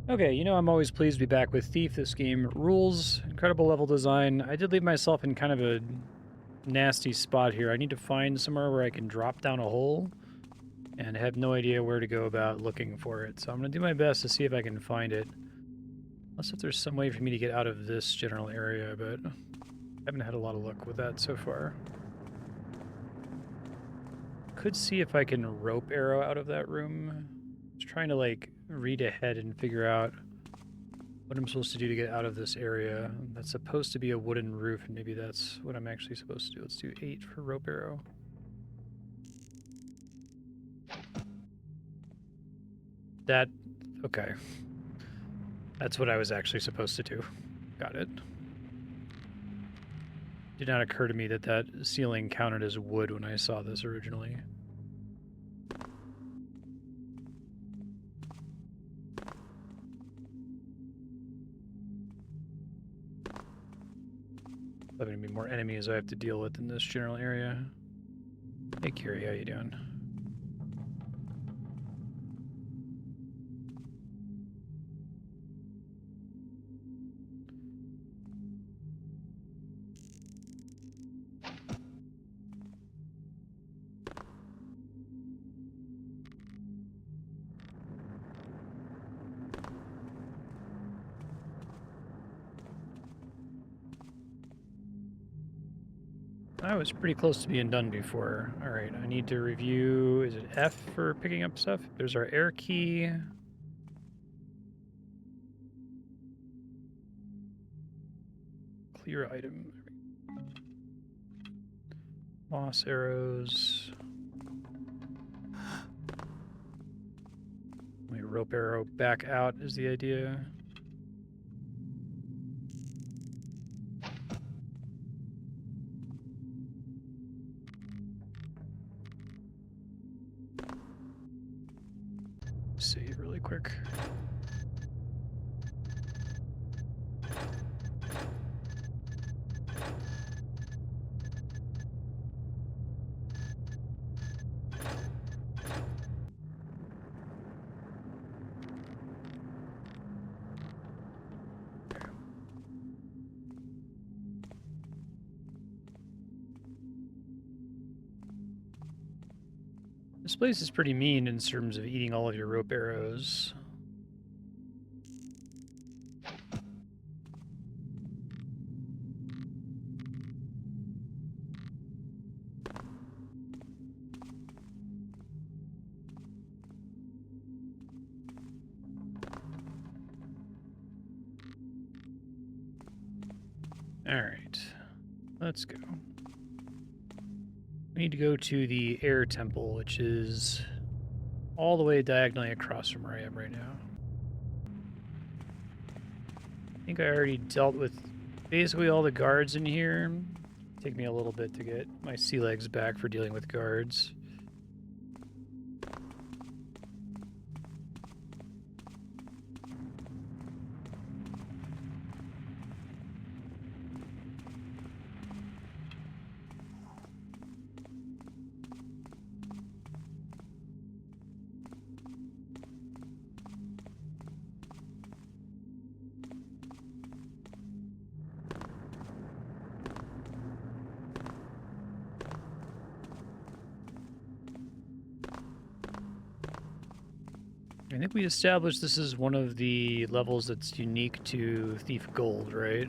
Okay, I'm always pleased to be back with Thief. This game rules. Incredible level design. I did leave myself in kind of a nasty spot here. I need to find somewhere where I can drop down a hole, and I have no idea where to go about looking for it. So I'm going to do my best to see if I can find it. Unless if there's some way for me to get out of this general area, but I haven't had a lot of luck with that so far. Could see if I can rope arrow out of that room. Just trying to, like, read ahead and figure out what I'm supposed to do to get out of this area. That's supposed to be a wooden roof, and maybe that's what I'm actually supposed to do. Let's do 8 for rope arrow. That, okay. That's what I was actually supposed to do. Got it. Did not occur to me that that ceiling counted as wood when I saw this originally. There's going to be more enemies I have to deal with in this general area. Hey, Kiri, how you doing? I was pretty close to being done before. All right, I need to review. Is it F for picking up stuff? There's our air key. Clear item. Moss arrows. My rope arrow back out is the idea. Save really quick. This place is pretty mean in terms of eating all of your rope arrows. All right, let's go. We need to go to the air temple, which is all the way diagonally across from where I am right now. I think I already dealt with basically all the guards in here. Take me a little bit to get my sea legs back for dealing with guards. I think we established this is one of the levels that's unique to Thief Gold, right?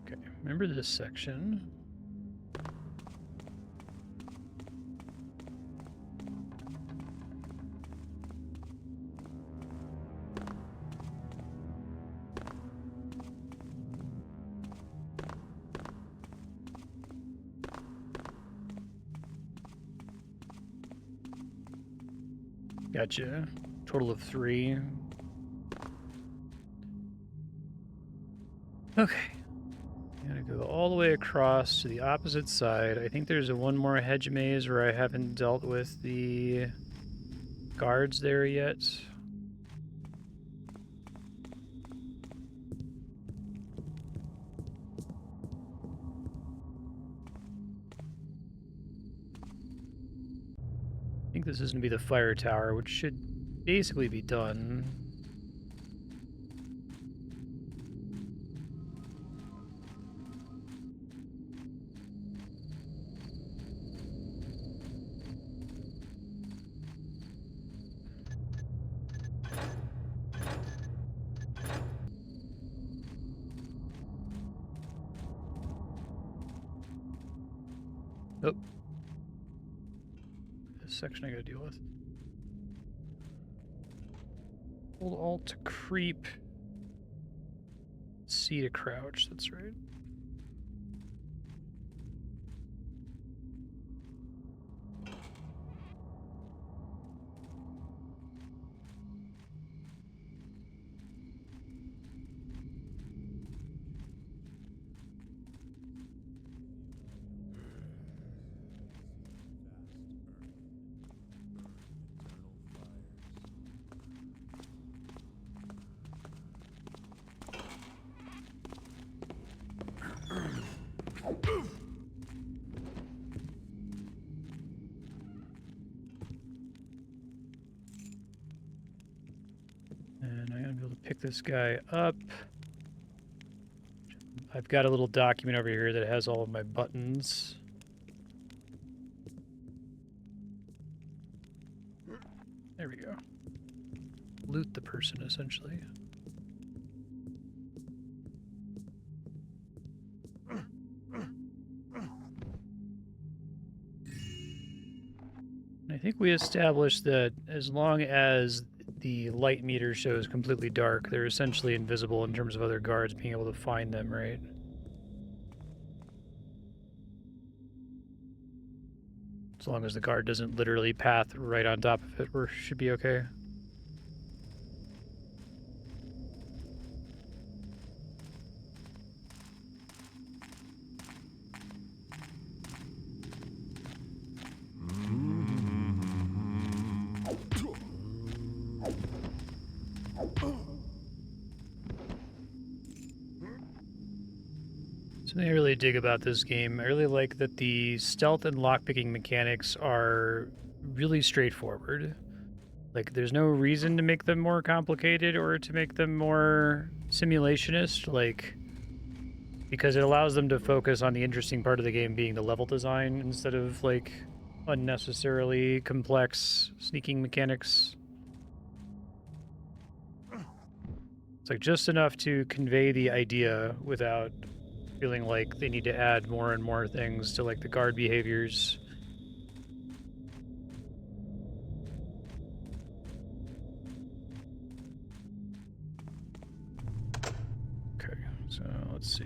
Okay, remember this section. Gotcha. total of 3. Okay. I'm gonna go all the way across to the opposite side. I think there's one more hedge maze where I haven't dealt with the guards there yet. I think this is gonna be the fire tower, which should basically be done. Oh. This section I gotta deal with. Hold Alt to creep. C to crouch, that's right. And I'm gonna be able to pick this guy up. I've got a little document over here that has all of my buttons. There we go. Loot the person, essentially. I think we established that as long as the light meter shows completely dark, they're essentially invisible in terms of other guards being able to find them, right? As long as the guard doesn't literally path right on top of it, we should be okay. Something I really dig about this game, I really like that the stealth and lockpicking mechanics are really straightforward. Like, there's no reason to make them more complicated or to make them more simulationist, like, because it allows them to focus on the interesting part of the game being the level design instead of, like, unnecessarily complex sneaking mechanics. It's like just enough to convey the idea without feeling like they need to add more and more things to, like, the guard behaviors. Okay, so let's see.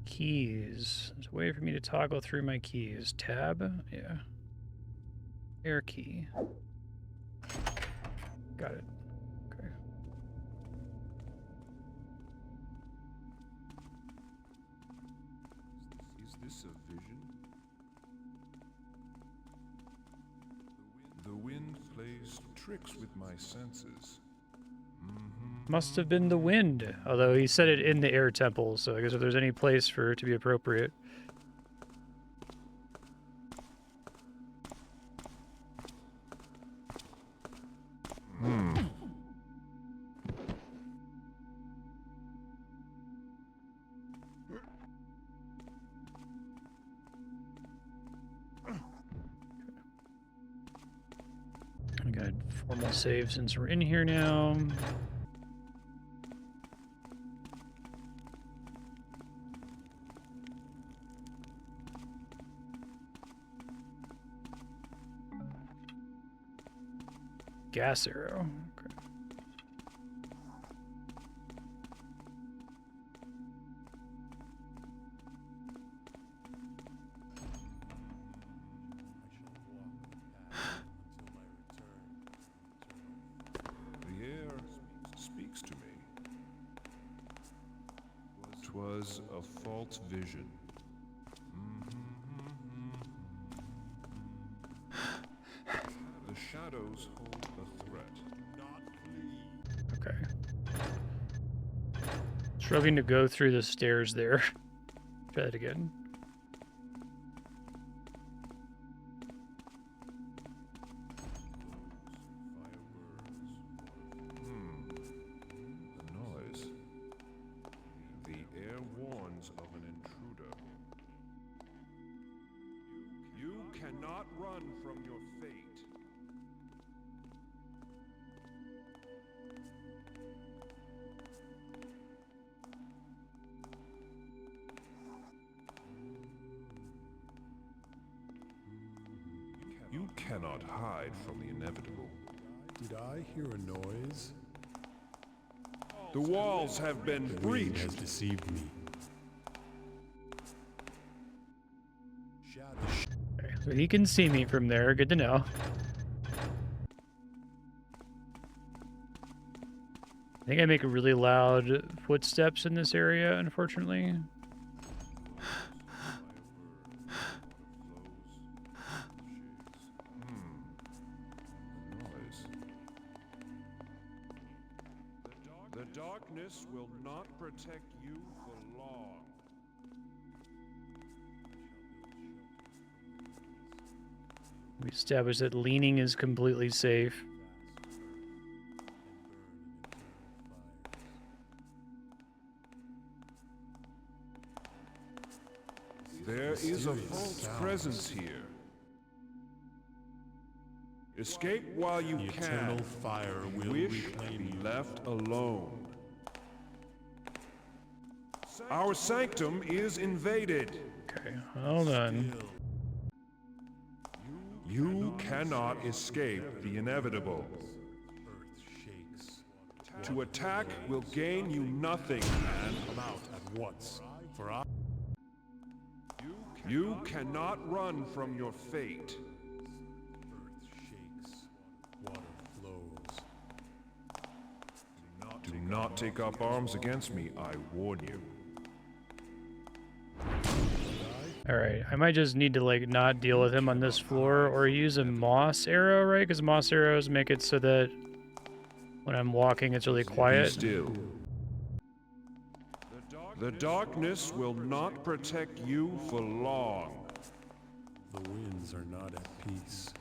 Keys. There's a way for me to toggle through my keys. Tab? Yeah. Air key. Got it. Okay. Is this a vision? The wind plays tricks with my senses. Must have been the wind. Although he said it in the air temple, so I guess if there's any place for it to be appropriate. I got formal save since we're in here now. Gas arrow. Okay. 'Twas a false vision. The shadows hold a threat. Okay. Struggling to go through the stairs there. Try that again. The noise. The air warns of an intruder. You cannot run from your fate. You cannot hide from the inevitable. Did I hear a noise? The walls have been The wind has breached. deceived me. Okay, so he can see me from there. Good to know. I think I make really loud footsteps in this area, unfortunately. The darkness will not protect you for long. We established that leaning is completely safe. There is a Mysterious false sounds. presence here. Escape while you The can. eternal fire will Wish to reclaim be you. left alone. Our sanctum is invaded. Okay, hold on. Still, You cannot escape the inevitable. earth shakes. To attack will gain you nothing. And come out at once, for I You cannot run from your fate. earth shakes, water flows. Do not take up arms against me, I warn you. Alright, I might just need to, like, not deal with him on this floor or use a moss arrow, right? Because moss arrows make it so that when I'm walking, it's really Be quiet. still. The darkness will not protect you for long. The winds are not at peace.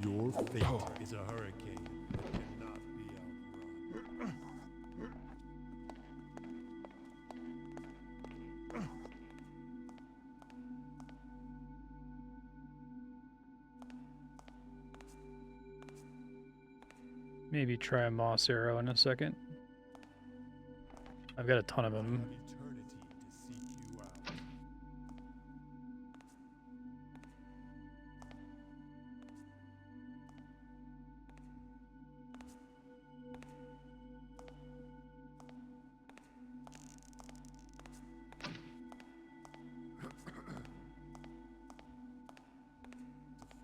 Your fate is a hurricane that cannot be outrun. Maybe try a moss arrow in a second. I've got a ton of them. Eternity to seek you out.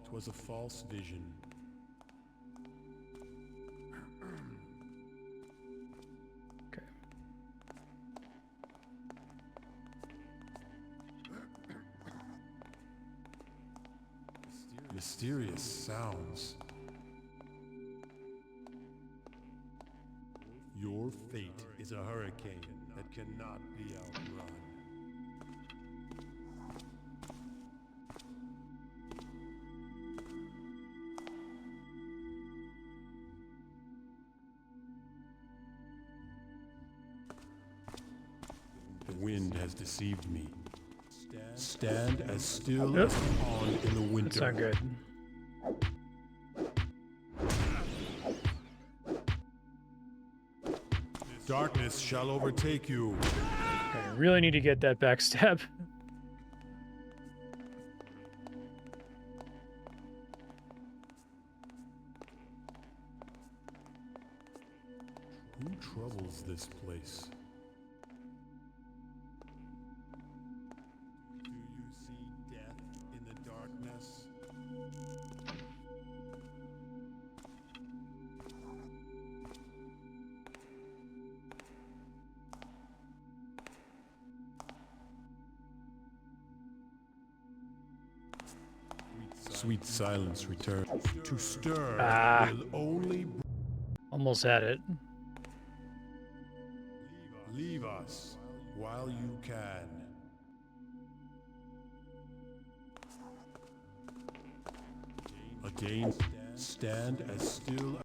Twas a false vision. Okay. Mysterious sounds. Your fate is a hurricane that cannot be outrun. The wind has deceived me. Stand as still Yep. as a pond in the winter. That's not good. Darkness shall overtake you. Okay, I really need to get that backstab. Who troubles this place? Do you see death in the darkness? Sweet silence returns. To stir will only Almost had it. leave us while you can. Again, stand as still.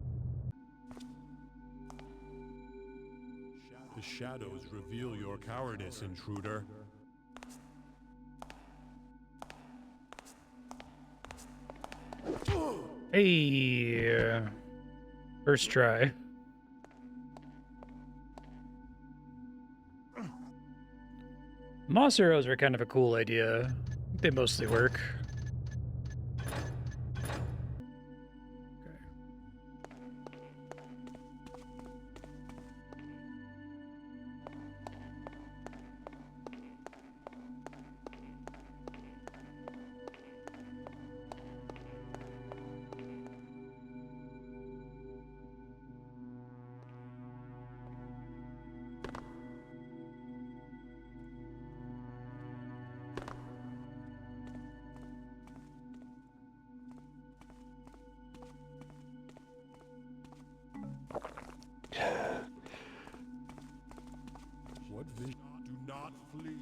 The shadows reveal your cowardice, intruder. Hey, first try. Moss arrows are kind of a cool idea. I think they mostly work. What vision? Do not flee.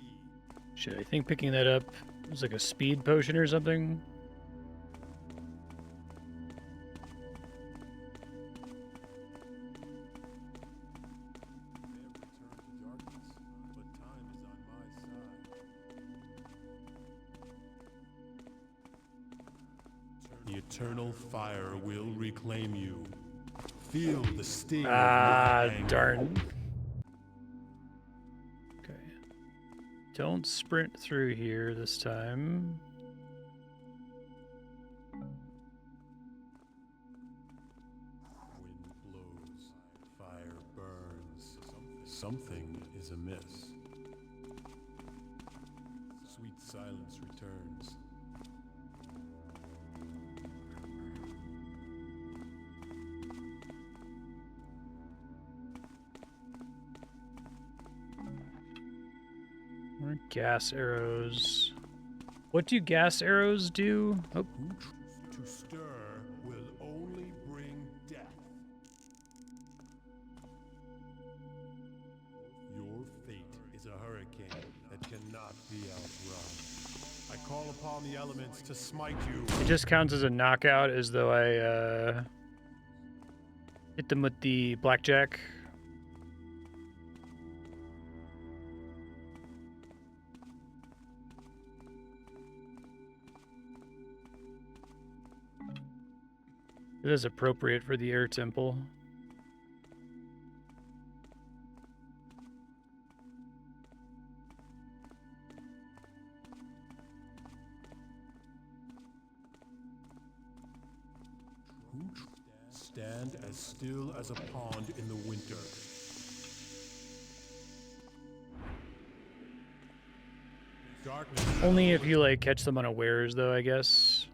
Shit, I think picking that up was like a speed potion or something. The eternal fire will reclaim you. Feel the sting Ah, of your anger. darn. Okay. Don't sprint through here this time. Wind blows, fire burns. Something is amiss. Sweet silence returns. More gas arrows. What do gas arrows do? Oh, To stir will only bring death. Your fate is a hurricane that cannot be outrun. I call upon the elements to smite you. it just counts as a knockout as though I hit them with the blackjack. It is appropriate for the air temple. Stand as still as a pond in the winter. Darkness. Only if you like catch them unawares, though, I guess.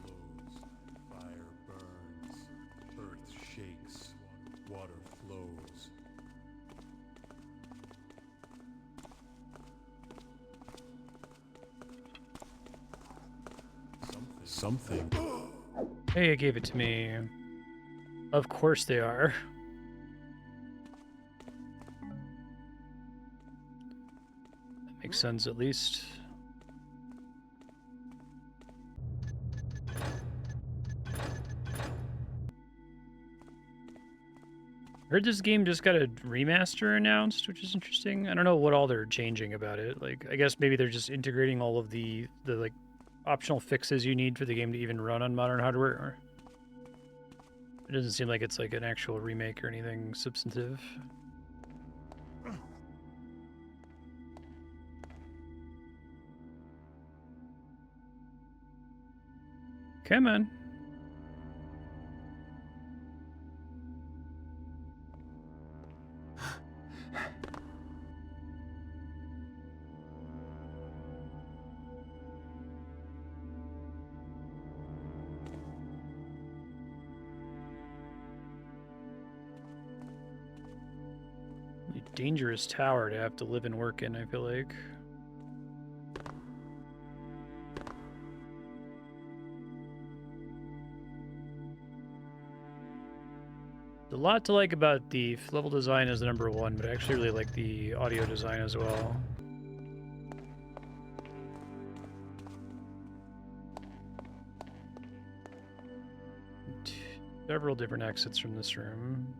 Blows, fire burns, earth shakes, water flows. Something. Hey, it gave it to me. Of course they are. That makes sense, at least. Heard this game just got a remaster announced, which is interesting. I don't know what all they're changing about it. Like, I guess maybe they're just integrating all of the like optional fixes you need for the game to even run on modern hardware. It doesn't seem like it's like an actual remake or anything substantive. Come on. A dangerous tower to have to live and work in, I feel like. There's a lot to like about Thief. Level design is the #1, but I actually really like the audio design as well. Several different exits from this room.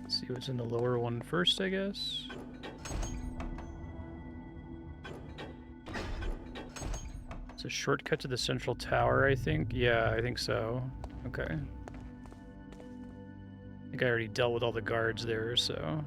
See what's in the lower one first, I guess. It's a shortcut to the central tower, I think. Yeah, I think so. Okay. I think I already dealt with all the guards there, so...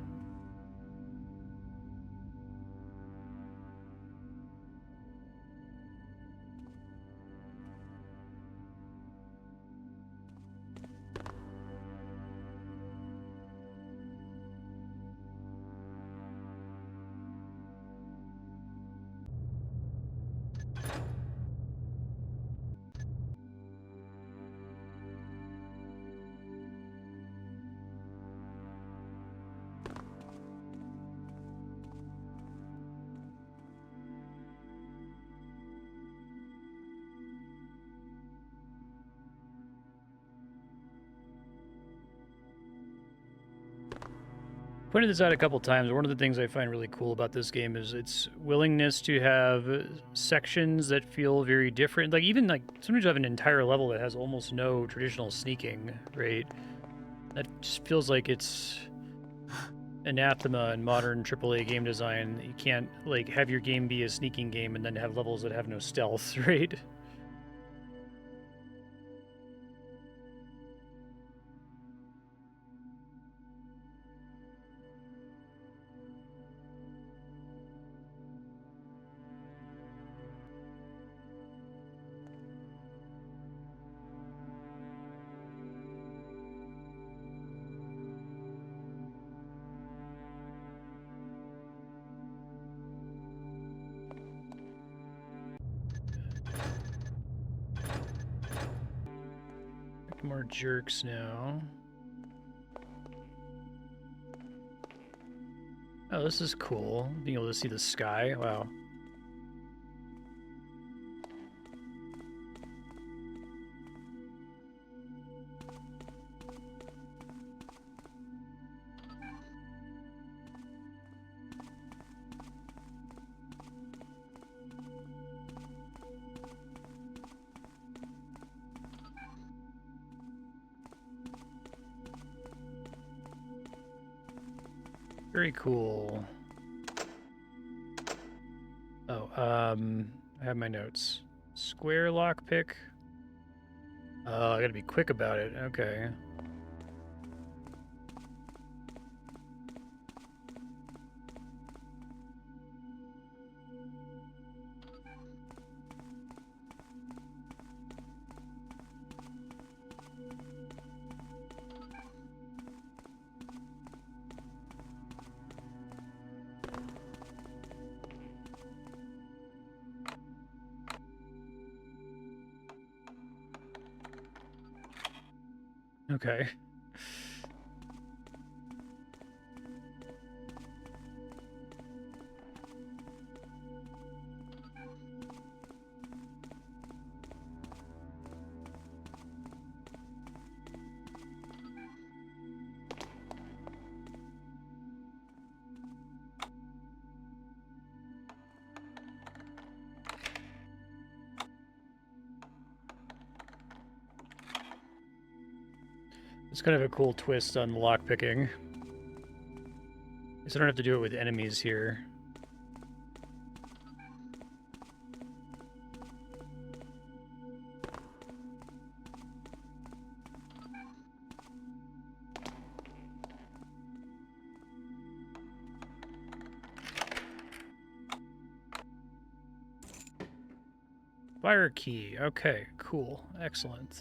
Pointed this out a couple times. One of the things I find really cool about this game is its willingness to have sections that feel very different. Like even like sometimes you have an entire level that has almost no traditional sneaking, right? That just feels like it's anathema in modern AAA game design. You can't like have your game be a sneaking game and then have levels that have no stealth, right? More jerks now. Oh, this is cool. Being able to see the sky. Wow. Very cool. Oh, I have my notes. Square lockpick. Oh, I gotta be quick about it. Okay. Okay. It's kind of a cool twist on lockpicking. Guess I don't have to do it with enemies here. Fire key. Okay, cool. Excellent.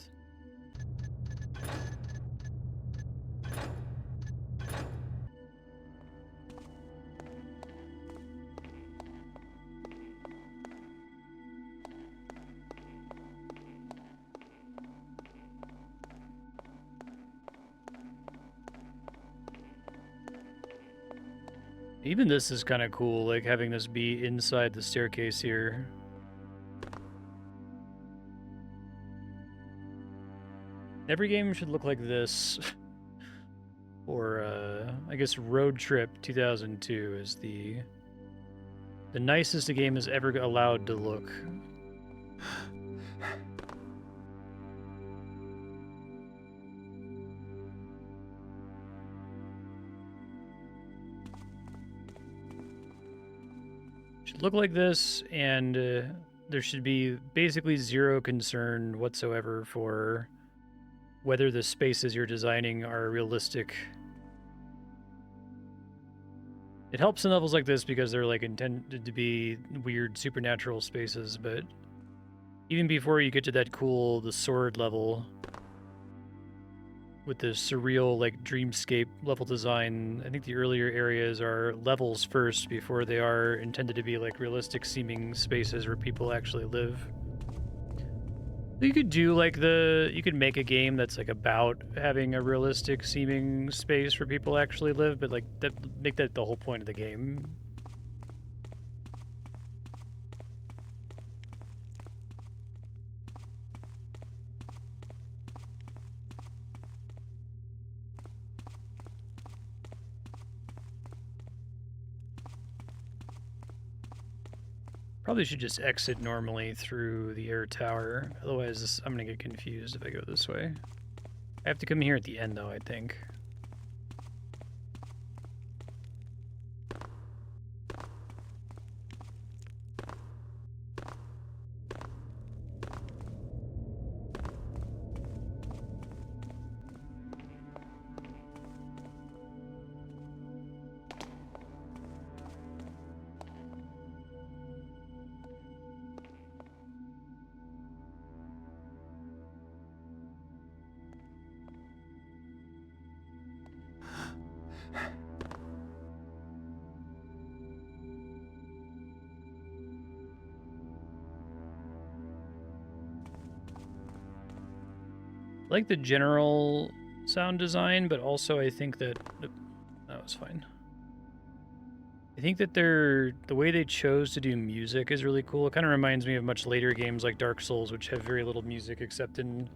Even this is kind of cool, like having this be inside the staircase here. Every game should look like this. Or, I guess Road Trip 2002 is the nicest a game is ever allowed to look. Should look like this, and there should be basically zero concern whatsoever for whether the spaces you're designing are realistic. It helps in levels like this because they're like intended to be weird supernatural spaces, but even before you get to that cool, the sword level with the surreal like dreamscape level design, I think the earlier areas are levels first before they are intended to be like realistic seeming spaces where people actually live. You could do like you could make a game that's like about having a realistic seeming space where people actually live, but like make that the whole point of the game. Probably should just exit normally through the air tower. Otherwise, I'm gonna get confused if I go this way. I have to come here at the end, though, I think. I like the general sound design, but also I think that that was fine. I think that the way they chose to do music is really cool. It kind of reminds me of much later games like Dark Souls, which have very little music except in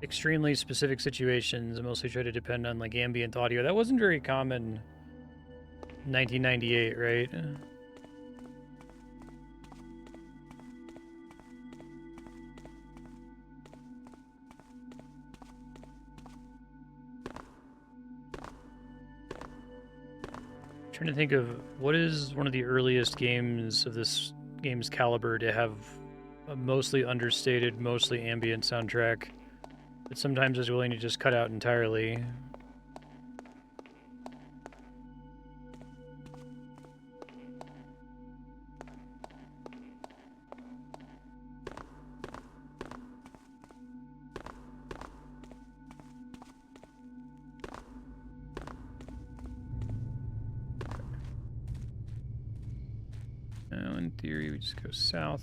extremely specific situations and mostly try to depend on like ambient audio. That wasn't very common in 1998, right? Trying to think of what is one of the earliest games of this game's caliber to have a mostly understated, mostly ambient soundtrack that sometimes is willing to just cut out entirely. Now, in theory, we just go south.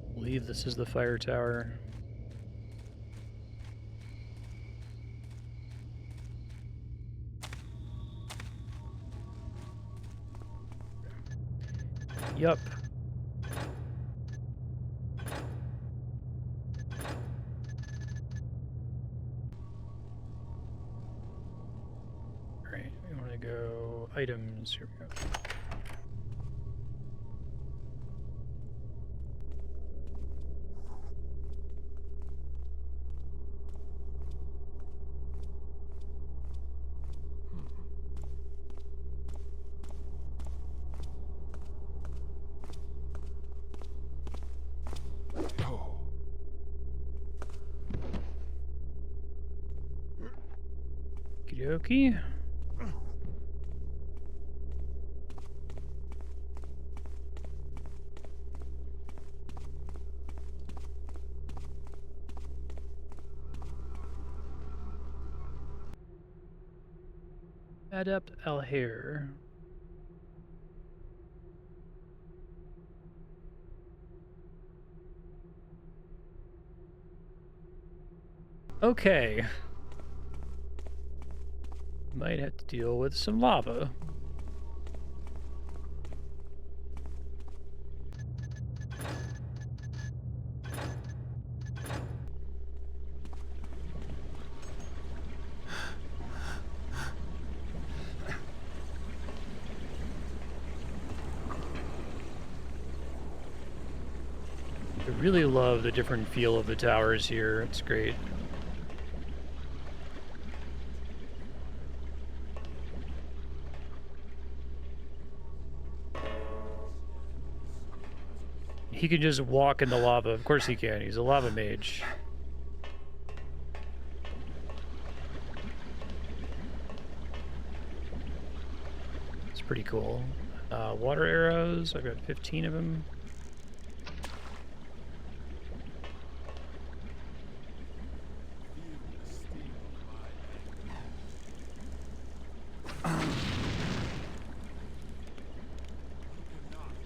I believe this is the fire tower. Yup. Alright, we want to go items. Here we go. Okie dokie. Adept Alhair. Okay. Might have to deal with some lava. I really love the different feel of the towers here. It's great. He can just walk in the lava. Of course he can. He's a lava mage. It's pretty cool. Water arrows. I've got 15 of them.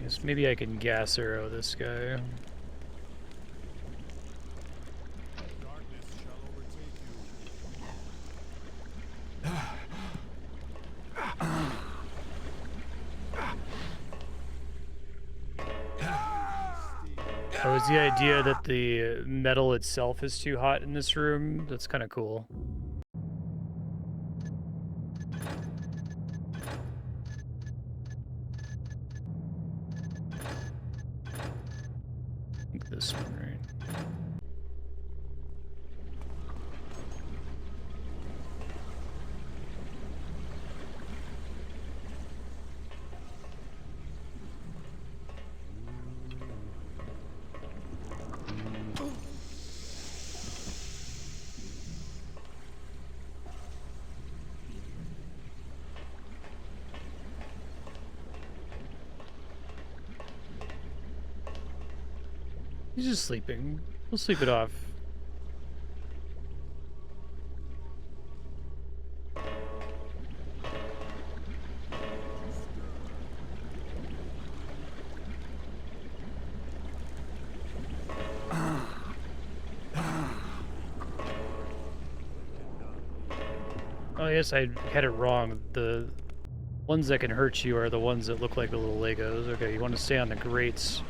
Guess maybe I can gas arrow this guy. Oh, is the idea that the metal itself is too hot in this room? That's kind of cool. I think this one, right? He's just sleeping. We'll sleep it off. Oh yes, I had it wrong. The ones that can hurt you are the ones that look like the little Legos. Okay, you want to stay on the grates.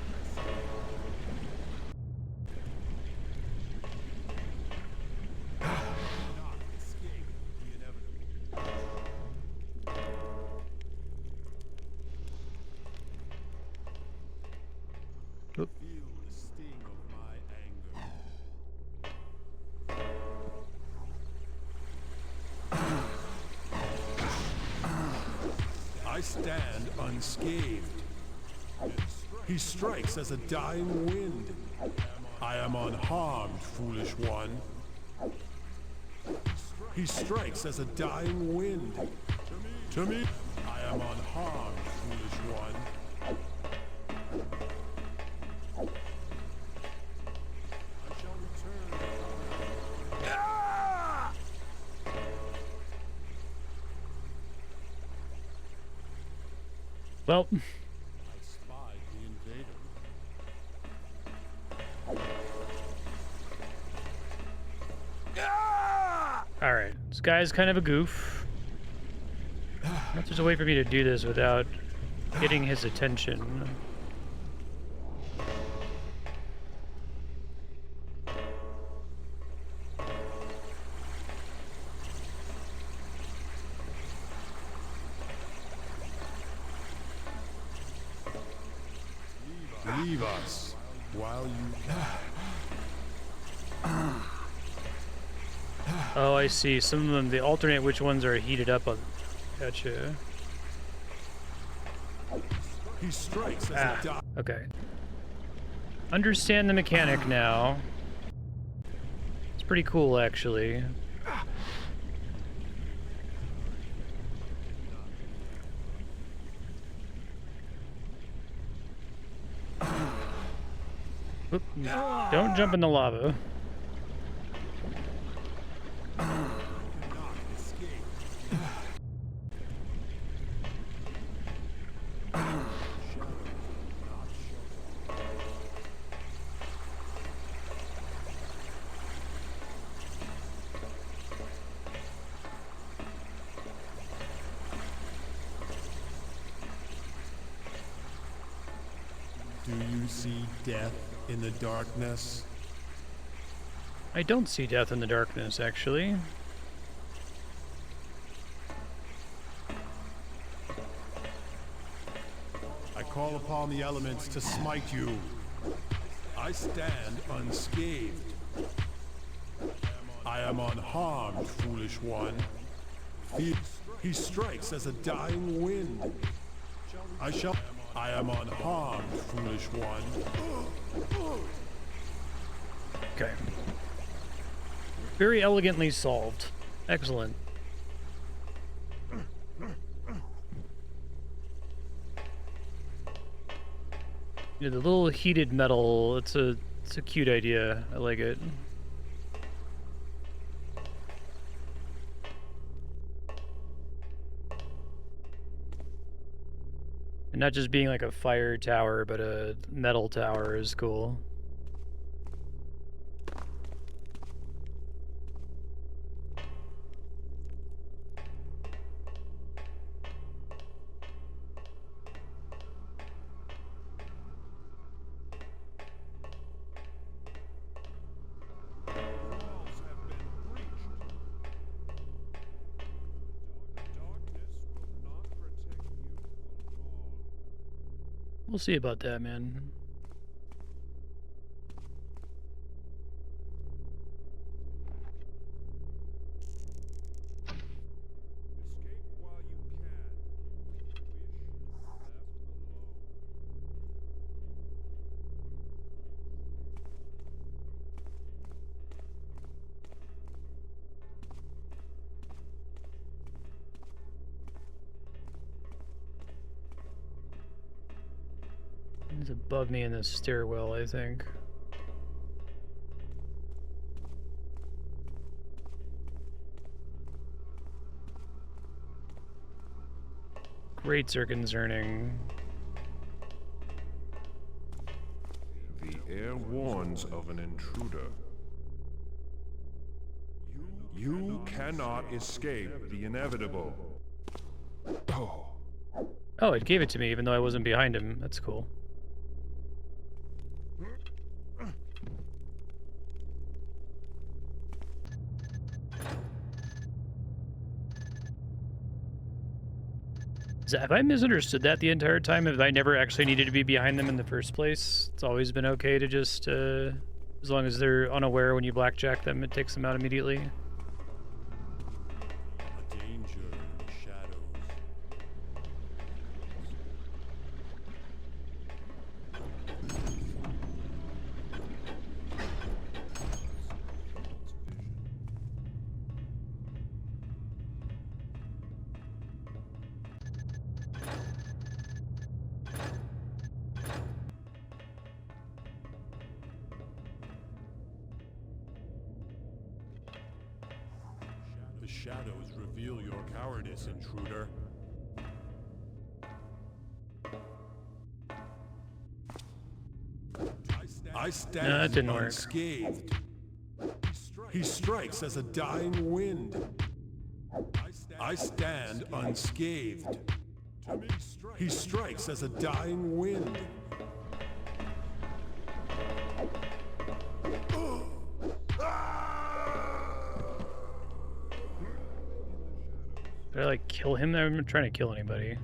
I stand unscathed. He strikes as a dying wind. I am unharmed, foolish one. He strikes as a dying wind. To me, I am unharmed, foolish one. I shall return. Well, I spied the invader. all right. This guy's kind of a goof. I don't know if there's a way for me to do this without getting his attention. Leave us while you can. Oh, I see. Some of them, they alternate which ones are heated up on. Gotcha. He strikes as a Okay. Understand the mechanic now. It's pretty cool, actually. Oop. Don't jump in the lava. Do you see death in the darkness? I don't see death in the darkness, actually. I call upon the elements to smite you. I stand unscathed. I am unharmed, foolish one. He strikes as a dying wind. I am unharmed, foolish one. Okay. Very elegantly solved. Excellent. Yeah, the little heated metal, it's a cute idea. I like it. And not just being like a fire tower, but a metal tower is cool. We'll see about that, man. Escape while you can. Your wish is left alone. It's above me in the stairwell, I think. Grates are concerning. The air warns of an intruder. You cannot escape the inevitable. Oh. Oh, it gave it to me even though I wasn't behind him. That's cool. Have I misunderstood that the entire time? Have I never actually needed to be behind them in the first place? It's always been okay to just, as long as they're unaware when you blackjack them, it takes them out immediately. A danger in the shadows. The shadows reveal your cowardice, intruder. I stand No, that didn't work. unscathed. He strikes as a dying wind. I stand unscathed. He strikes as a dying wind. Did I, like, kill him? I'm not trying to kill anybody.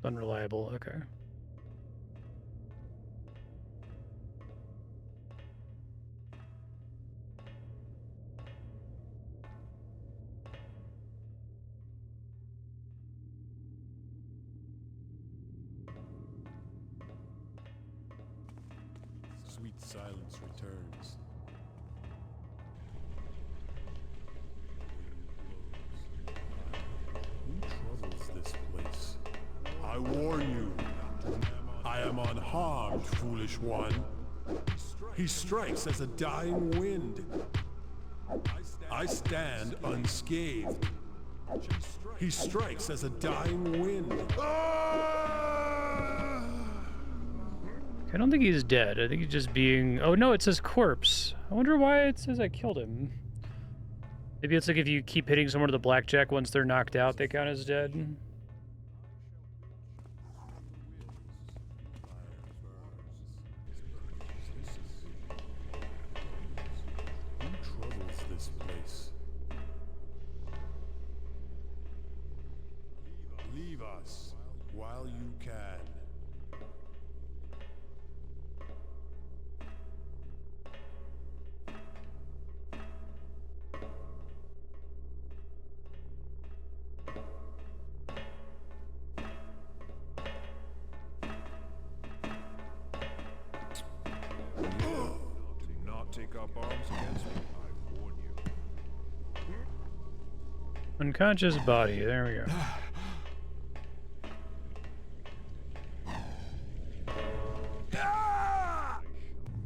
Unreliable, okay. Sweet silence returns. Who troubles this place? unharmed, foolish one. He strikes as a dying wind. I stand unscathed. He strikes as a dying wind. I don't think he's dead. I think he's just being... Oh no, it says corpse. I wonder why it says I killed him. Maybe it's like if you keep hitting someone with a blackjack once they're knocked out, they count as dead. Who troubles this place? Leave us while you can. Do not take up arms against me, I warn you. Unconscious body. There we go.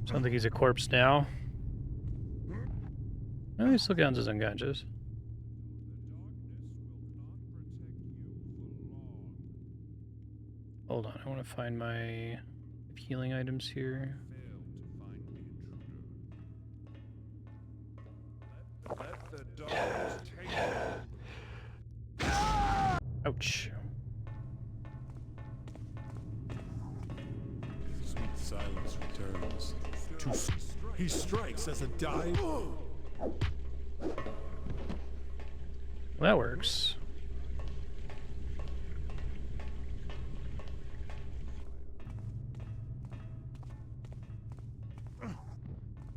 Sounds like he's a corpse now. No, he still counts as unconscious. Hold on, I want to find my healing items here. Let the darkness take you. Ouch. Sweet silence returns. He strikes as a dying. Well, that works.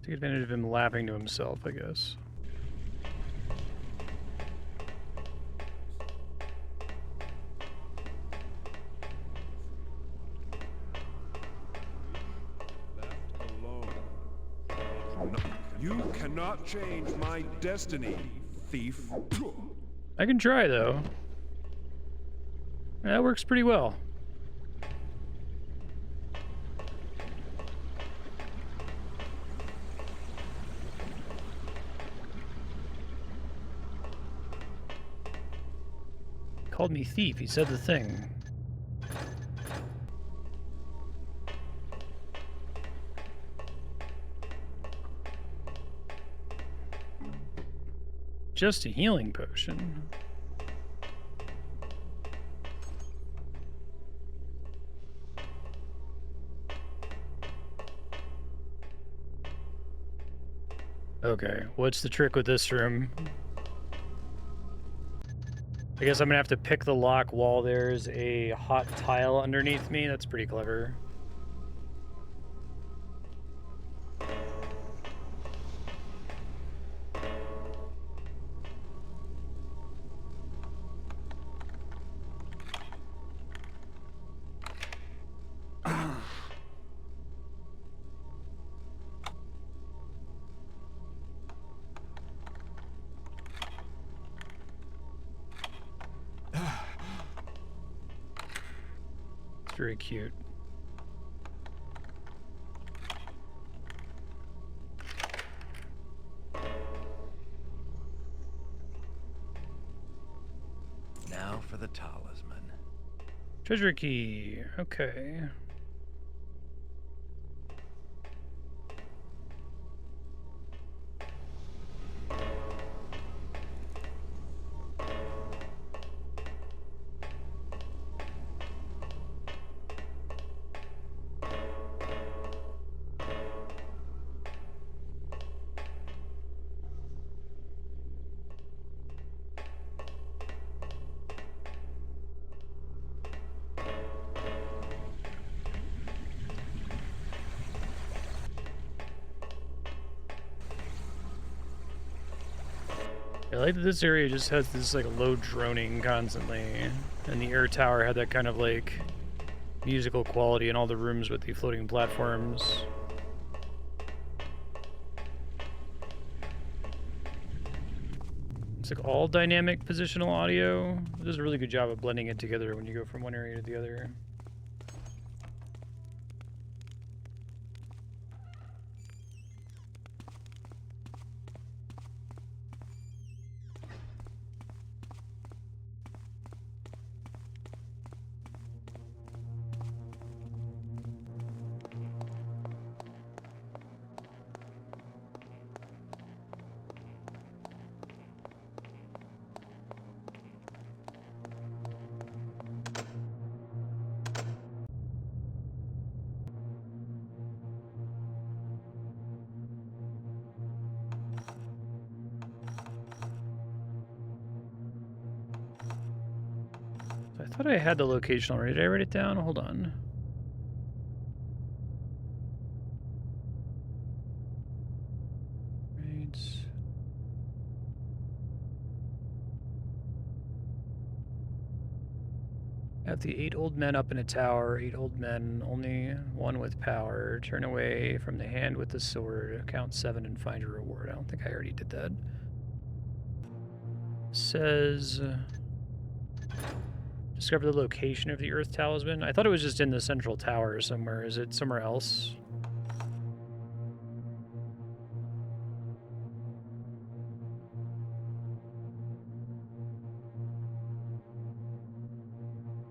Take advantage of him laughing to himself, I guess. Left alone. You cannot change my destiny, thief. I can try, though. That works pretty well. Called me thief. He said the thing. Just a healing potion. Okay, what's the trick with this room? I guess I'm gonna have to pick the lock while there's a hot tile underneath me. That's pretty clever. Very cute. Now for the talisman. Treasure key. Okay. I like that this area just has this like low droning constantly, and the air tower had that kind of like musical quality in all the rooms with the floating platforms. It's like all dynamic positional audio. It does a really good job of blending it together when you go from one area to the other. thought I had the location already. Did I write it down? Hold on. Right. Have the 8 old men up in a tower. 8 old men, only one with power. Turn away from the hand with the sword. Count 7 and find your reward. I don't think I already did that. Says... discover the location of the Earth Talisman. I thought it was just in the central tower somewhere. Is it somewhere else?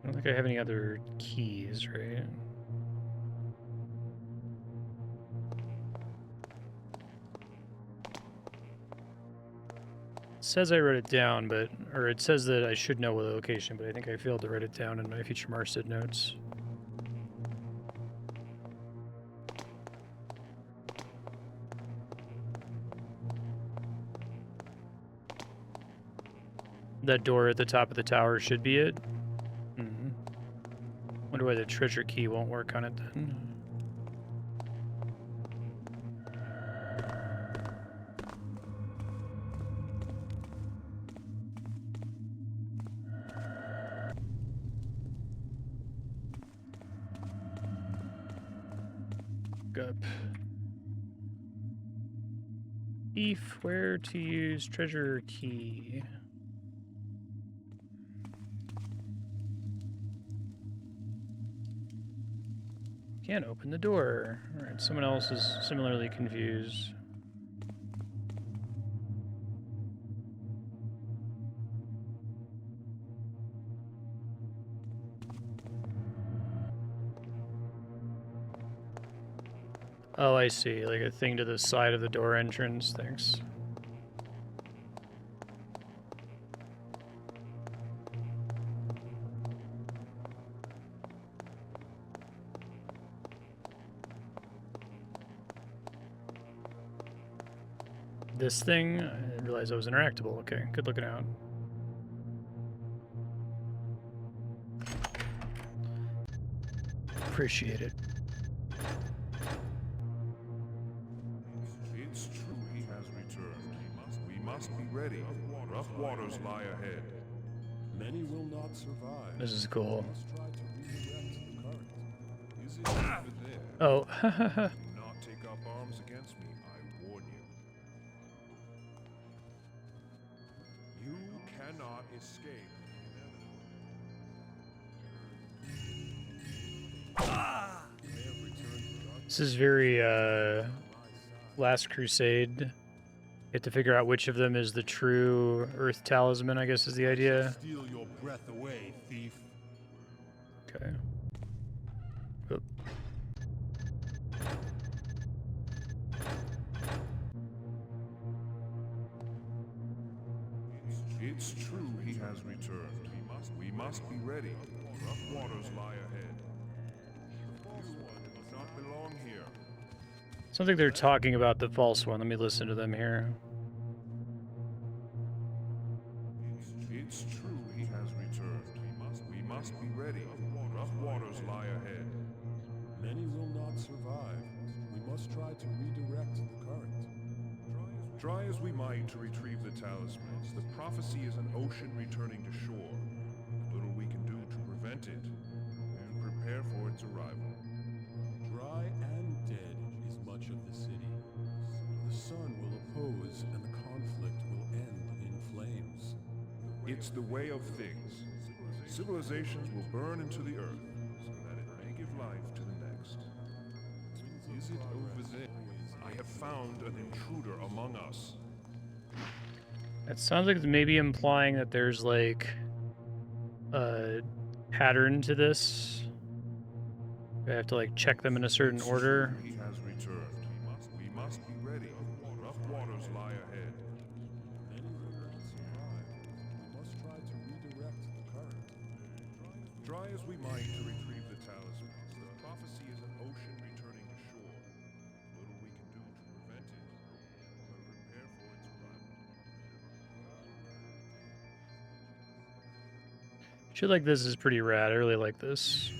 I don't think I have any other keys, right? It says I wrote it down, but... or it says that I should know the location, but I think I failed to write it down in my future Marstead notes. That door at the top of the tower should be it. Wonder why the treasure key won't work on it then. Up. Thief, where to use treasure key? Can't open the door. Alright, someone else is similarly confused. Oh, I see. Like a thing to the side of the door entrance. Thanks. This thing? I didn't realize it was interactable. Okay, good looking out. Appreciate it. It's true he has returned. We must be ready. Rough waters lie ahead. Many will not survive. This is cool. Must try to redirect the current. Is it over there? Oh, Do not take up arms against me, I warn you. You cannot escape. this is very, Last Crusade. You have to figure out which of them is the true Earth Talisman, I guess is the idea. Steal your breath away, thief. Okay. Oop. It's true he has returned. We must be ready. Rough waters lie ahead. You do not belong here. Sounds like they're talking about the false one. Let me listen to them here. It's true he has returned. We must be ready. Rough waters lie ahead. Many will not survive. We must try to redirect the current. Try as we might to retrieve the talismans, the prophecy is an ocean returning to shore. Little we can do to prevent it, and prepare for its arrival. Dry and dead is much of the city. The sun will oppose and the conflict will end in flames. It's the way of things. Civilizations will burn into the earth, so that it may give life to the next. Is it over there? I have found an intruder among us. It sounds like it's maybe implying that there's like a pattern to this. I have to like check them in a certain order. He has returned. We must be ready. Rough waters lie ahead. Many will not survive. We must try to redirect the current. Try as we might to retrieve the talismans, the prophecy is an ocean returning to shore. Little we can do to prevent it, but prepare for its arrival. Shit like this is pretty rad. I really like this.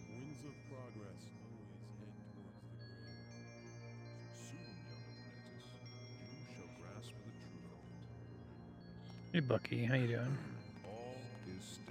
Winds of progress always head towards the grave. Soon, young apprentice, you shall grasp the truth of it. Hey, Bucky, how you doing? All is still.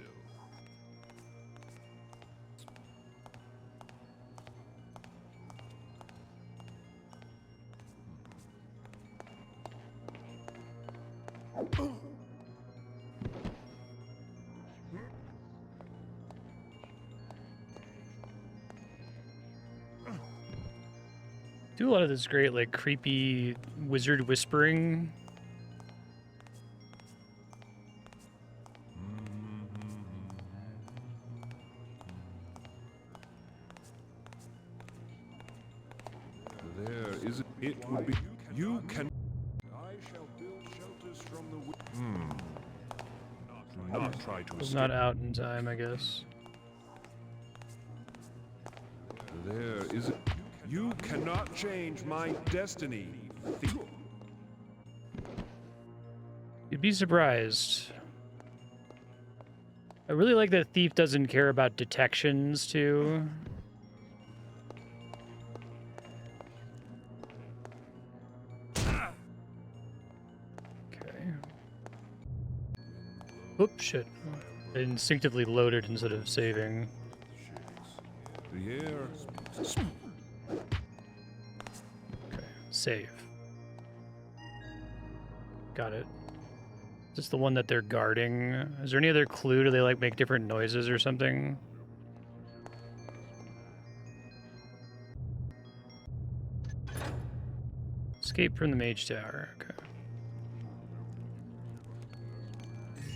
Do a lot of this great, like, creepy wizard whispering. There is it would be you can I shall build shelters from the Do not try to Was escape. not out in time, I guess. There is you cannot change my destiny, thief. You'd be surprised. I really like that Thief doesn't care about detections, too. Okay. Oops, shit. I instinctively loaded instead of saving. The air Okay, save. Got it. Is this the one that they're guarding? Is there any other clue? Do they, like, make different noises or something? Escape from the Mage Tower. Okay.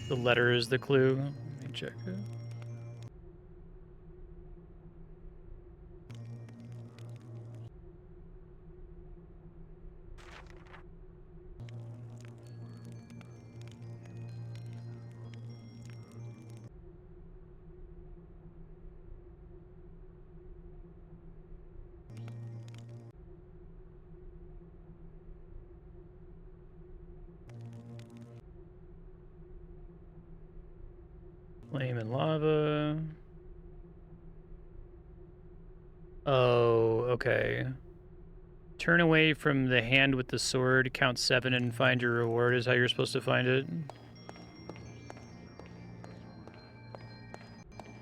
The letter is the clue. Let me check it. Flame and lava. Oh, okay. Turn away from the hand with the sword, count 7 and find your reward is how you're supposed to find it.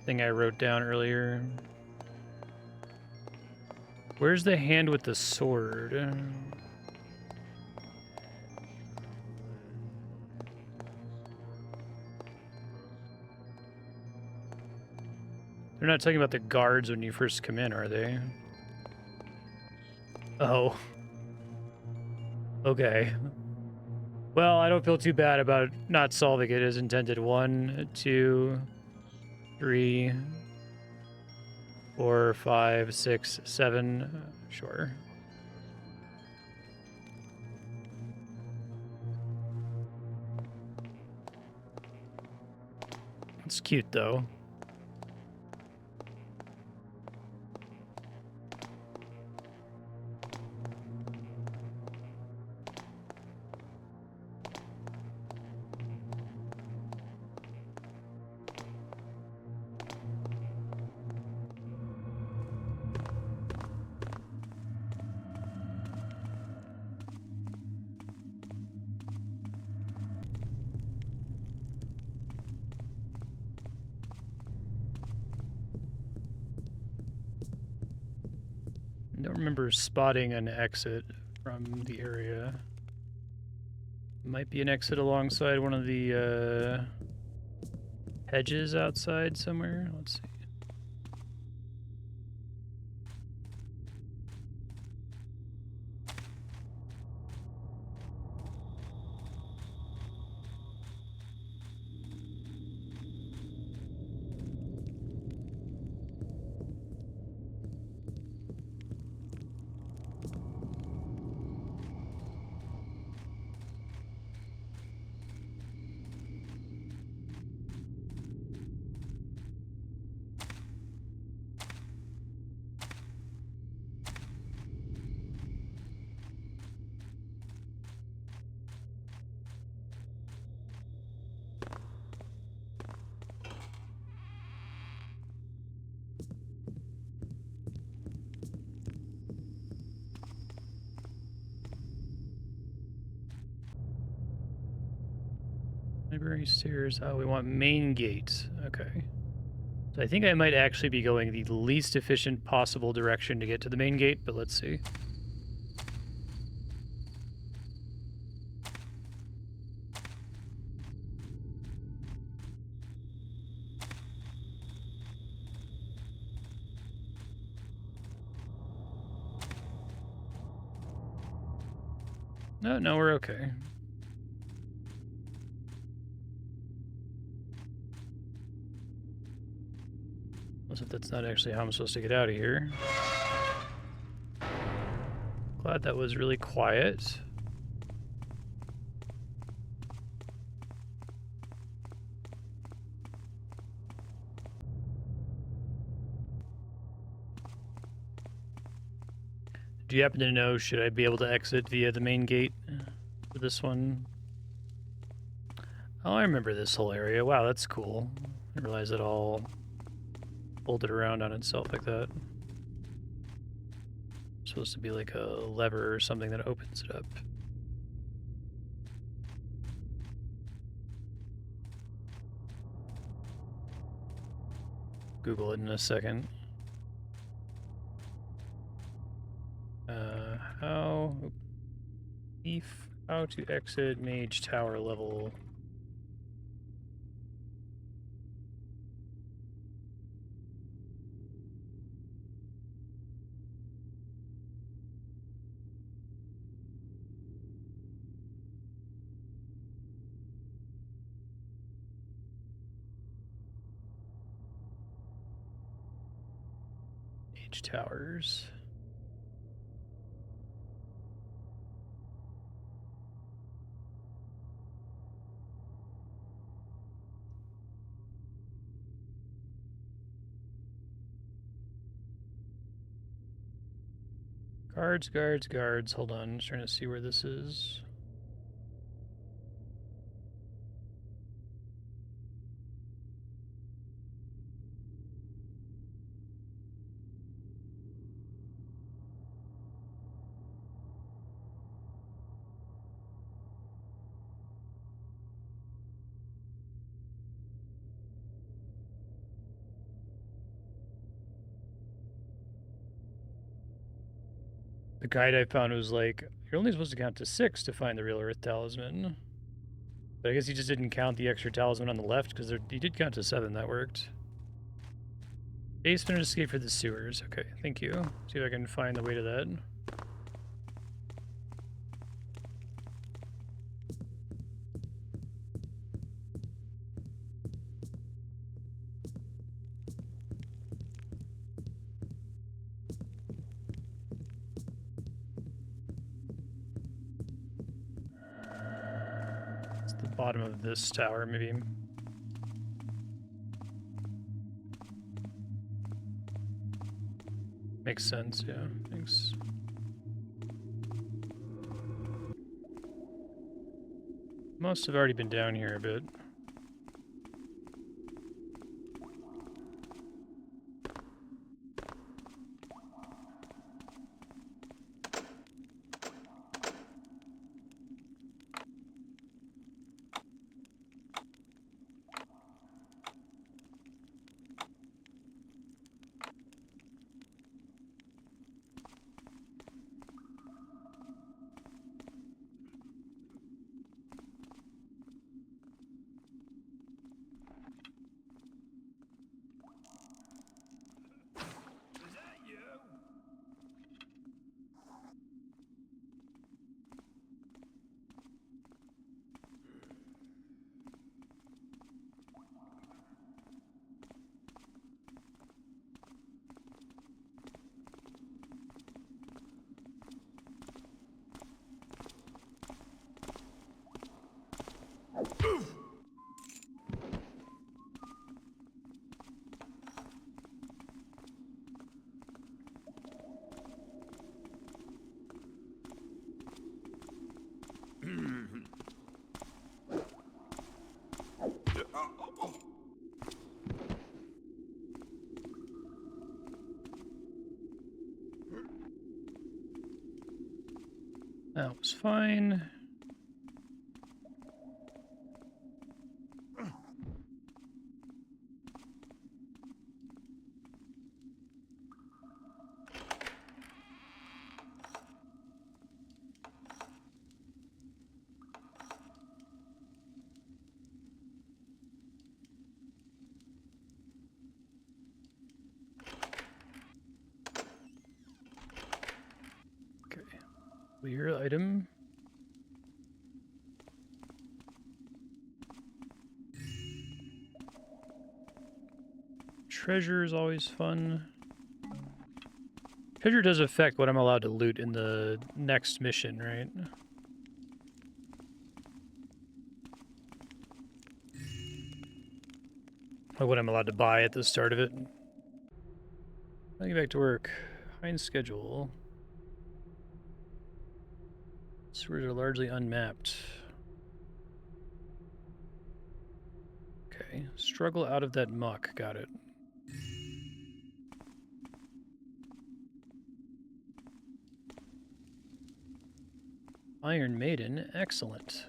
Thing I wrote down earlier. Where's the hand with the sword? They're not talking about the guards when you first come in, are they? Oh. Okay. Well, I don't feel too bad about not solving it as intended. 1, 2, 3, 4, 5, 6, 7. Sure. It's cute, though. I don't remember spotting an exit from the area. Might be an exit alongside one of the hedges outside somewhere. Let's see. Library stairs. Oh, we want main gate. Okay. So I think I might actually be going the least efficient possible direction to get to the main gate, but let's see. No, we're okay. As if that's not actually how I'm supposed to get out of here. Glad that was really quiet. Do you happen to know, should I be able to exit via the main gate for this one? Oh, I remember this whole area. Wow, that's cool. I didn't realize it all folded around on itself like that. It's supposed to be like a lever or something that opens it up. Google it in a second. How to exit Mage Tower level. Mage Towers. Guards. Hold on, I'm just trying to see where this is. The guide I found was like, you're only supposed to count to 6 to find the real Earth Talisman. But I guess he just didn't count the extra talisman on the left, because he did count to 7, that worked. Basement escape for the sewers. Okay, thank you. See if I can find the way to that. It's the bottom of this tower, maybe. Makes sense, yeah. Thanks. Must have already been down here a bit. That was fine. Clear item. Treasure is always fun. Treasure does affect what I'm allowed to loot in the next mission, right? Or what I'm allowed to buy at the start of it. I'll get back to work. Behind schedule. Sewers are largely unmapped. Okay. Struggle out of that muck. Got it. Iron Maiden. Excellent.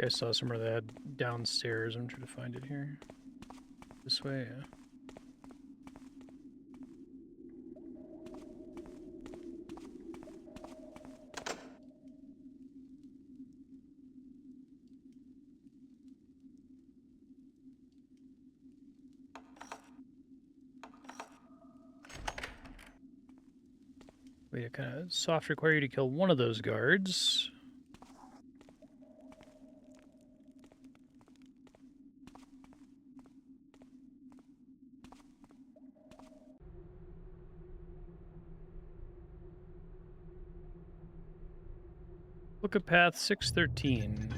I saw somewhere that had downstairs. I'm trying to find it here. This way, yeah. We kind of soft require you to kill one of those guards. Look at path 613.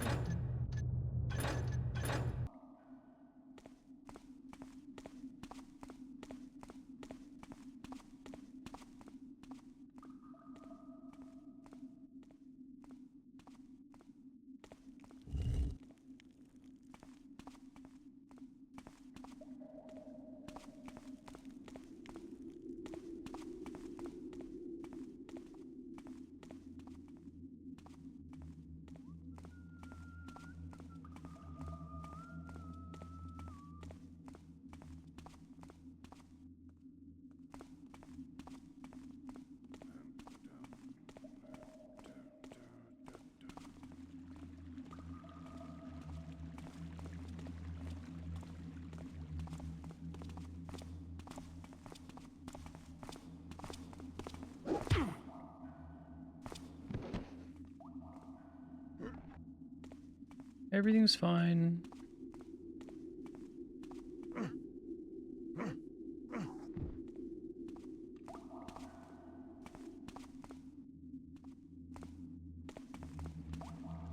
Everything's fine.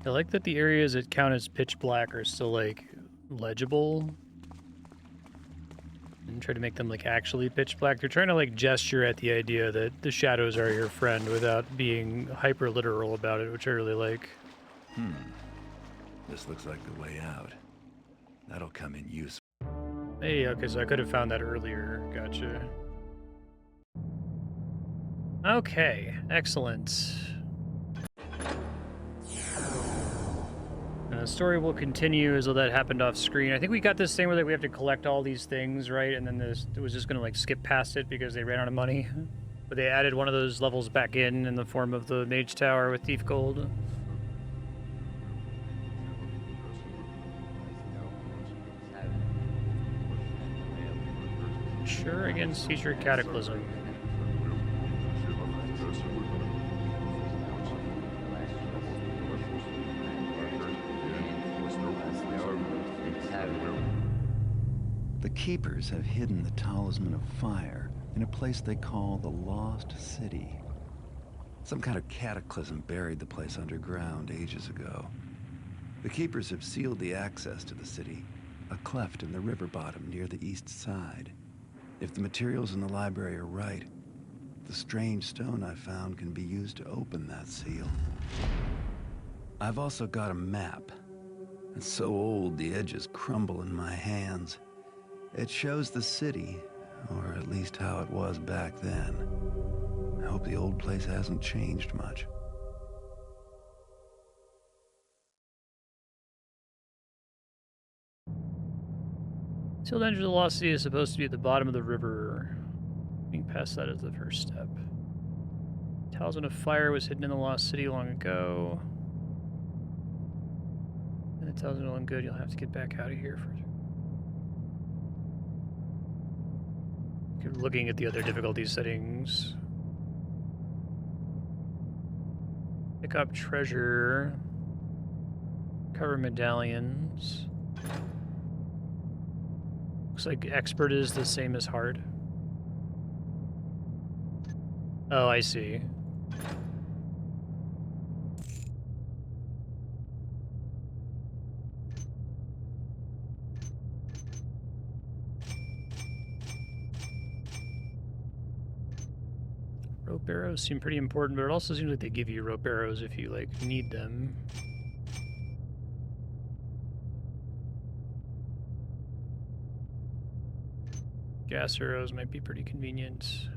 I like that the areas that count as pitch black are still, like, legible. And try to make them, like, actually pitch black. They're trying to, like, gesture at the idea that the shadows are your friend without being hyper-literal about it, which I really like. This looks like the way out. That'll come in useful. Hey, okay, so I could have found that earlier. Gotcha. Okay, excellent. Story will continue as though that happened off screen. I think we got this thing where we have to collect all these things, right? And then it was just going to like skip past it because they ran out of money. But they added one of those levels back in the form of the Mage Tower with Thief Gold. Sure against future Cataclysm. The Keepers have hidden the Talisman of Fire in a place they call the Lost City. Some kind of cataclysm buried the place underground ages ago. The Keepers have sealed the access to the city, a cleft in the river bottom near the east side. If the materials in the library are right, the strange stone I found can be used to open that seal. I've also got a map. It's so old the edges crumble in my hands. It shows the city, or at least how it was back then. I hope the old place hasn't changed much. Till Enter the Lost City is supposed to be at the bottom of the river. Being past that is the first step. Talisman of Fire was hidden in the Lost City long ago. And the Talisman of Good, you'll have to get back out of here for. Looking at the other difficulty settings. Pick up treasure. Cover medallions. Looks like expert is the same as hard. Oh, I see. Rope arrows seem pretty important, but it also seems like they give you rope arrows if you, like, need them. Gas arrows might be pretty convenient.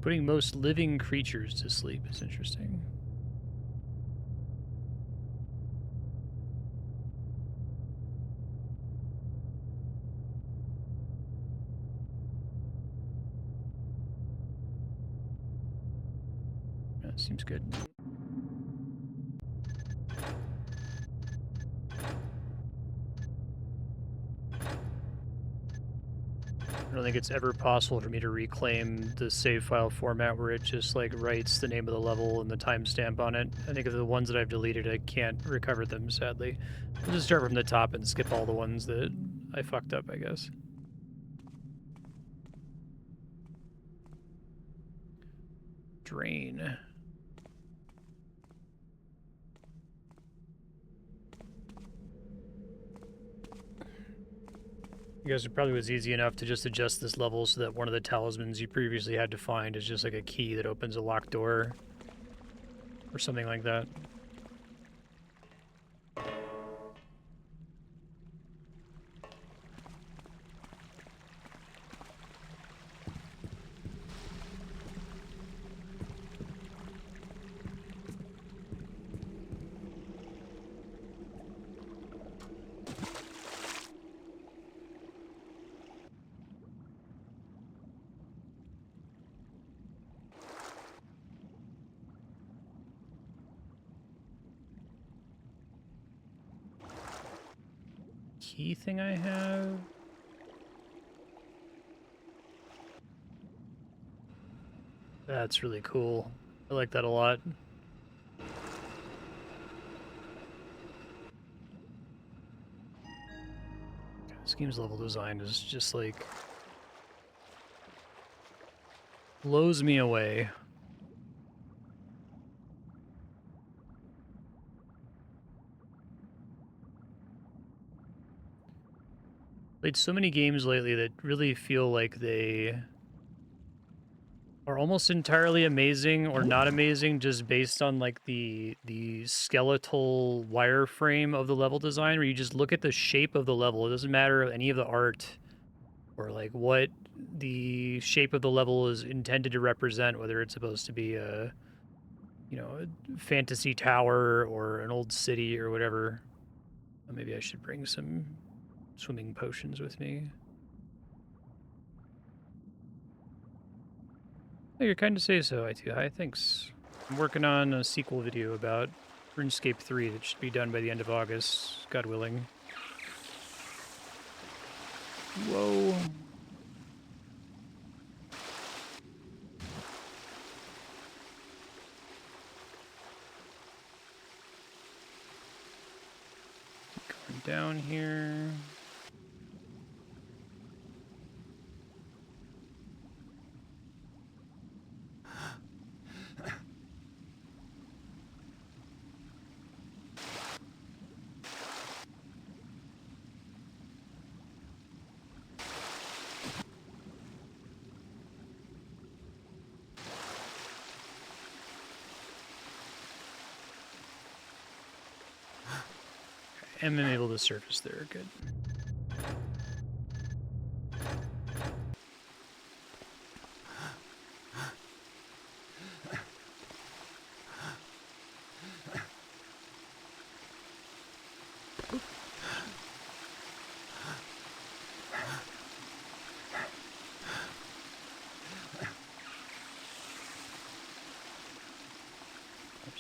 Putting most living creatures to sleep is interesting. That seems good. I don't think it's ever possible for me to reclaim the save file format where it just like writes the name of the level and the timestamp on it. I think of the ones that I've deleted, I can't recover them, sadly. I'll just start from the top and skip all the ones that I fucked up, I guess. Drain. I guess it probably was easy enough to just adjust this level so that one of the talismans you previously had to find is just like a key that opens a locked door. Or something like that. Key thing I have? That's really cool. I like that a lot. This game's level design is just like blows me away. Played so many games lately that really feel like they are almost entirely amazing or not amazing just based on like the skeletal wireframe of the level design, where you just look at the shape of the level. It doesn't matter any of the art or like what the shape of the level is intended to represent, whether it's supposed to be a, you know, a fantasy tower or an old city or whatever. Maybe I should bring some swimming potions with me. Oh, you're kind to say so, I2. Thanks. I'm working on a sequel video about RuneScape 3 that should be done by the end of August, God willing. Whoa. Keep going down here. And then able to surface there, good.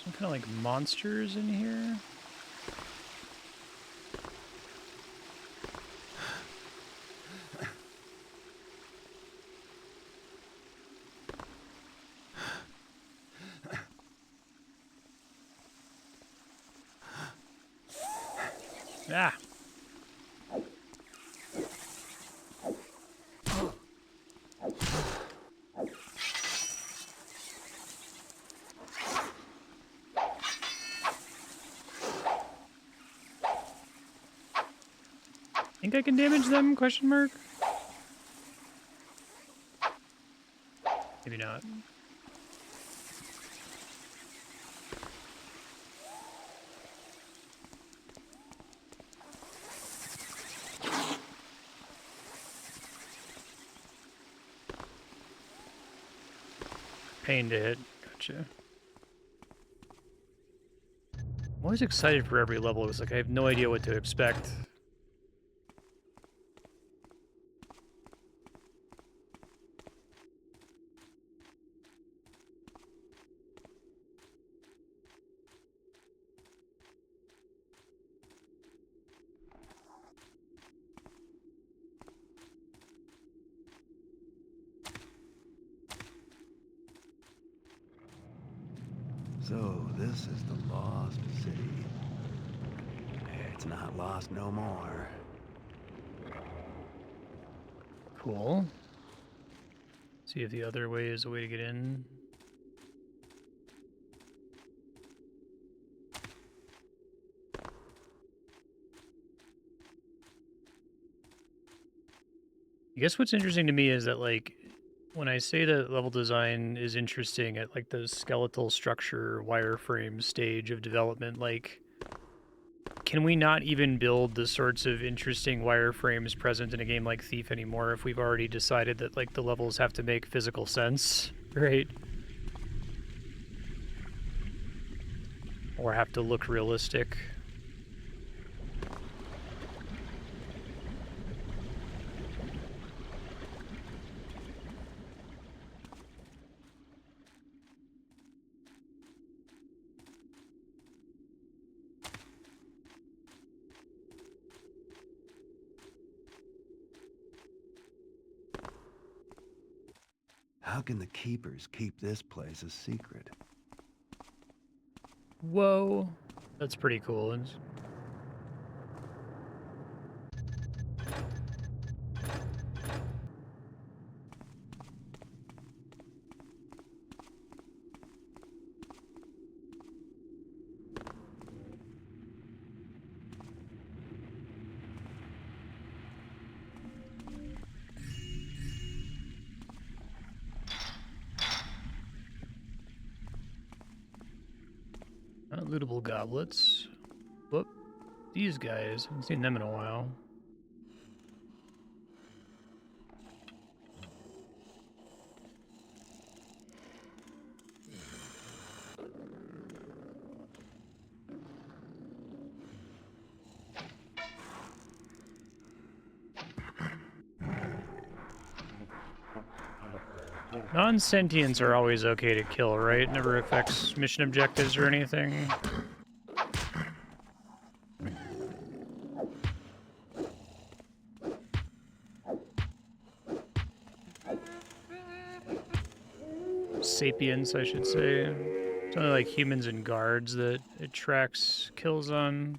Some kind of like monsters in here. Ah. Think I can damage them? Question mark. Maybe not. Pain to hit. Gotcha. I'm always excited for every level. It's like I have no idea what to expect. So, this is the Lost City. It's not lost no more. Cool. See if the other way is a way to get in. I guess what's interesting to me is that, like, when I say that level design is interesting at, like, the skeletal structure wireframe stage of development, like, can we not even build the sorts of interesting wireframes present in a game like Thief anymore if we've already decided that, like, the levels have to make physical sense, right? Or have to look realistic? How can the keepers keep this place a secret? Whoa. That's pretty cool. Lootable goblets. Whoop. These guys. I haven't seen them in a while. Non-sentients are always okay to kill, right? Never affects mission objectives or anything. Sapiens, I should say. It's only like humans and guards that it tracks kills on.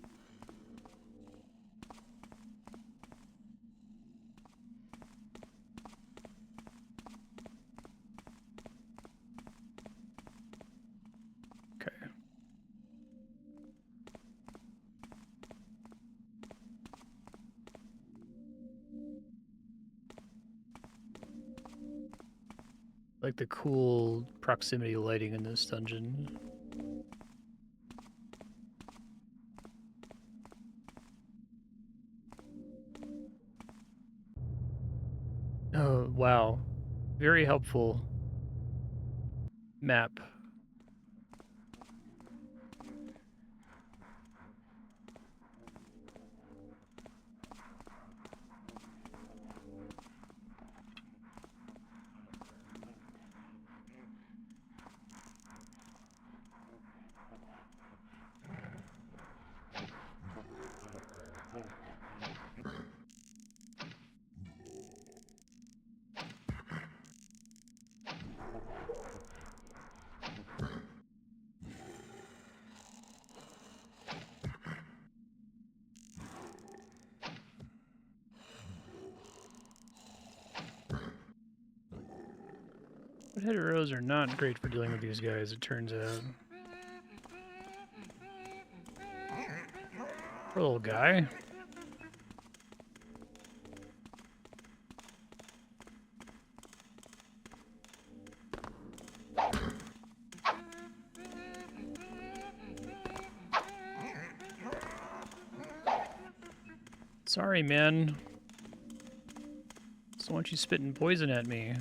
Okay. Like the cool proximity lighting in this dungeon. Oh, wow. Very helpful map. Head arrows are not great for dealing with these guys, it turns out. Poor little guy. Sorry, man. Just don't want you spitting poison at me.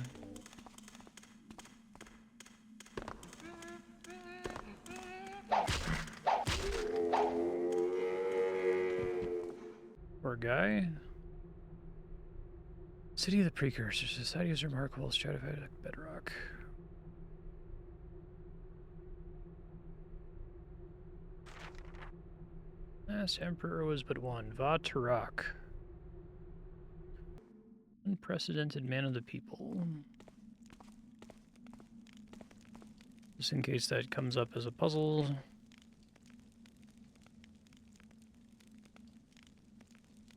Poor guy. City of the Precursors. Society is remarkable. Stratified bedrock. Last emperor was but one. Va Tarak. Unprecedented man of the people. Just in case that comes up as a puzzle.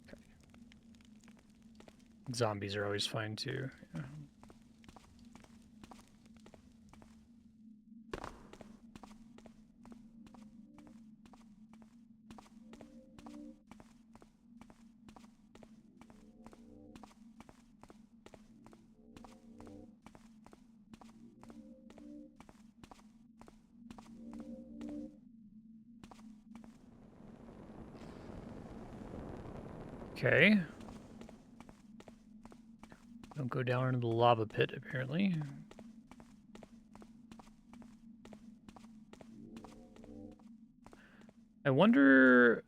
Okay. Zombies are always fine too. Yeah. Okay. Don't go down into the lava pit, apparently. I wonder,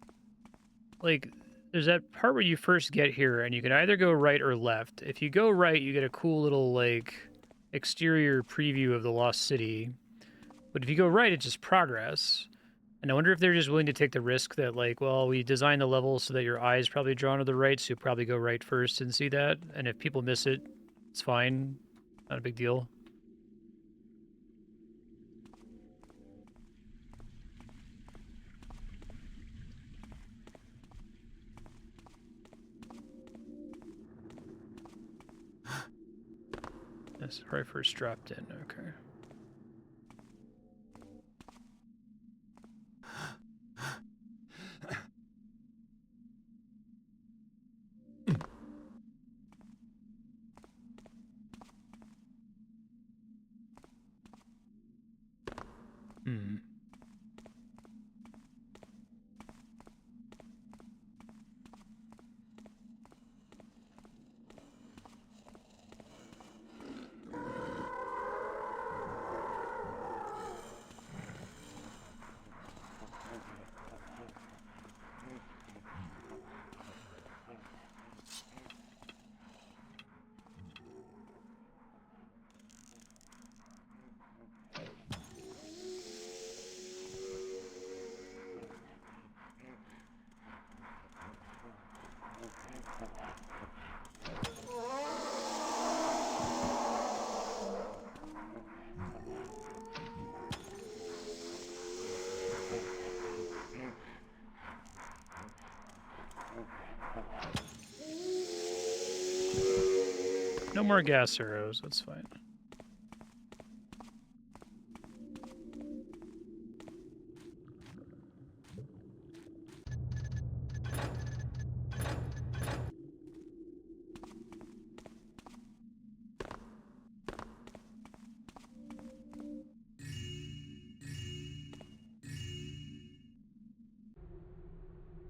like, there's that part where you first get here, and you can either go right or left. If you go right, you get a cool little, like, exterior preview of the Lost City. But if you go right, it's just progress. And I wonder if they're just willing to take the risk that, like, well, we designed the level so that your eye is probably drawn to the right, so you'll probably go right first and see that. And if people miss it, it's fine. Not a big deal. That's where I first dropped in. Okay. Hmm. No more gas arrows, that's fine.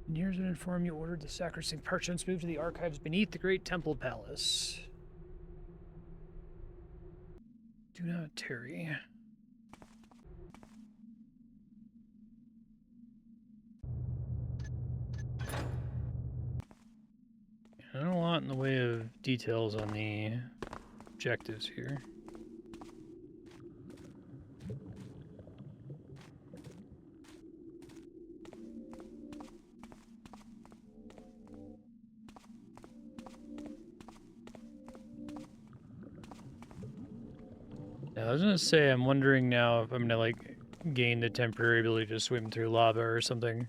Nears would inform you ordered the sacrosanct parchments moved to the archives beneath the great temple palace. Do not tarry. Not a lot in the way of details on the objectives here. Yeah, I was gonna say, I'm wondering now if I'm gonna, like, gain the temporary ability to swim through lava or something.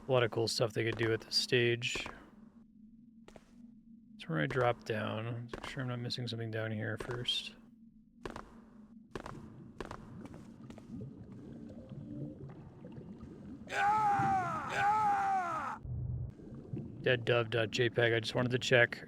A lot of cool stuff they could do at this stage. That's where I drop down. Make sure I'm not missing something down here first. Deaddove.jpg. I just wanted to check.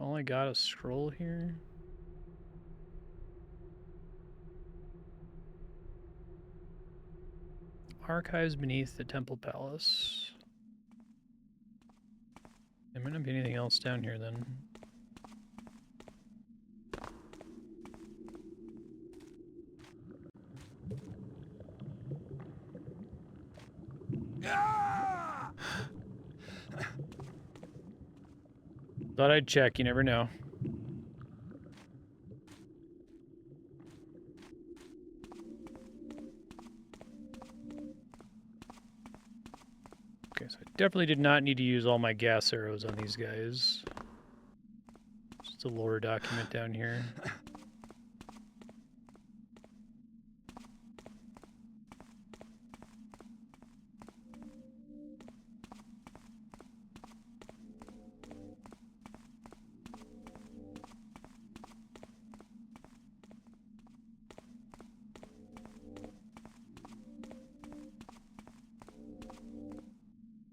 All I got is scroll here. Archives beneath the Temple Palace. There might not be anything else down here then. Thought I'd check, you never know. Okay, so I definitely did not need to use all my gas arrows on these guys. Just a lore document down here.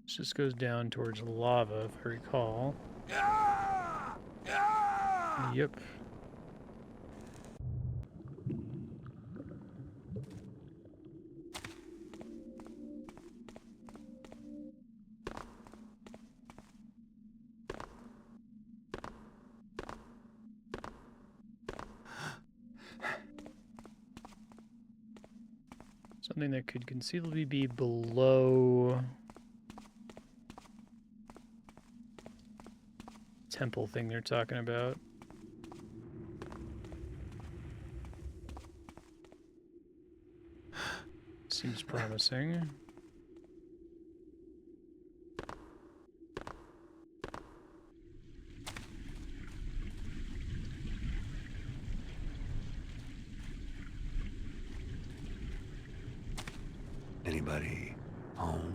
This just goes down towards lava, if I recall. Yep. Something that could conceivably be below temple thing they're talking about. Seems promising. Anybody home?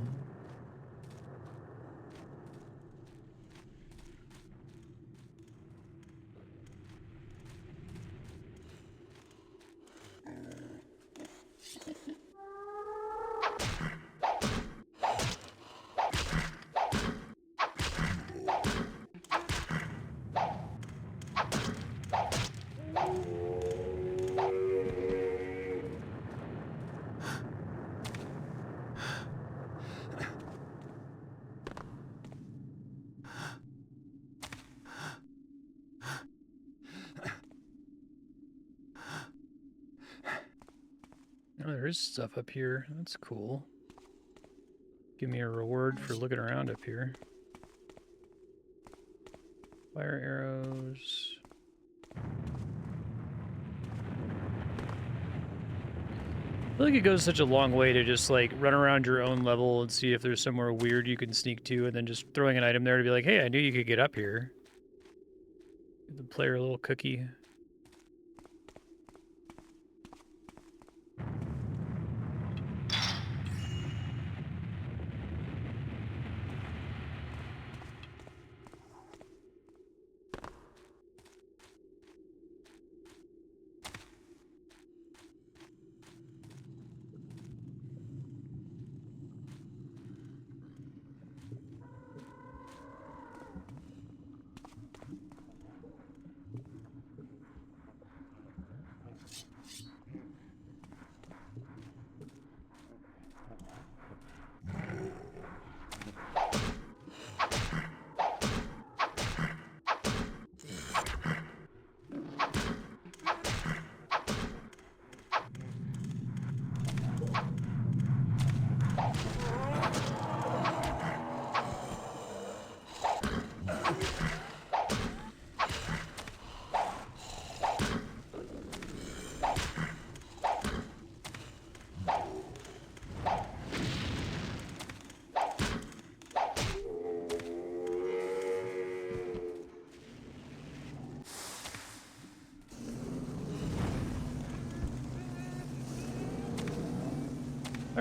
Oh, there is stuff up here. That's cool. Give me a reward for looking around up here. Fire arrows. I feel like it goes such a long way to just like run around your own level and see if there's somewhere weird you can sneak to, and then just throwing an item there to be like, hey, I knew you could get up here. Give the player a little cookie.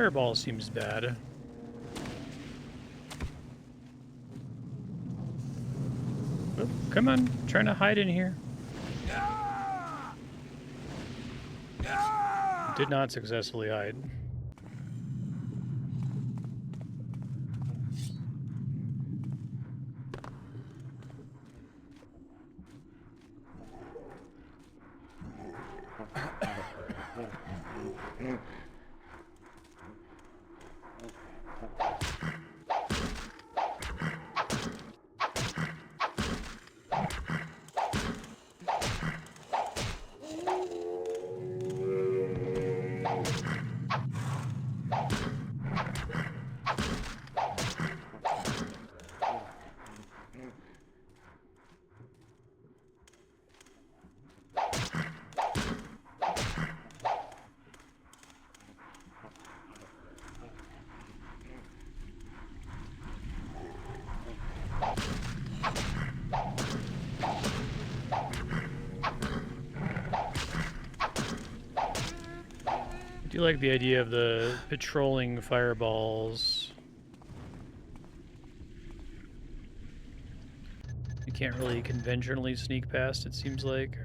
Fireball seems bad. Oh, come on, I'm trying to hide in here. Did not successfully hide. I do like the idea of the patrolling fireballs. You can't really conventionally sneak past, it seems like.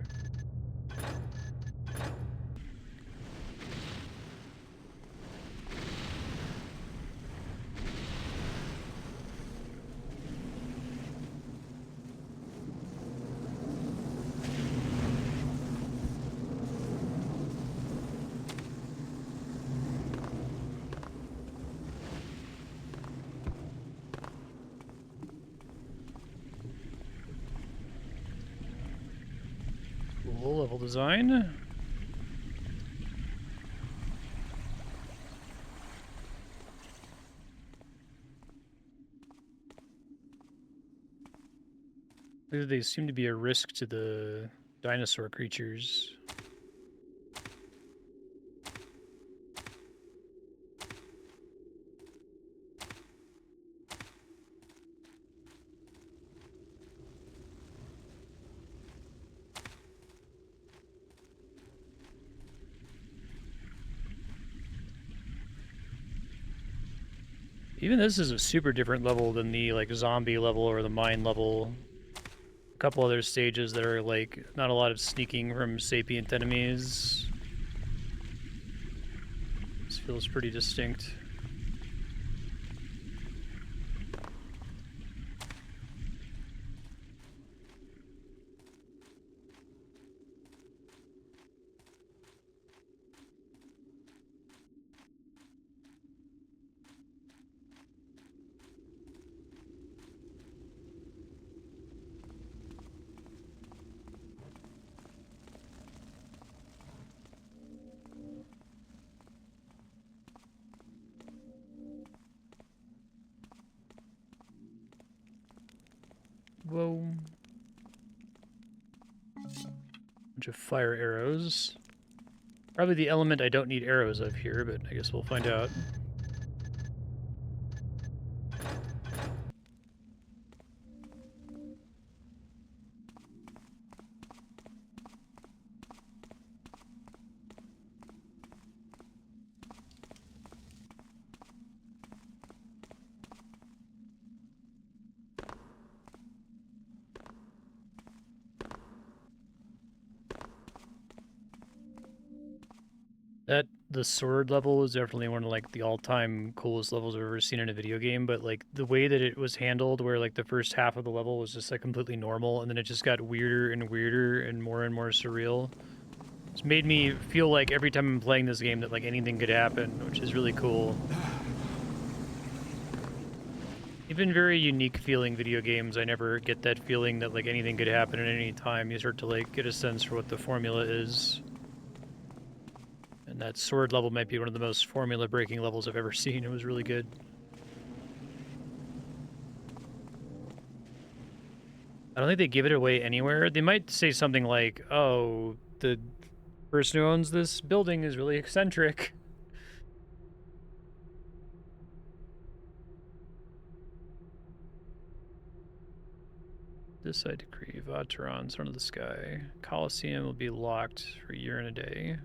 Cool level design. They seem to be a risk to the dinosaur creatures. Even this is a super different level than the like zombie level or the mine level. A couple other stages that are like not a lot of sneaking from sapient enemies. This feels pretty distinct. Whoa. Bunch of fire arrows. Probably the element I don't need arrows of here, but I guess we'll find out. The sword level is definitely one of like the all-time coolest levels I've ever seen in a video game, but like the way that it was handled, where like the first half of the level was just like completely normal, and then it just got weirder and weirder and more surreal. It's made me feel like every time I'm playing this game that like anything could happen, which is really cool. Even very unique feeling video games, I never get that feeling that like anything could happen at any time. You start to like get a sense for what the formula is. And that sword level might be one of the most formula-breaking levels I've ever seen. It was really good. I don't think they give it away anywhere. They might say something like, oh, the person who owns this building is really eccentric. This I decree, Vacheron, Son of the Sky. Colosseum will be locked for a year and a day.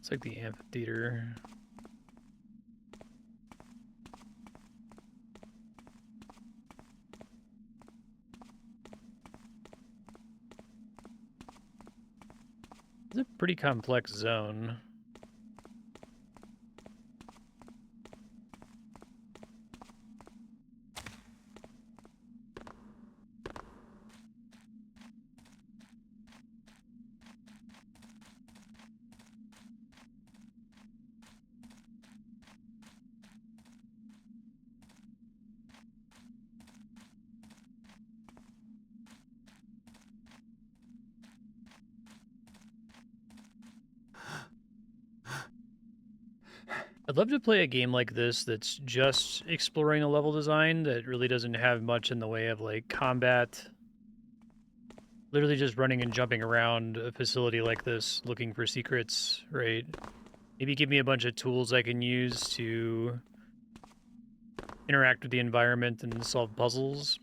It's like the amphitheater. It's a pretty complex zone. I'd love to play a game like this that's just exploring a level design that really doesn't have much in the way of like combat. Literally just running and jumping around a facility like this looking for secrets, right? Maybe give me a bunch of tools I can use to interact with the environment and solve puzzles.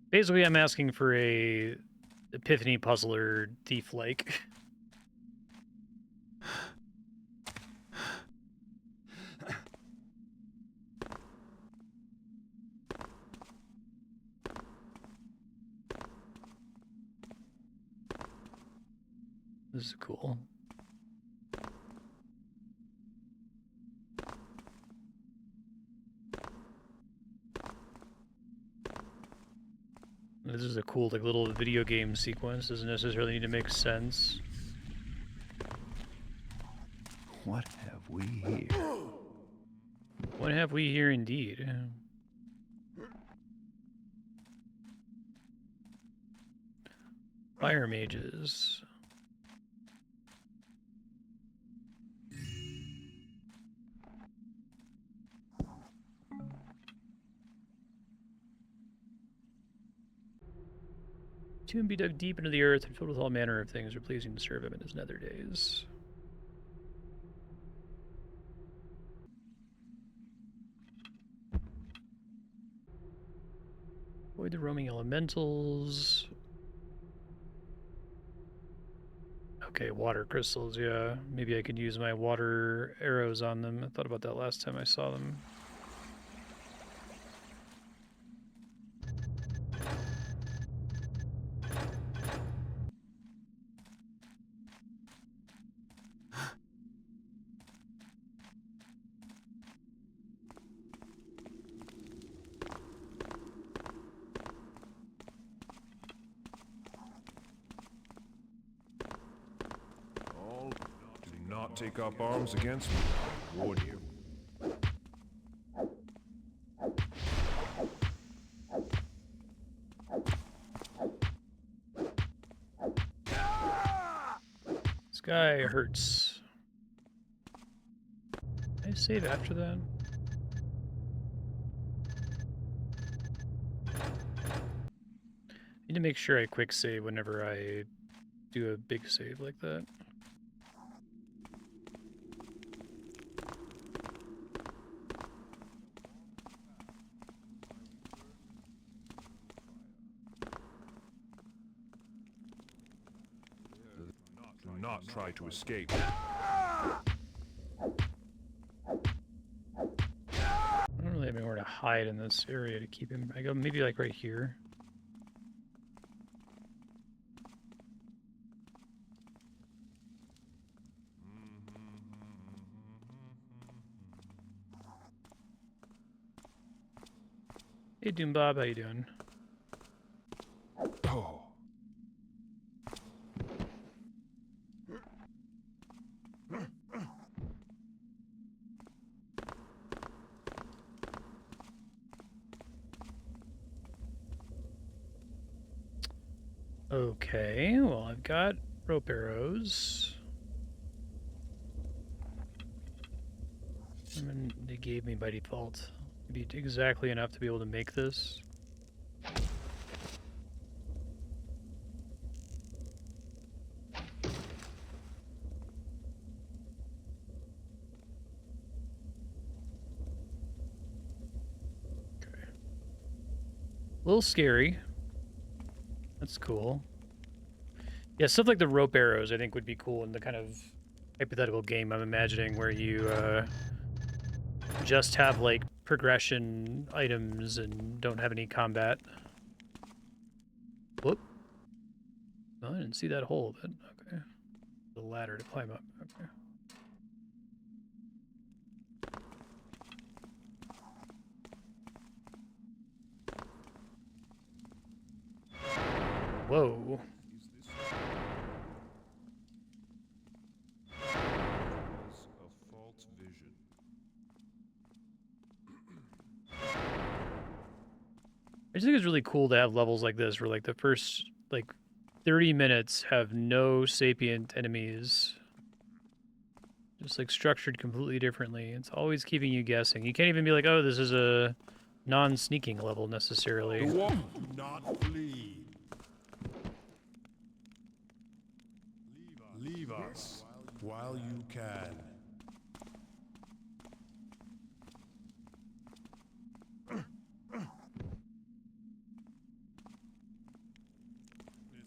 Basically, I'm asking for a epiphany puzzler thief-like. This is cool. This is a cool, like, little video game sequence. Doesn't necessarily need to make sense. What have we here? What have we here indeed? Fire mages. Tomb be dug deep into the earth and filled with all manner of things are pleasing to serve him in his nether days. Avoid the roaming elementals. Okay, water crystals, yeah. Maybe I could use my water arrows on them. I thought about that last time I saw them. Do not take up arms against me, I warn you. This guy hurts. Can I save after that? Need to make sure I quick save whenever I do a big save like that. Do not try to escape. I don't really have anywhere to hide in this area to keep him. I go maybe like right here. Hey Doom Bob, how you doing? Oh. Okay, well I've got rope arrows. And they gave me by default. Maybe exactly enough to be able to make this. Okay. A little scary. That's cool. Yeah, stuff like the rope arrows I think would be cool in the kind of hypothetical game I'm imagining where you just have like progression items and don't have any combat. Whoop. Well, I didn't see that hole, but okay. The ladder to climb up. Okay. Whoa. A false vision. I just think it's really cool to have levels like this where like the first like 30 minutes have no sapient enemies. Just like structured completely differently. It's always keeping you guessing. You can't even be like, oh, this is a non-sneaking level necessarily. Do not flee. Leave us while you can.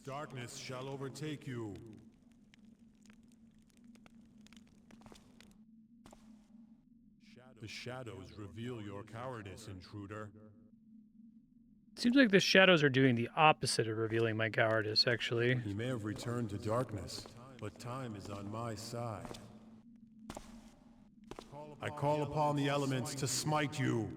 Darkness shall overtake you. The shadows reveal your cowardice, intruder. Seems like the shadows are doing the opposite of revealing my cowardice, actually. He may have returned to darkness, but time is on my side. I call upon the elements to smite you.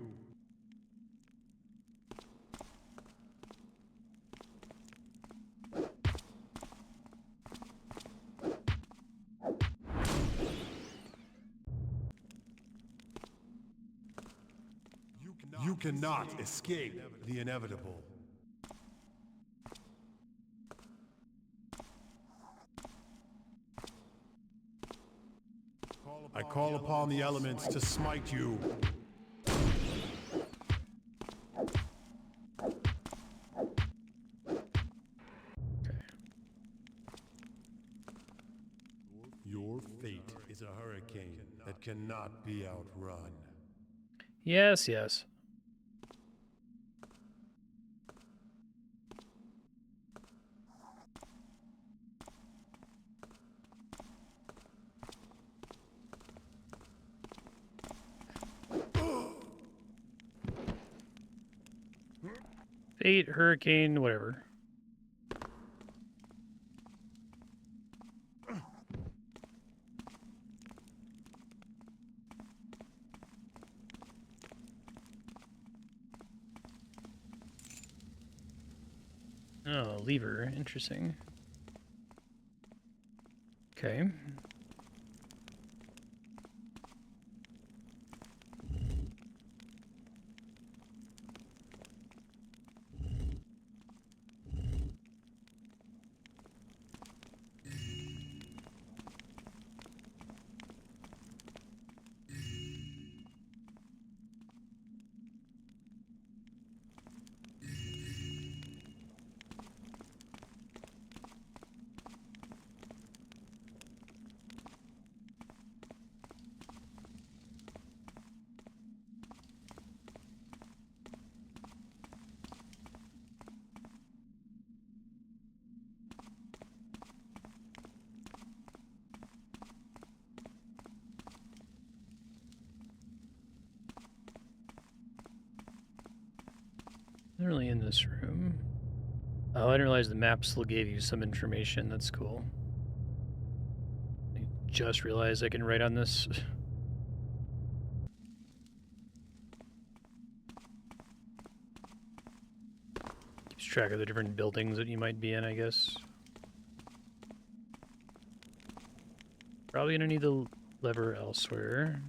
You cannot escape the inevitable. I call upon the elements to smite you. Okay. Your fate is a hurricane that cannot be outrun. Yes, yes. Fate, hurricane, whatever. Oh, lever. Interesting. Okay. Not really in this room. Oh, I didn't realize the map still gave you some information. That's cool. I just realized I can write on this. Keeps track of the different buildings that you might be in, I guess. Probably gonna need the lever elsewhere.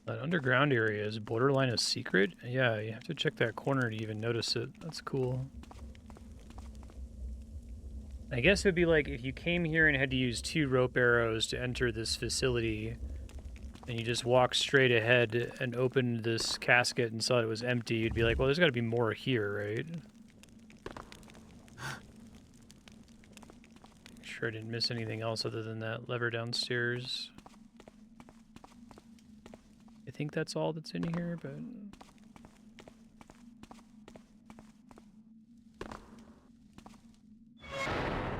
That underground area is borderline a secret? Yeah, you have to check that corner to even notice it. That's cool. I guess it would be like if you came here and had to use 2 rope arrows to enter this facility, and you just walked straight ahead and opened this casket and saw it was empty, you'd be like, well, there's got to be more here, right? Make sure I didn't miss anything else other than that lever downstairs. I think that's all that's in here, but...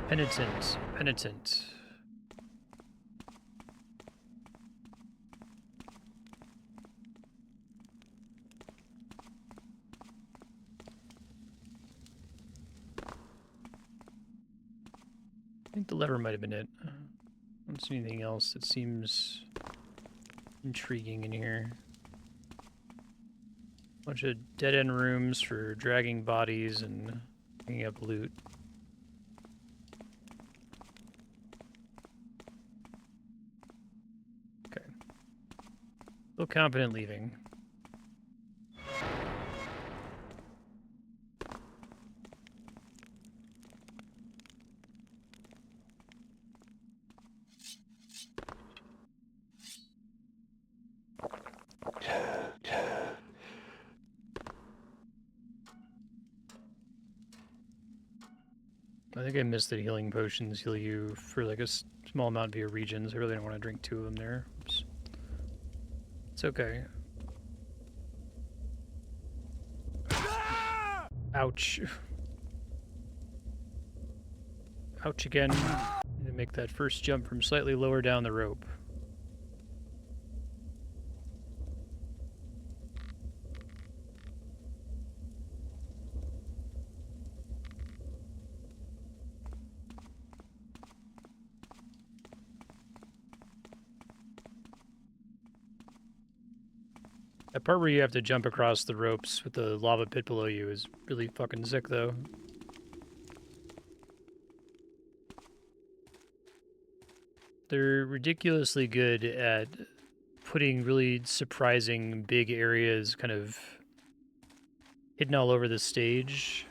Penitent. Penitent. I think the lever might have been it. I don't see anything else that seems intriguing in here. Bunch of dead-end rooms for dragging bodies and picking up loot. Okay. Feel confident leaving. I think I missed that healing potions heal you for like a small amount via regions. I really don't want to drink 2 of them there. Oops. It's okay. Ouch. Ouch again. Need to make that first jump from slightly lower down the rope. That part where you have to jump across the ropes with the lava pit below you is really fucking sick, though. They're ridiculously good at putting really surprising big areas kind of hidden all over the stage.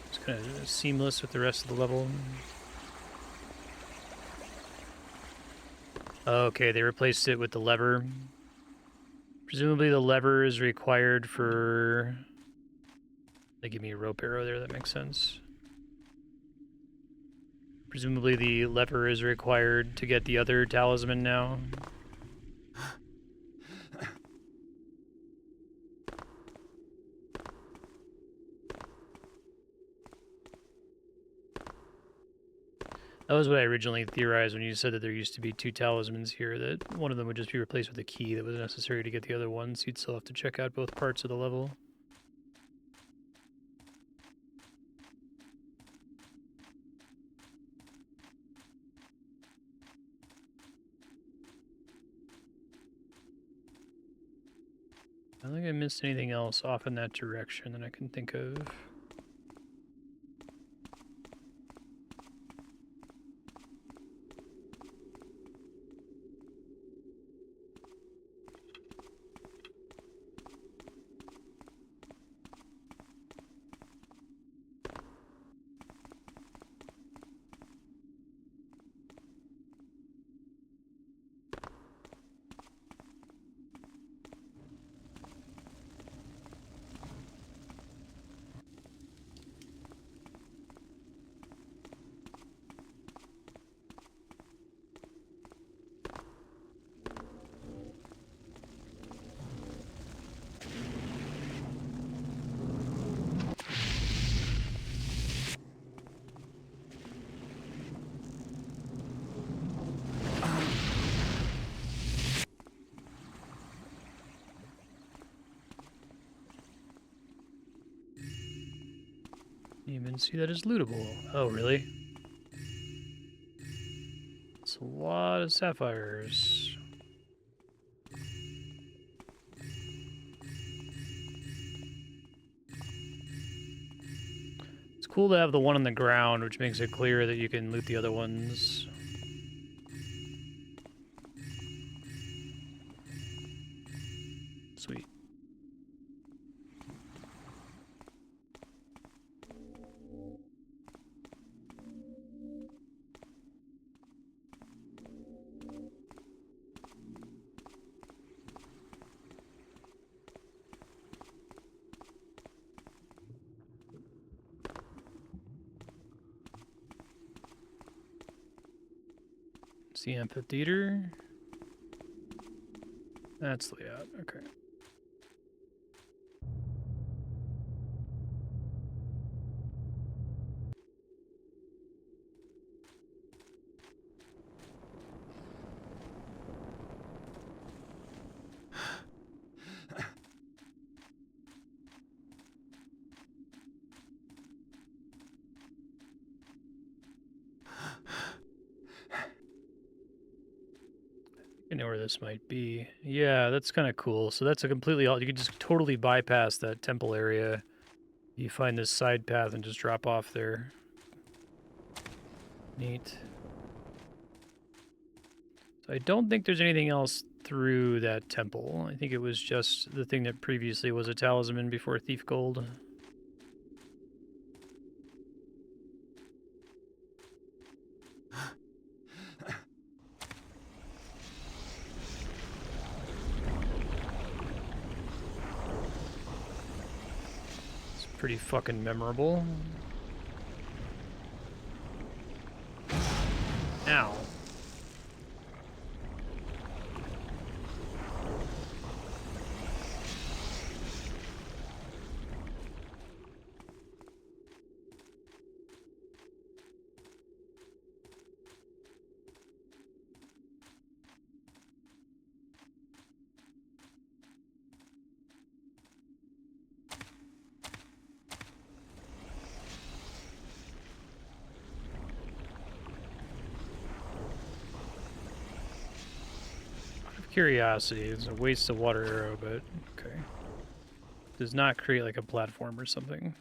It's kind of seamless with the rest of the level. Okay, they replaced it with the lever. Presumably the lever is required for... They give me a rope arrow there, that makes sense. Presumably the lever is required to get the other talisman now. That was what I originally theorized when you said that there used to be 2 talismans here, that one of them would just be replaced with a key that was necessary to get the other one, so you'd still have to check out both parts of the level. I don't think I missed anything else off in that direction that I can think of. You even see that as lootable. Oh, really? It's a lot of sapphires. It's cool to have the one on the ground, which makes it clear that you can loot the other ones. It's the amphitheater. That's the layout. Okay. I know where this might be. Yeah, that's kind of cool. So that's a completely... You can just totally bypass that temple area. You find this side path and just drop off there. Neat. So I don't think there's anything else through that temple. I think it was just the thing that previously was a talisman before Thief Gold. Pretty fucking memorable. Ow. Curiosity. It's a waste of water arrow, but okay. Does not create like a platform or something.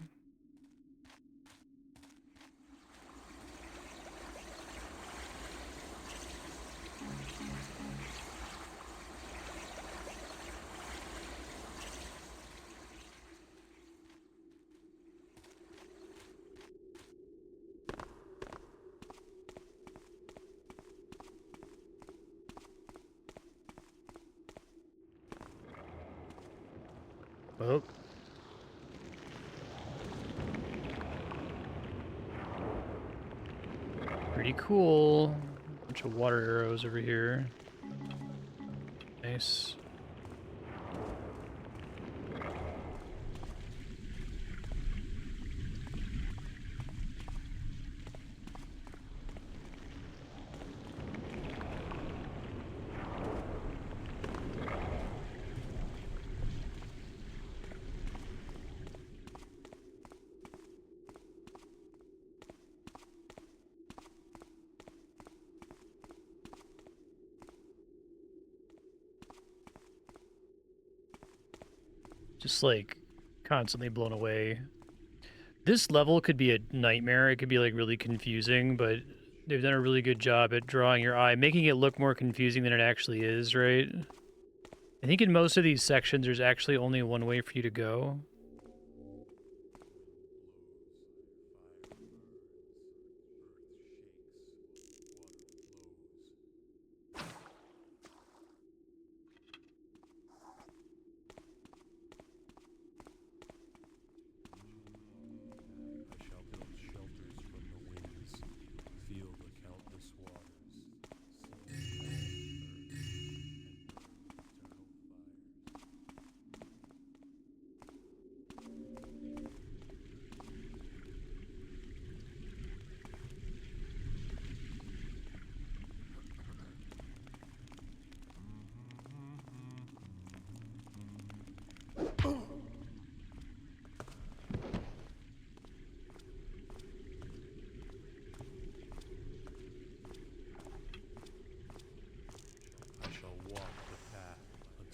Oh. Pretty cool. Bunch of water arrows over here. Nice. Just like constantly blown away. This level could be a nightmare. It could be like really confusing, but they've done a really good job at drawing your eye, making it look more confusing than it actually is, right? I think in most of these sections, there's actually only one way for you to go.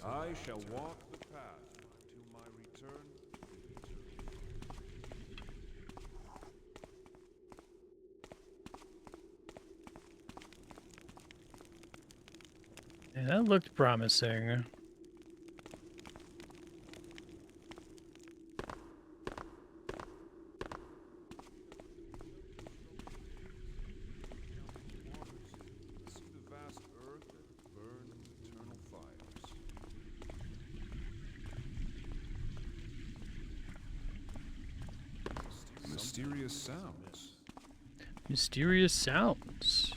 I shall walk the path until my return. Yeah, that looked promising. See the vast earth that burns eternal fires. Mysterious sounds. Mysterious sounds.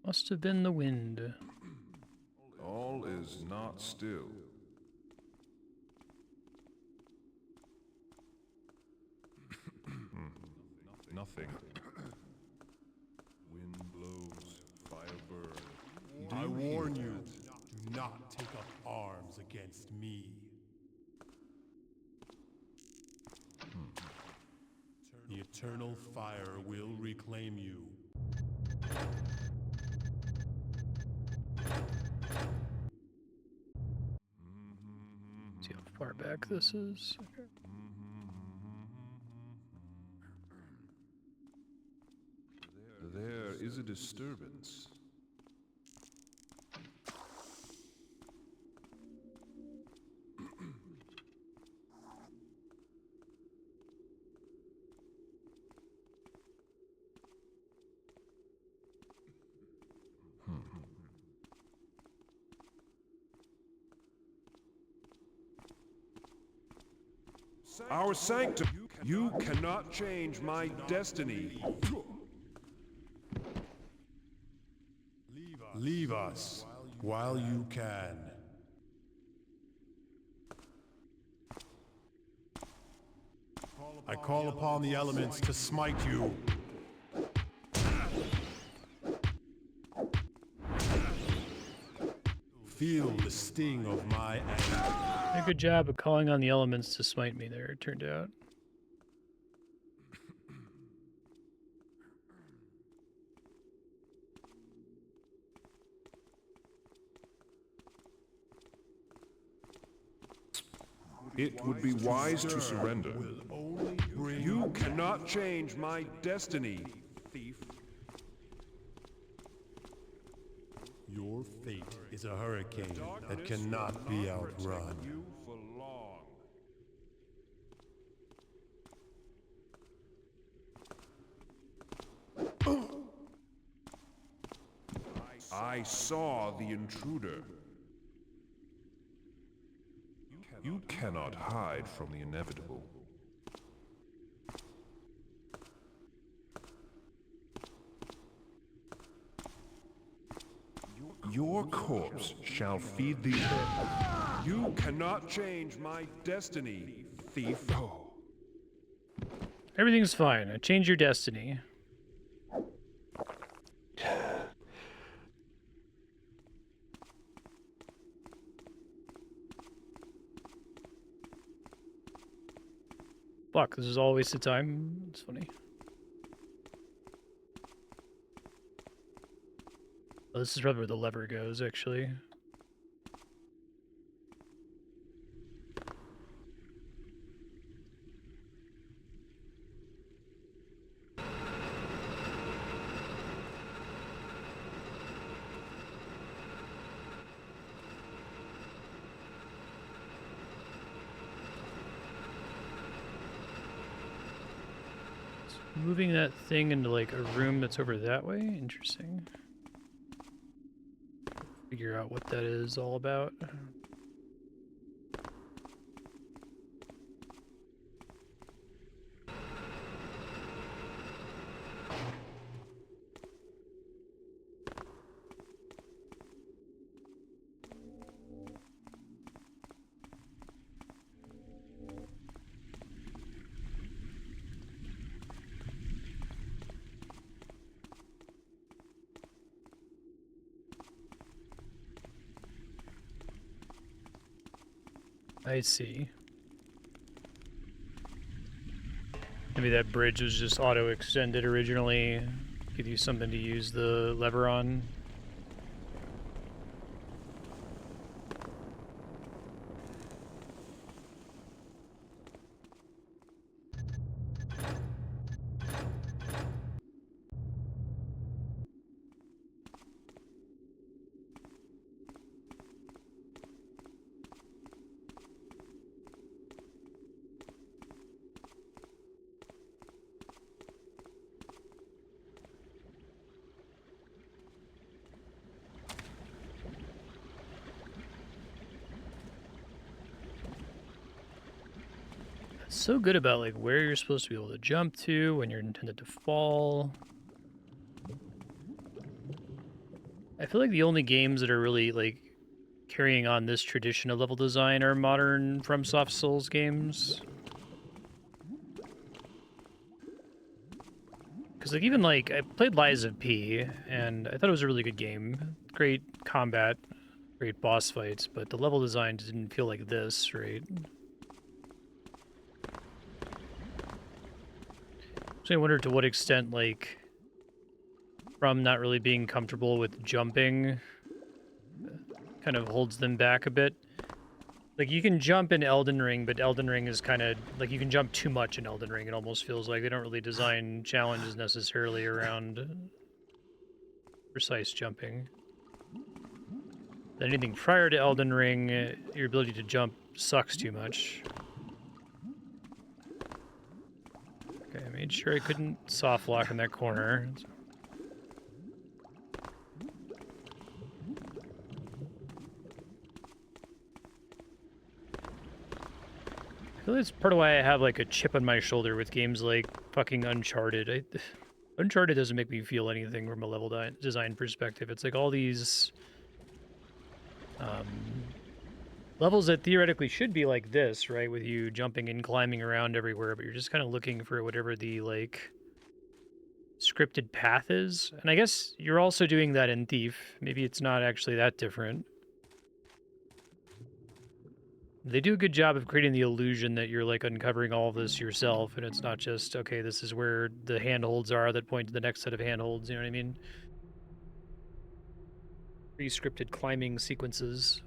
Must have been the wind. All is not still. Nothing. Wind blows, fire burns. I warn you, do not take up arms against me. The eternal fire will reclaim you. See how far back this is. Okay. There is a disturbance. Our sanctum. You cannot change my destiny. Leave us while you can. I call upon the elements to smite you. Feel the sting of my anger. A good job of calling on the elements to smite me there, it turned out. It would be wise to surrender. You cannot change my destiny, thief. Your fate is a hurricane that cannot be outrun. You for long. I saw the intruder. You cannot hide from the inevitable. Your corpse shall feed the earth. You cannot change my destiny, thief. Everything's fine. I changed your destiny. Fuck, this is all a waste of time. It's funny. Oh, this is probably where the lever goes, actually. Moving that thing into like a room that's over that way? Interesting. Figure out what that is all about. I see. Maybe that bridge was just auto-extended originally. Give you something to use the lever on. So good about like where you're supposed to be able to jump to when you're intended to fall. I feel like the only games that are really like carrying on this tradition of level design are modern FromSoft Souls games. Because like even like I played Lies of P, and I thought it was a really good game. Great combat, great boss fights, but the level design didn't feel like this, right? So I wonder to what extent like From not really being comfortable with jumping kind of holds them back a bit. Like, you can jump in Elden Ring, but Elden Ring is kind of, like, you can jump too much in Elden Ring. It almost feels like they don't really design challenges necessarily around precise jumping. Anything prior to Elden Ring, your ability to jump sucks too much. Okay, I made sure I couldn't soft lock in that corner. I feel that's part of why I have like a chip on my shoulder with games like fucking Uncharted. Uncharted doesn't make me feel anything from a level design perspective. It's like all these levels that theoretically should be like this, right? With you jumping and climbing around everywhere, but you're just kind of looking for whatever the like scripted path is. And I guess you're also doing that in Thief. Maybe it's not actually that different. They do a good job of creating the illusion that you're like uncovering all of this yourself, and it's not just, okay, this is where the handholds are that point to the next set of handholds, you know what I mean? Pre-scripted climbing sequences.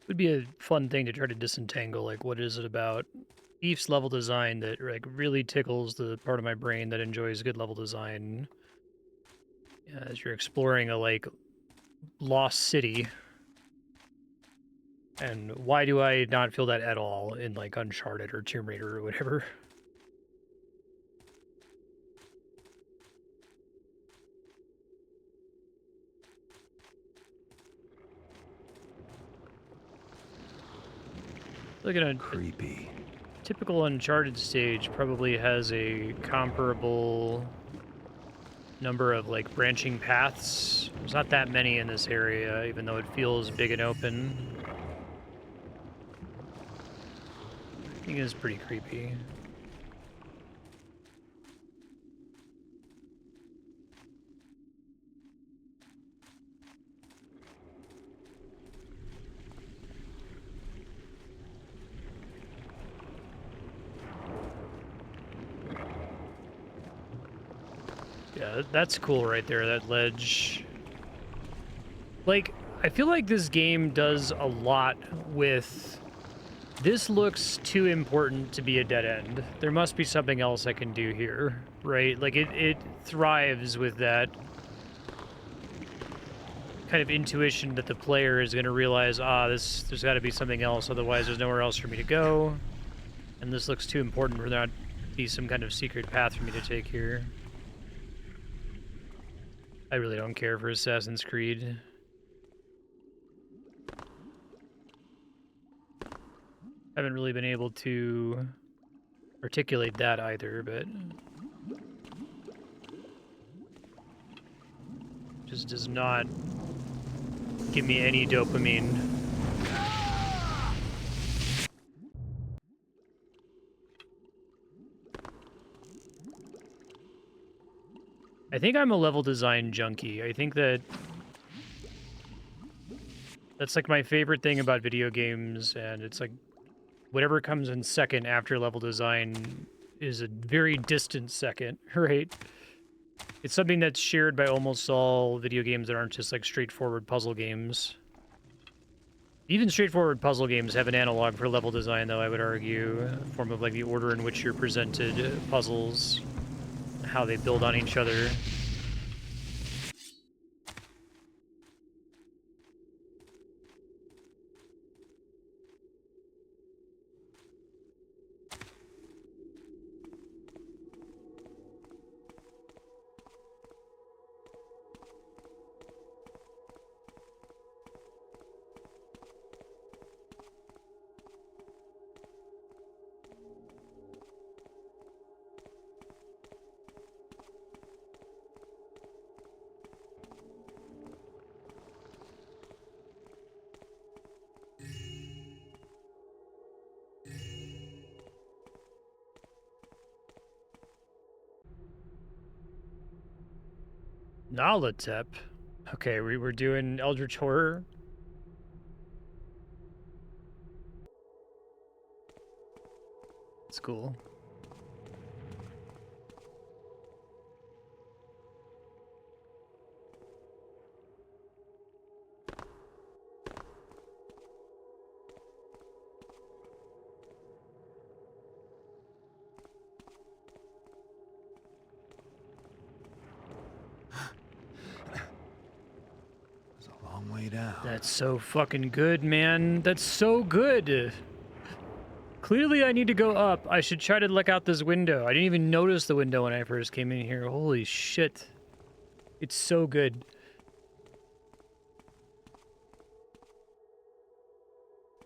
Would be a fun thing to try to disentangle, like what is it about Thief's level design that like really tickles the part of my brain that enjoys good level design as you're exploring a like lost city. And why do I not feel that at all in like Uncharted or Tomb Raider or whatever? Look at a Creepy. typical Uncharted stage probably has a comparable number of like branching paths. There's not that many in this area, even though it feels big and open. I think it is pretty creepy. Yeah, that's cool right there, that ledge. Like, I feel like this game does a lot with... This looks too important to be a dead end. There must be something else I can do here, right? Like, it thrives with that kind of intuition that the player is going to realize, there's got to be something else, otherwise there's nowhere else for me to go. And this looks too important for there not to be some kind of secret path for me to take here. I really don't care for Assassin's Creed. Haven't really been able to articulate that either, but just does not give me any dopamine. I think I'm a level design junkie. I think that's like my favorite thing about video games, and it's like whatever comes in second after level design is a very distant second, right? It's something that's shared by almost all video games that aren't just like straightforward puzzle games. Even straightforward puzzle games have an analog for level design, though, I would argue. A form of like the order in which you're presented puzzles, how they build on each other. Nalatep. Okay, we were doing Eldritch Horror. It's cool. It's a long way down. That's so fucking good, man. That's so good. Clearly, I need to go up. I should try to look out this window. I didn't even notice the window when I first came in here. Holy shit. It's so good.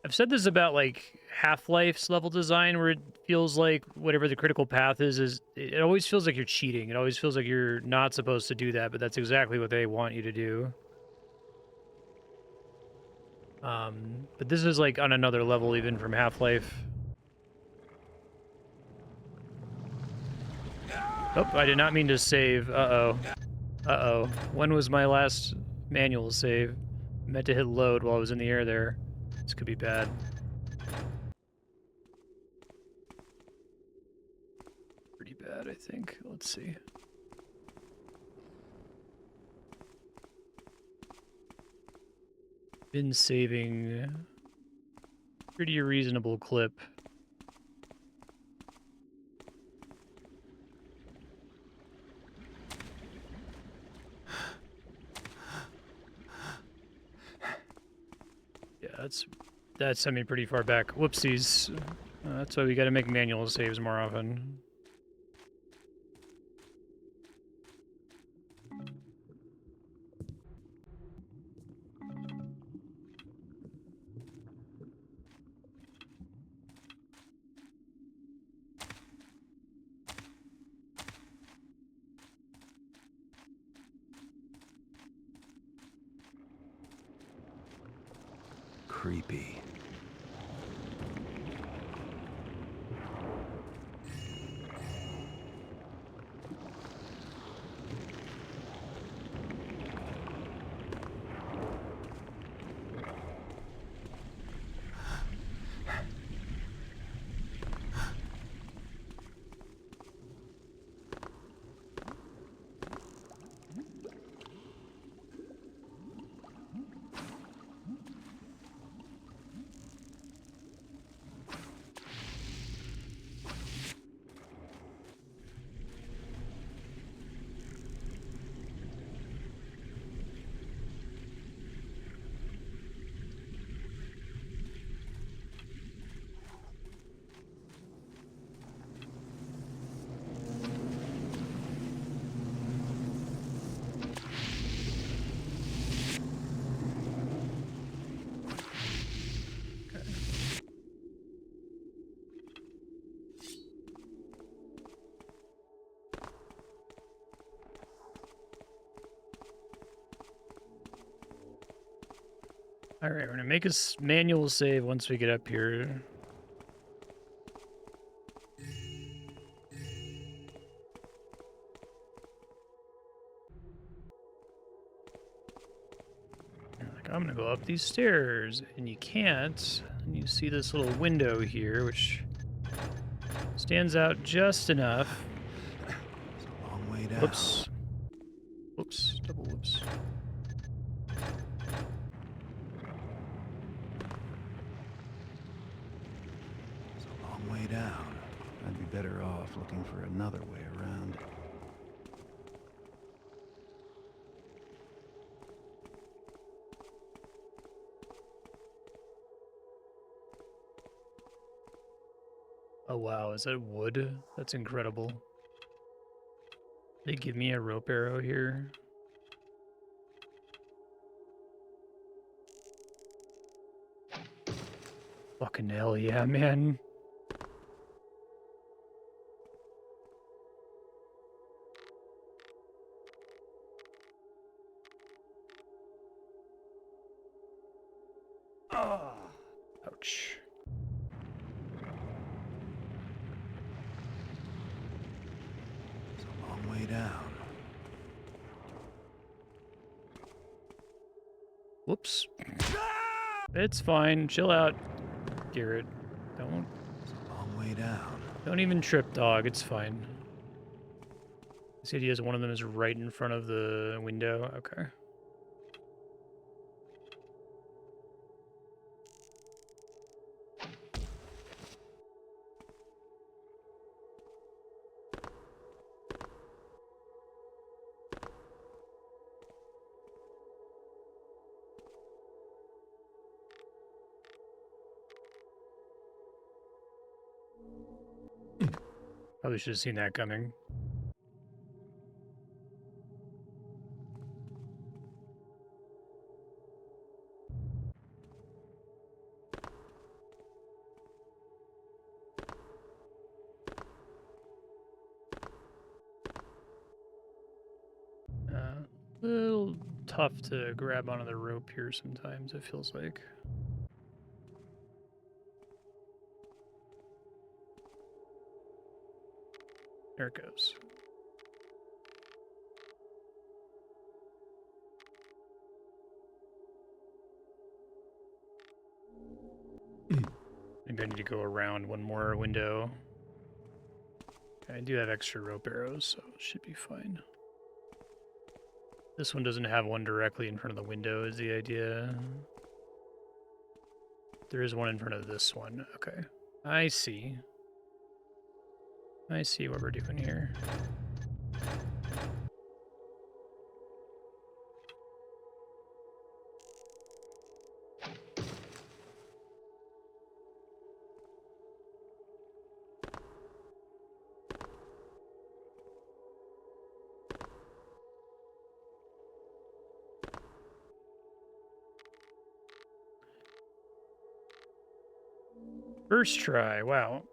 I've said this about, like, Half-Life's level design, where it feels like whatever the critical path is it always feels like you're cheating. It always feels like you're not supposed to do that, but that's exactly what they want you to do. But this is, like, on another level even from Half-Life. Oh, I did not mean to save. Uh-oh. Uh-oh. When was my last manual save? I meant to hit load while I was in the air there. This could be bad. Pretty bad, I think. Let's see. Been saving pretty reasonable clip. Yeah, that sent me pretty far back. Whoopsies. That's why we gotta make manual saves more often. Creepy. Alright, we're gonna make a manual save once we get up here. You're like, I'm gonna go up these stairs, and you can't. And you see this little window here, which stands out just enough. It's a long way down. Whoops. Whoops. Double whoops. It's a long way down. I'd be better off looking for another way around. Oh wow, is that wood? That's incredible. They give me a rope arrow here. Fucking hell yeah, man. Ouch. It's a long way down. Whoops. It's fine. Chill out, Garrett. Don't It's a long way down. don't even trip, dog. It's fine. This idea is one of them is right in front of the window. Okay. Probably should have seen that coming. A little tough to grab onto the rope here sometimes, it feels like. There it goes. Maybe I need to go around one more window. Okay, I do have extra rope arrows, so it should be fine. This one doesn't have one directly in front of the window, is the idea. There is one in front of this one. Okay. I see. I see what we're doing here. First try, wow.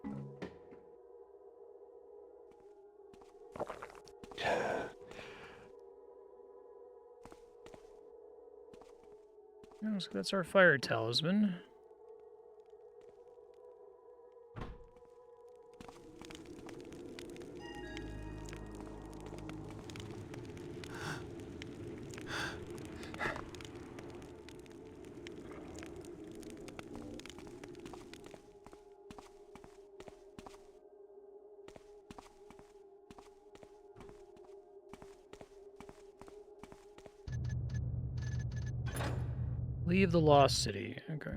Oh, so that's our fire talisman. Leave the lost city. Okay.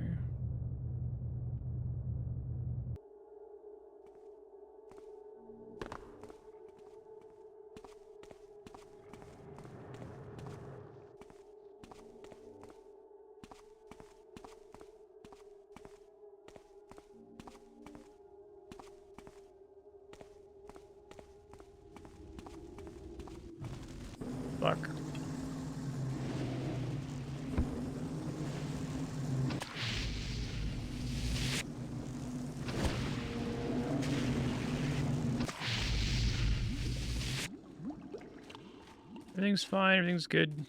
Fuck. Everything's fine, everything's good.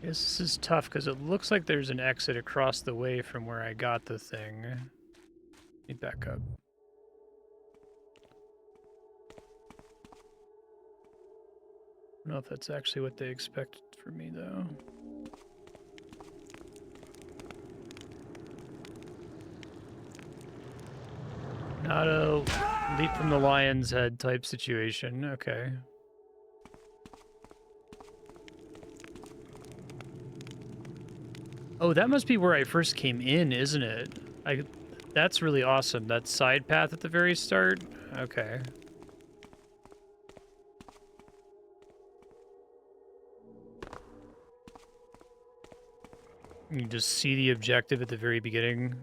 Guess this is tough because it looks like there's an exit across the way from where I got the thing. Let me back up. I don't know if that's actually what they expected from me, though. Not a leap from the lion's head type situation. Okay. Oh, that must be where I first came in, isn't it? That's really awesome. That side path at the very start? Okay. You just see the objective at the very beginning.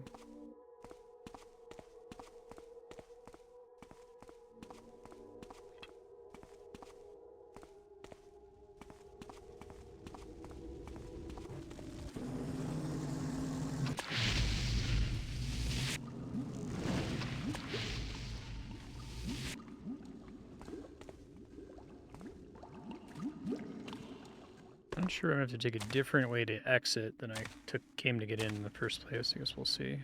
I'm sure I'm gonna have to take a different way to exit than I came to get in the first place. I guess we'll see.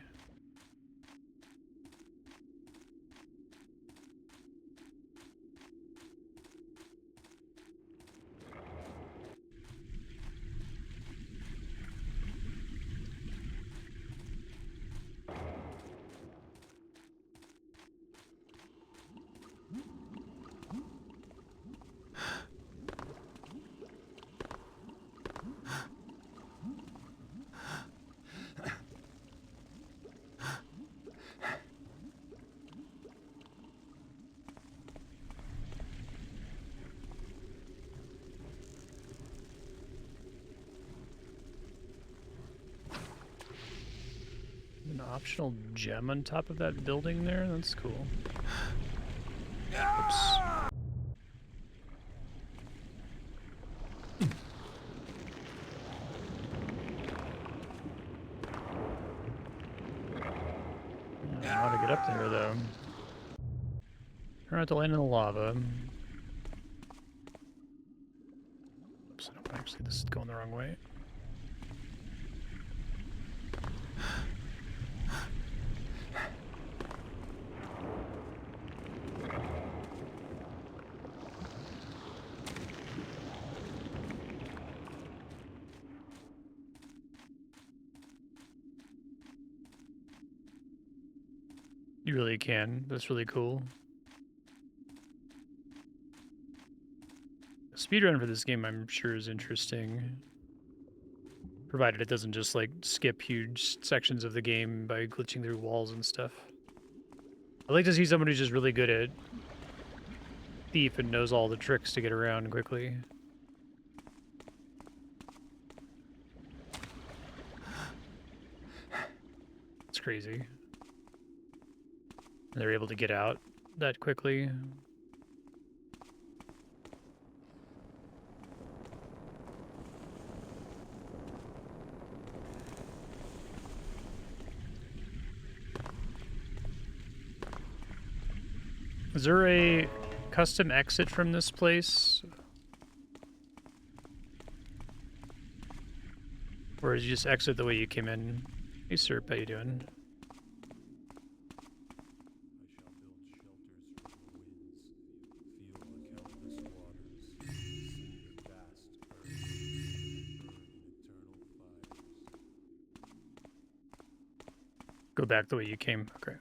optional gem on top of that building there? That's cool. Oops. I don't know how to get up there, though. Try not to land in the lava. Oops, I don't actually, this is going the wrong way. You really can. That's really cool. The speedrun for this game, I'm sure, is interesting. Provided it doesn't just, like, skip huge sections of the game by glitching through walls and stuff. I'd like to see someone who's just really good at Thief and knows all the tricks to get around quickly. It's crazy. They're able to get out that quickly. Is there a custom exit from this place? Or is you just exit the way you came in? Hey, Serp, how you doing? Go back the way you came. Okay.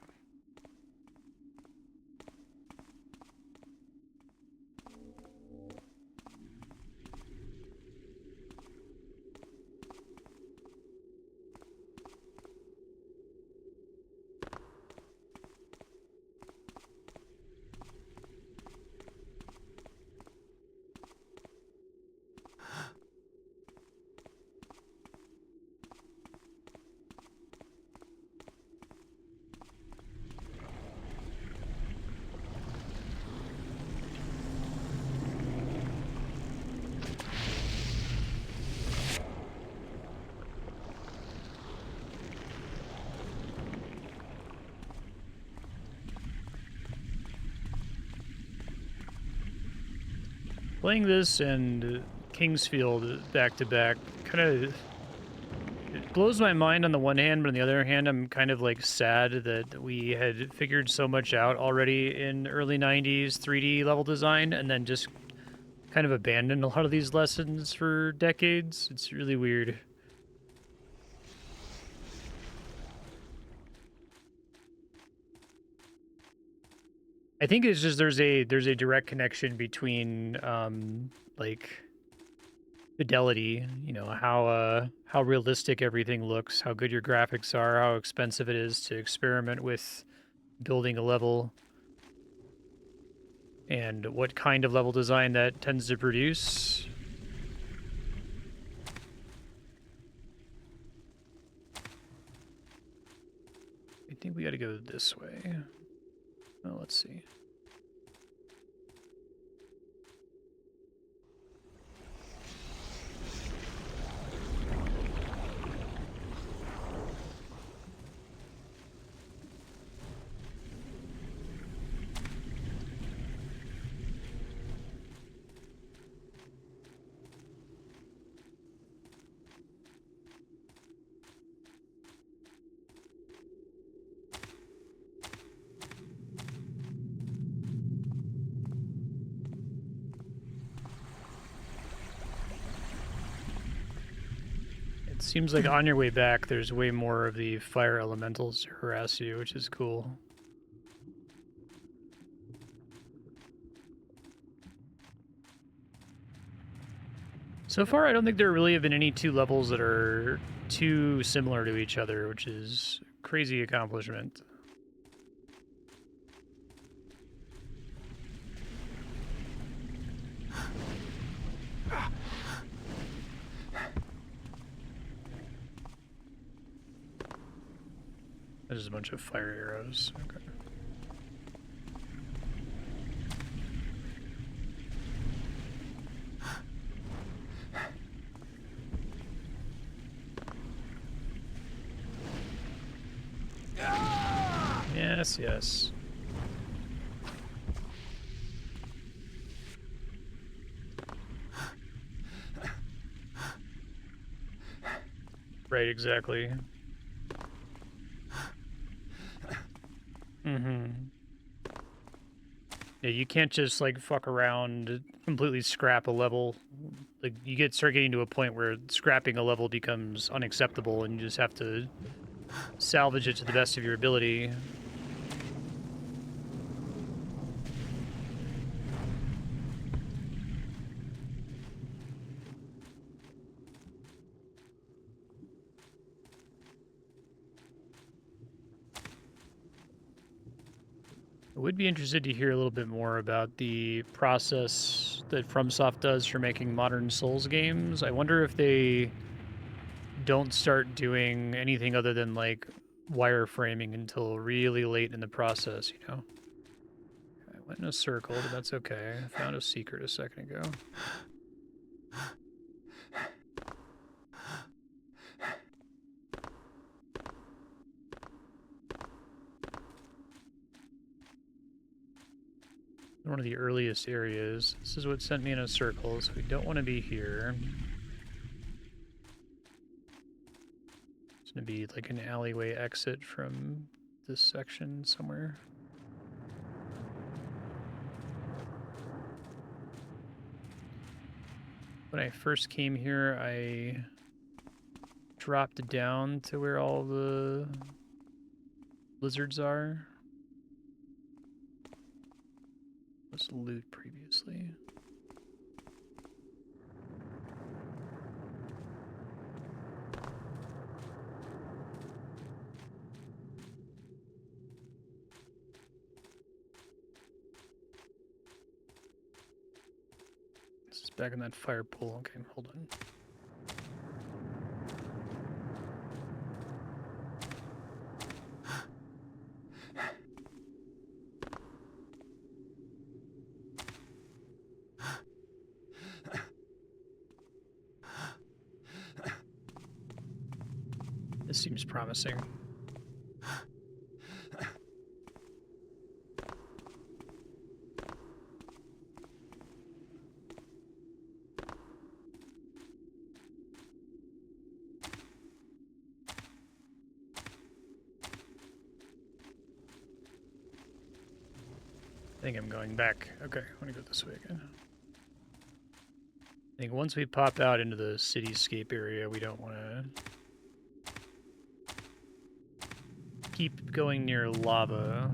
Playing this and Kingsfield back to back kind of it blows my mind on the one hand, but on the other hand, I'm kind of like sad that we had figured so much out already in early 90s 3D level design and then just kind of abandoned a lot of these lessons for decades. It's really weird. I think it's just there's a direct connection between like fidelity, you know, how realistic everything looks, how good your graphics are, how expensive it is to experiment with building a level, and what kind of level design that tends to produce. I think we got to go this way. Oh, let's see. Seems like on your way back, there's way more of the fire elementals to harass you, which is cool. So far, I don't think there really have been any two levels that are too similar to each other, which is a crazy accomplishment. There's a bunch of fire arrows. Okay. Yes, yes. Right, exactly. Mm-hmm. Yeah, you can't just, like, fuck around, completely scrap a level. Like, you start getting to a point where scrapping a level becomes unacceptable, and you just have to salvage it to the best of your ability. I would be interested to hear a little bit more about the process that FromSoft does for making modern Souls games. I wonder if they don't start doing anything other than, like, wireframing until really late in the process, you know? I went in a circle, but that's okay. I found a secret a second ago. One of the earliest areas. This is what sent me in a circle, so we don't want to be here. It's going to be like an alleyway exit from this section somewhere. When I first came here, I dropped down to where all the lizards are. Was loot previously. This is back in that fire pool. Okay, hold on. This seems promising. I think I'm going back. Okay, I want to go this way again. I think once we pop out into the cityscape area, we don't want to keep going near lava.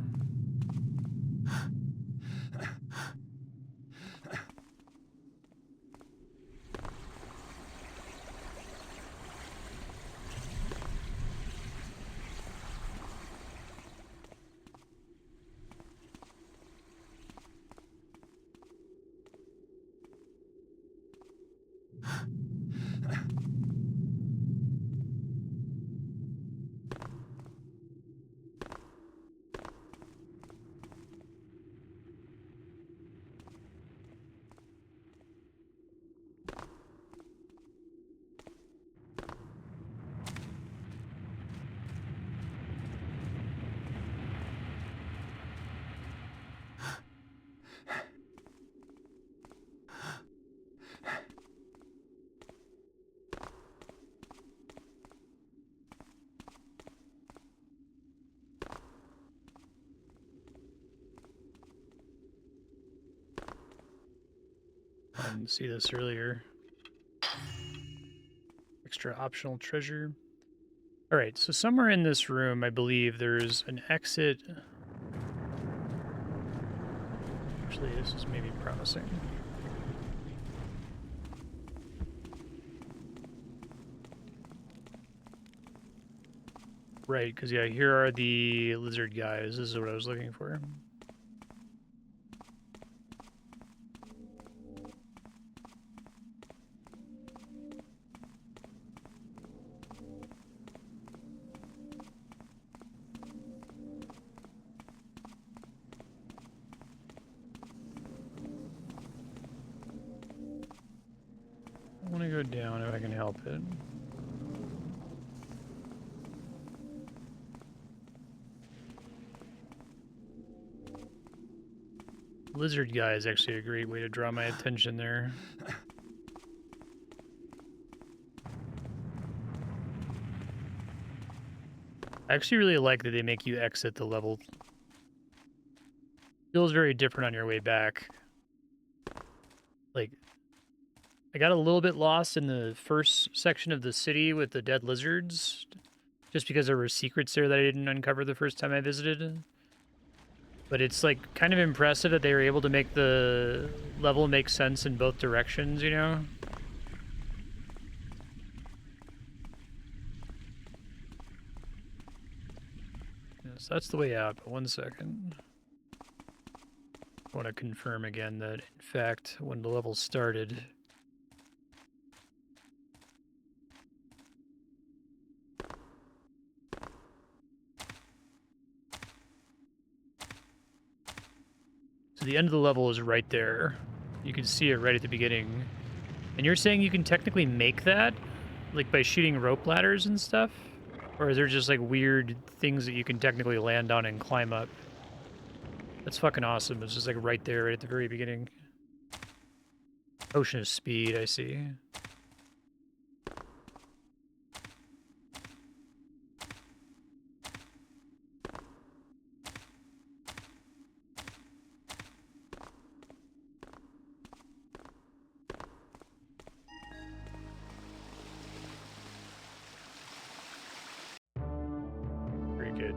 I didn't see this earlier. Extra optional treasure. All right, so somewhere in this room, I believe there's an exit. Actually, this is maybe promising. Right, because yeah, here are the lizard guys. This is what I was looking for. I want to go down if I can help it. Lizard guy is actually a great way to draw my attention there. I actually really like that they make you exit the level. Feels very different on your way back. Like, I got a little bit lost in the first section of the city with the dead lizards, just because there were secrets there that I didn't uncover the first time I visited. But it's, like, kind of impressive that they were able to make the level make sense in both directions, you know? Yes, that's the way out, but 1 second. I want to confirm again that, in fact, when the level started... So the end of the level is right there. You can see it right at the beginning. And you're saying you can technically make that? Like by shooting rope ladders and stuff? Or is there just like weird things that you can technically land on and climb up? That's fucking awesome. It's just like right there, right at the very beginning. Ocean of Speed, I see. Very good.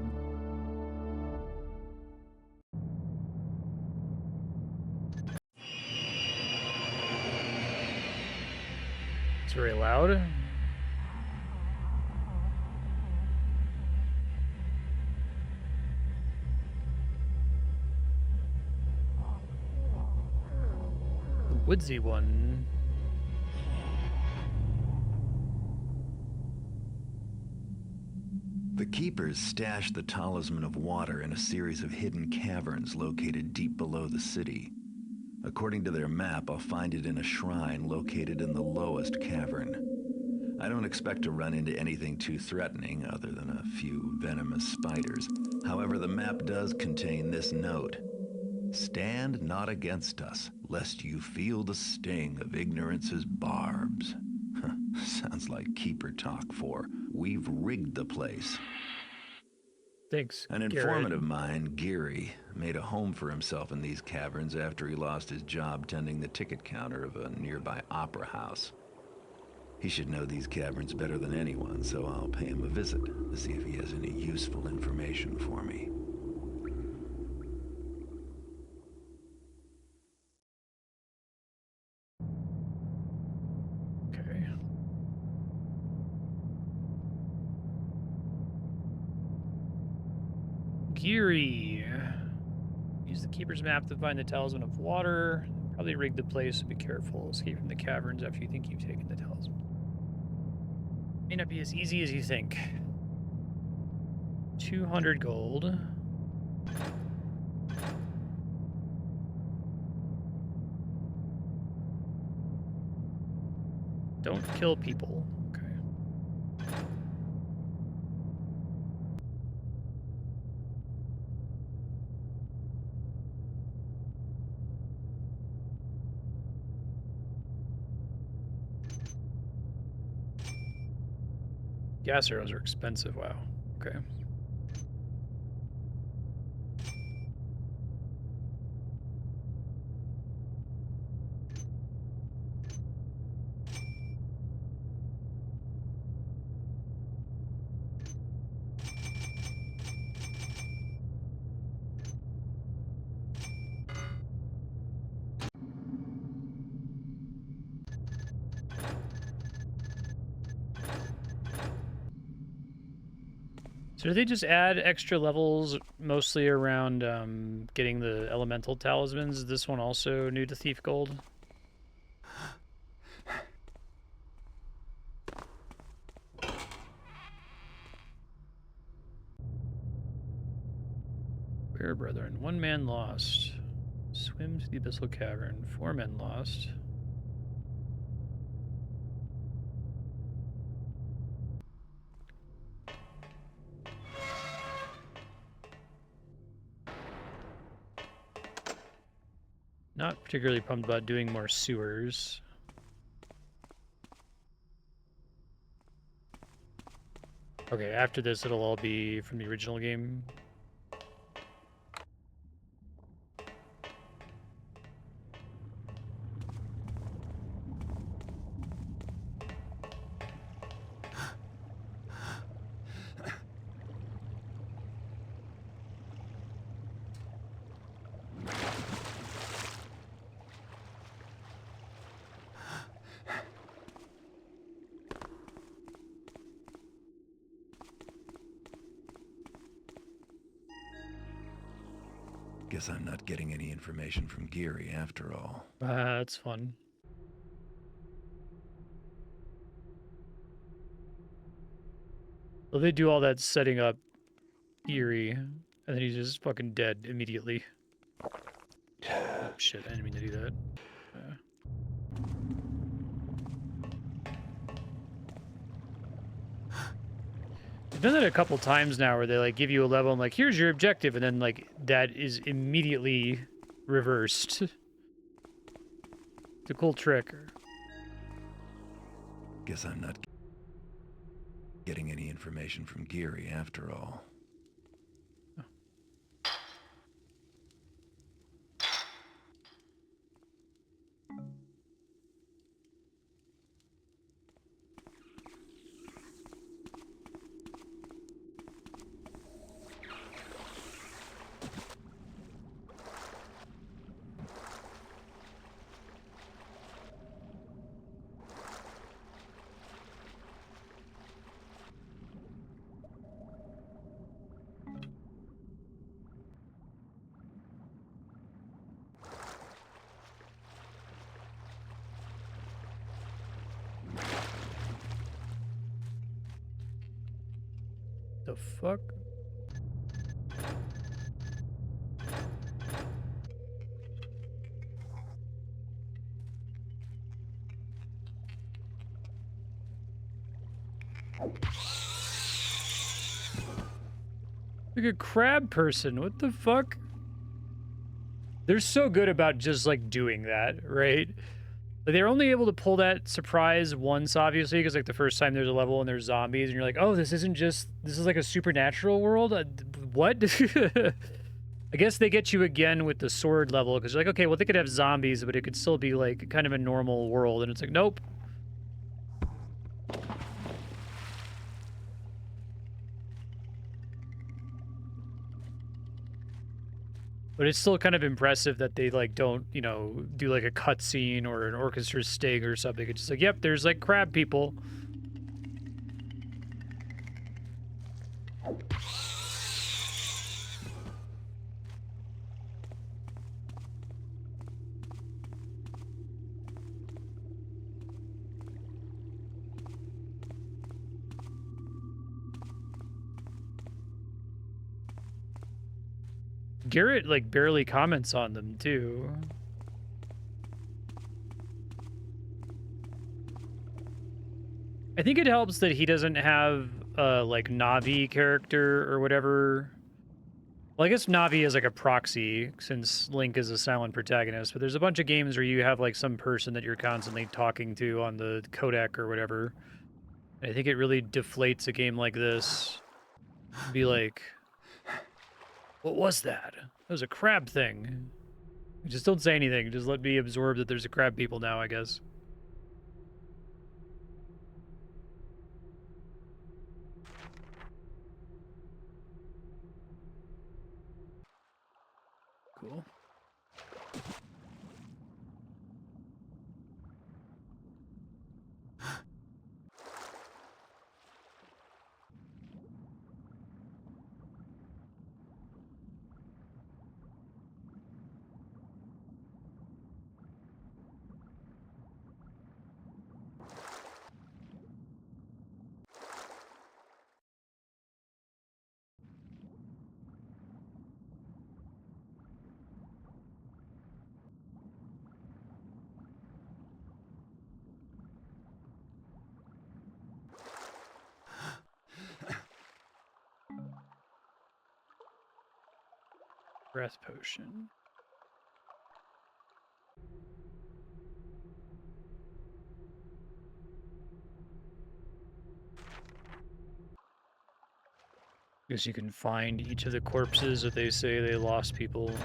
It's very loud. The woodsy one. The keepers stashed the talisman of water in a series of hidden caverns located deep below the city. According to their map, I'll find it in a shrine located in the lowest cavern. I don't expect to run into anything too threatening other than a few venomous spiders. However, the map does contain this note. Stand not against us, lest you feel the sting of ignorance's barbs. Sounds like keeper talk for we've rigged the place. Thanks, An Garrett. informant of mine, Geary, made a home for himself in these caverns after he lost his job tending the ticket counter of a nearby opera house. He should know these caverns better than anyone, so I'll pay him a visit to see if he has any useful information for me. Okay. Geary. Use the keeper's map to find the talisman of water. Probably rig the place, so be careful. Escape from the caverns after you think you've taken the talisman. May not be as easy as you think. 200 gold. Don't kill people. Okay. Gas arrows are expensive. Wow. Okay. So do they just add extra levels mostly around getting the elemental talismans? Is this one also new to Thief Gold? Where, brethren? 1 man lost. Swim to the abyssal cavern. 4 men lost. Not particularly pumped about doing more sewers. Okay, after this, it'll all be from the original game. Guess I'm not getting any information from Geary after all. That's fun. Well, they do all that setting up Eerie, and then he's just fucking dead immediately. Oh shit, I didn't mean to do that. I've done that a couple times now where they like give you a level and like, here's your objective, and then like that is immediately reversed. It's a cool trick. Guess I'm not getting any information from Geary after all. The fuck? Like a crab person, what the fuck? They're so good about just like doing that, right? Like they're only able to pull that surprise once, obviously, because like the first time there's a level and there's zombies, and you're like, oh, this is like a supernatural world? What? I guess they get you again with the sword level, because you're like, okay, well, they could have zombies, but it could still be like kind of a normal world, and it's like, nope. But it's still kind of impressive that they like don't, you know, do like a cutscene or an orchestra sting or something. It's just like, yep, there's like crab people. Garrett like barely comments on them too. I think it helps that he doesn't have like Navi character or whatever. Well, I guess Navi is like a proxy since Link is a silent protagonist, but there's a bunch of games where you have like some person that you're constantly talking to on the codec or whatever. And I think it really deflates a game like this. Be like, what was that? That was a crab thing. Just don't say anything. Just let me absorb that there's a crab people now, I guess. Cool. Breath potion. Guess you can find each of the corpses that they say they lost people.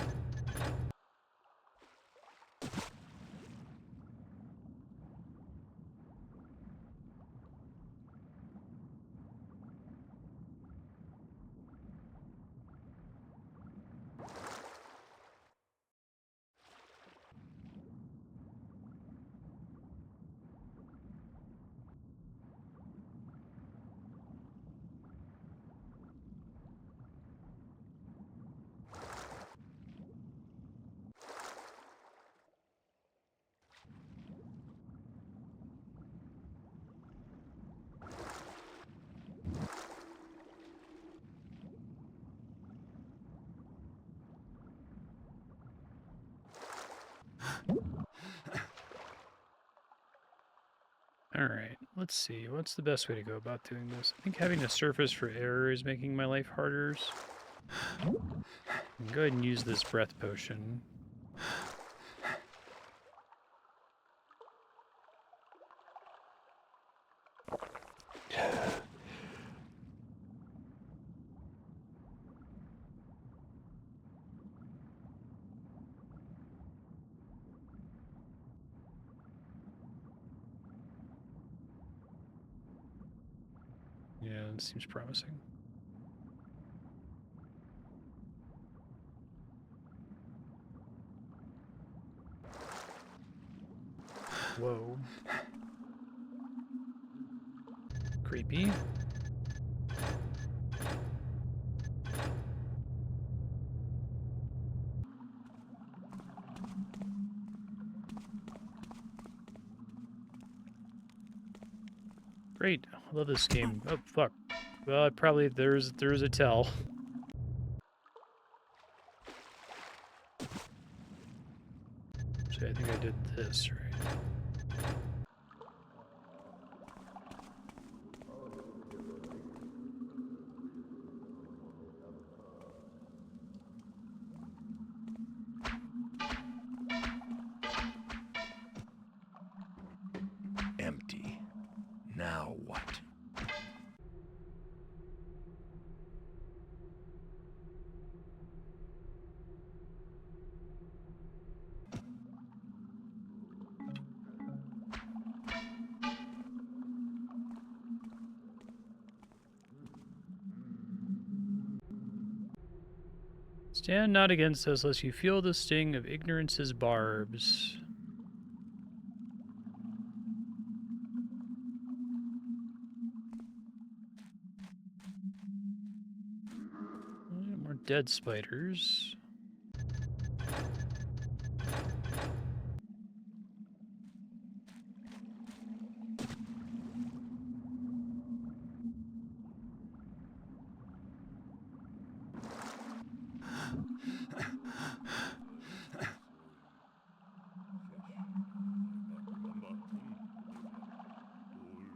Alright, let's see. What's the best way to go about doing this? I think having a surface for error is making my life harder. Go ahead and use this breath potion. Yeah, it seems promising. Whoa. Creepy. Great. I love this game. Oh, fuck. Well, there's a tell. So I think I did this, right? Empty. Now what? Stand not against us, lest you feel the sting of ignorance's barbs. More dead spiders.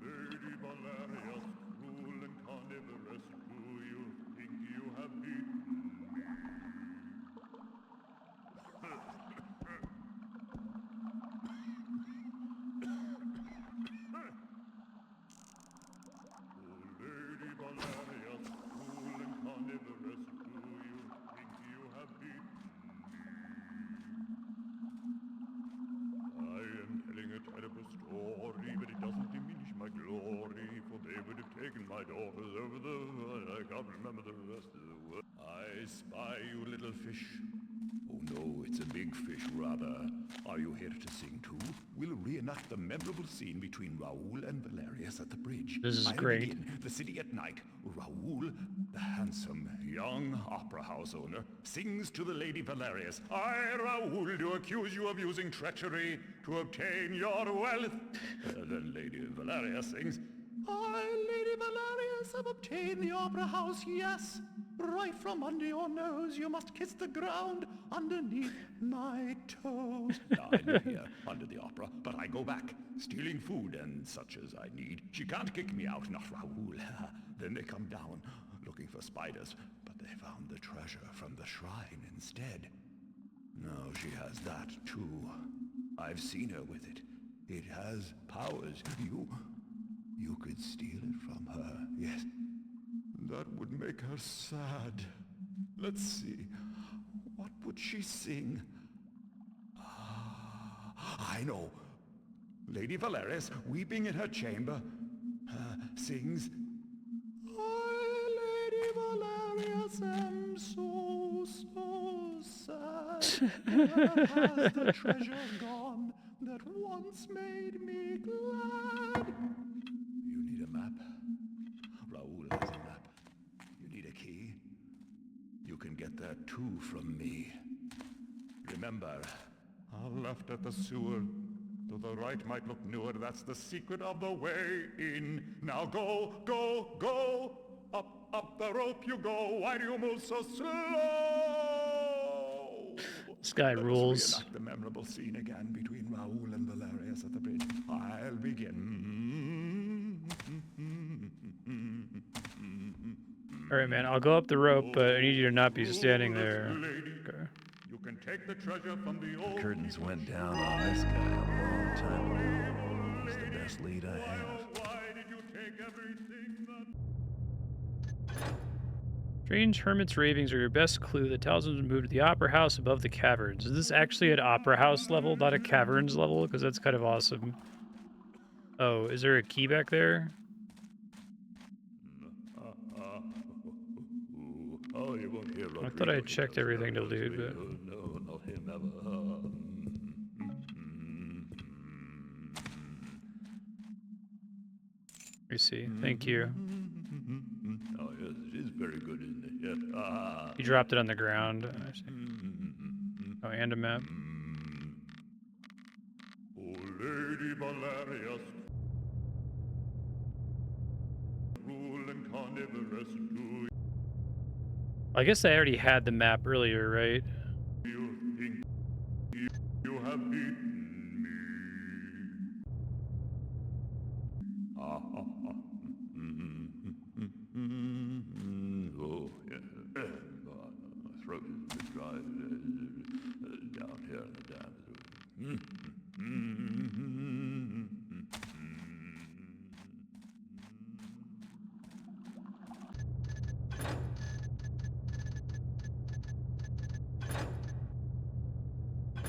Lady Valerius, cruel and carnivorous, do you think you have beaten me? Lady Valerius, cruel and carnivorous, do you think you have beaten me? I am telling a terrible story, but it doesn't diminish my glory, for they would have taken my daughters over the... I can't remember the rest of the word. I spy you, little fish. Oh no, it's a big fish, rather. Are you here to sing too? We'll reenact the memorable scene between Raoul and Valerius at the bridge. This is I'll great. begin. The city at night. Raoul, the handsome, young opera house owner, sings to the Lady Valerius. I, Raoul, do accuse you of using treachery to obtain your wealth. Then Lady Valerius sings, I, Lady Valerius, have obtained the opera house, yes. Right from under your nose, you must kiss the ground underneath my toes. Now, I live here, under the opera, but I go back, stealing food and such as I need. She can't kick me out, not Raoul. Then they come down, looking for spiders, but they found the treasure from the shrine instead. No, she has that, too. I've seen her with it. It has powers. You could steal it from her, yes. That would make her sad. Let's see. What would she sing? I know. Lady Valerius, weeping in her chamber, sings, I, Lady Valerius, am so sad. Where has the treasure gone that once made me glad? You need a map? Raoul has a map. You need a key? You can get that too from me. Remember, I left at the sewer. Though the right might look newer, that's the secret of the way in. Now go, go, go! Up the rope you go! Why do you move so slow? This guy Let rules. us reenact the memorable scene again between Raoul and Valerius at the bridge. I'll begin. Alright, man, I'll go up the rope, but I need you to not be standing there. Okay. You can take the treasure from the old Curtains went down on this guy a long time ago. He's the best lead I have. Why did you take everything that... Strange hermit's ravings are your best clue. The talisman moved to the opera house above the caverns. Is this actually an opera house level, not a caverns level? Because that's kind of awesome. Oh, is there a key back there? Oh, you won't hear I thought I had checked everything to loot, but... No, not him ever. I see. Thank you. Oh, yes, it is very good, isn't it? Yes. You dropped it on the ground. I see. Oh, and a map. Oh, Lady Valerius, rule and carnivorous, do I guess I already had the map earlier, right? you think you have beaten me? Oh, yeah. My throat is a bit dry down here in the dam.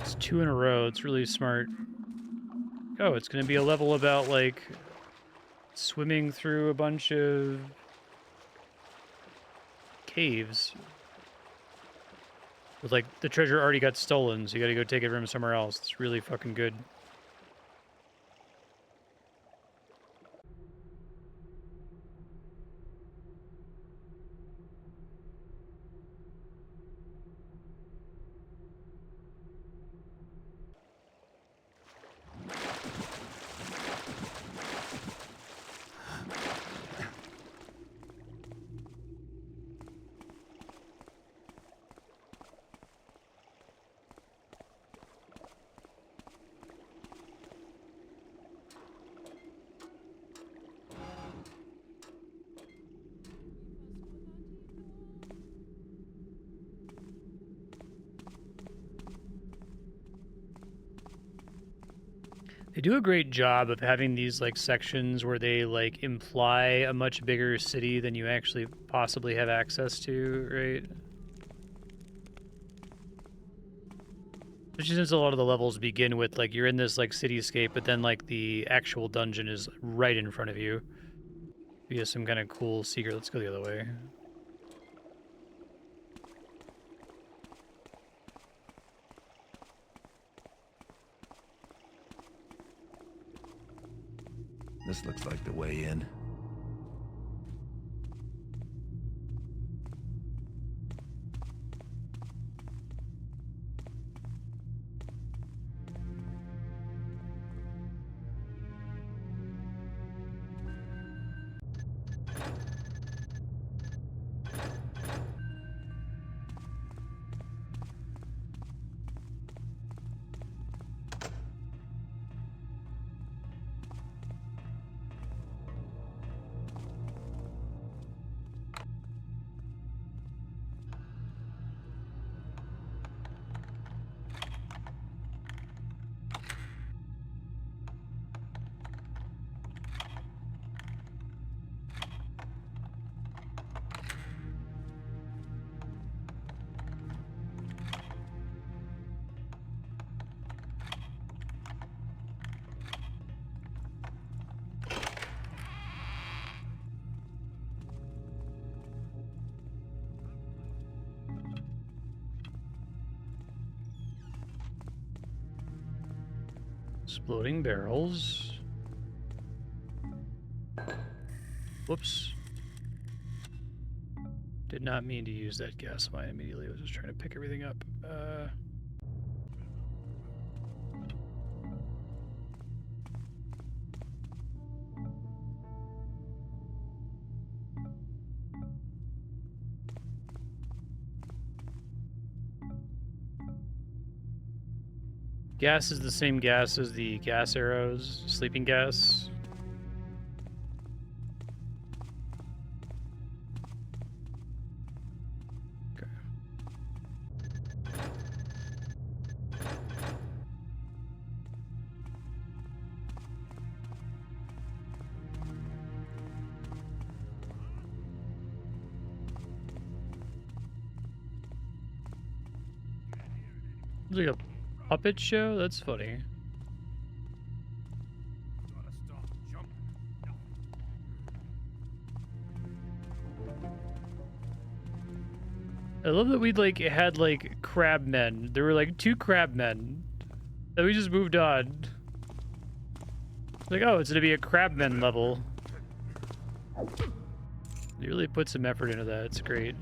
It's 2 in a row. It's really smart. Oh, it's going to be a level about, like, swimming through a bunch of caves. With, like, the treasure already got stolen, so you gotta go take it from somewhere else. It's really fucking good. They do a great job of having these, like, sections where they, like, imply a much bigger city than you actually possibly have access to, right? Especially since a lot of the levels begin with, like, you're in this, like, cityscape, but then, like, the actual dungeon is right in front of you. Via some kind of cool secret. Let's go the other way. This looks like the way in. Exploding barrels. Whoops. Did not mean to use that gas mine immediately. I was just trying to pick everything up. Gas is the same gas as the gas arrows, sleeping gas. Okay. It's like a puppet show? That's funny. I love that we like had like crab men. There were like 2 crab men. Then we just moved on. Like, oh, it's gonna be a crabman level. You really put some effort into that. It's great.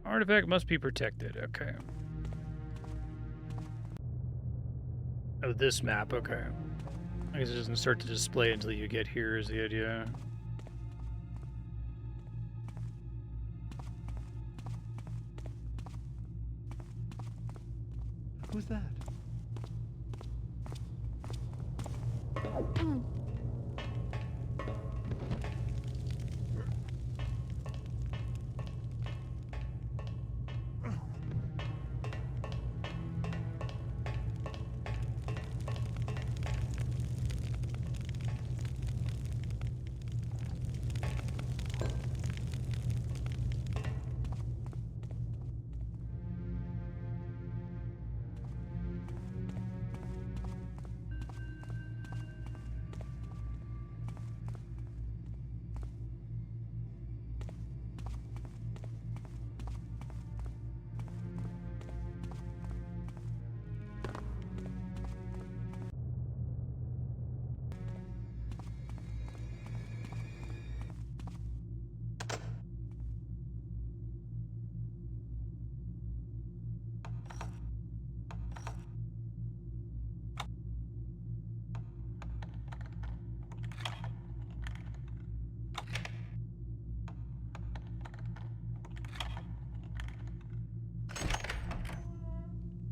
Artifact must be protected. Okay. Oh, this map. Okay. I guess it doesn't start to display until you get here is the idea. Who's that?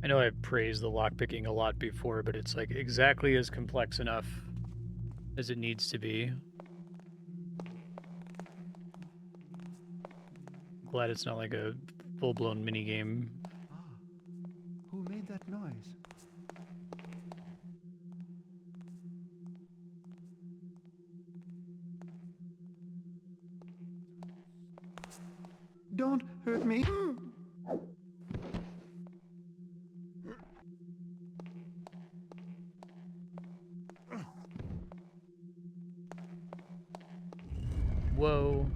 I know I've praised the lockpicking a lot before, but it's like exactly as complex enough as it needs to be. Glad it's not like a full-blown minigame. Ah, who made that noise? Don't hurt me. Whoa.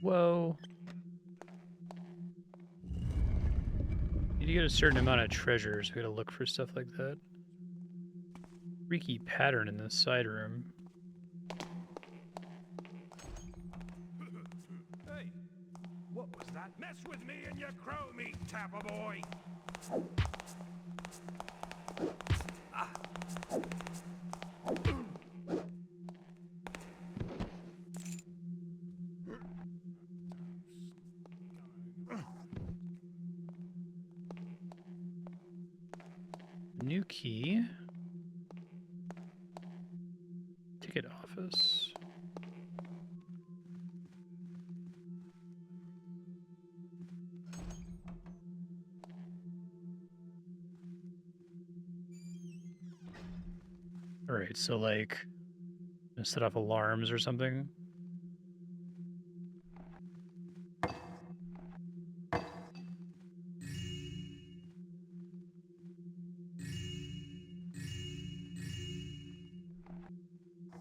Whoa. Need to get a certain amount of treasures. We gotta look for stuff like that. Freaky pattern in this side room. Hey, what was that? Mess with me and your crow meat, Tapper boy. New key. Ticket office. Right, so like set off alarms or something.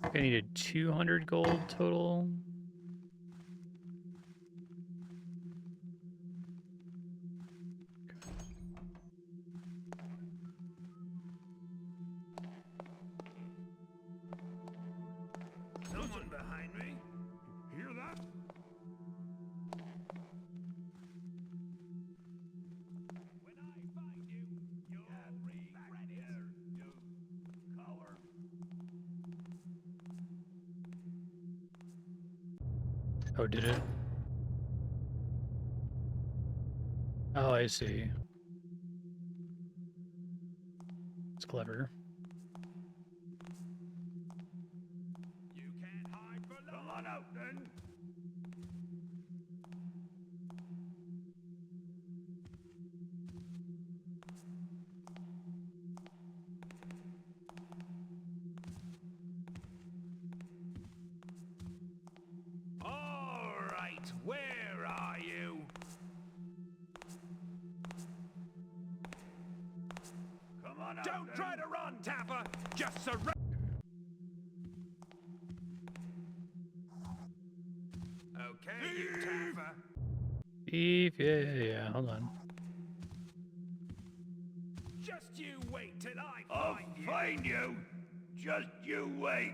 I needed 200 gold total. Someone behind me? Hear that? When I find you, you'll regret it, you coward. Oh, did it? Oh, I see. It's clever. You can't hide for long. Come on out then. All right, where are you? Come on out. Don't try to run, Tapper. Just surrender. Okay, you Tapper. Beef, yeah. Hold on. Just you wait till I find you. Just you wait.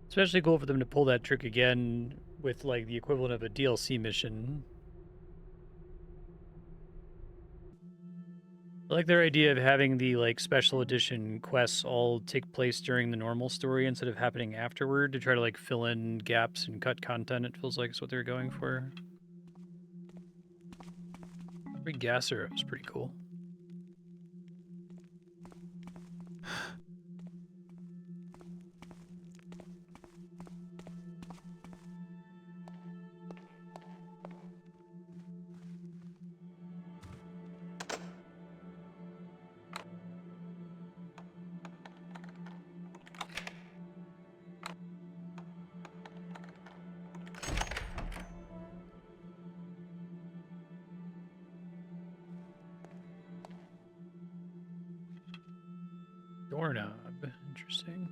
Especially cool for them to pull that trick again with like the equivalent of a DLC mission. I like their idea of having the like special edition quests all take place during the normal story instead of happening afterward to try to like fill in gaps and cut content. It feels like it's what they're going for. Free gasser was pretty cool. Doorknob. Interesting.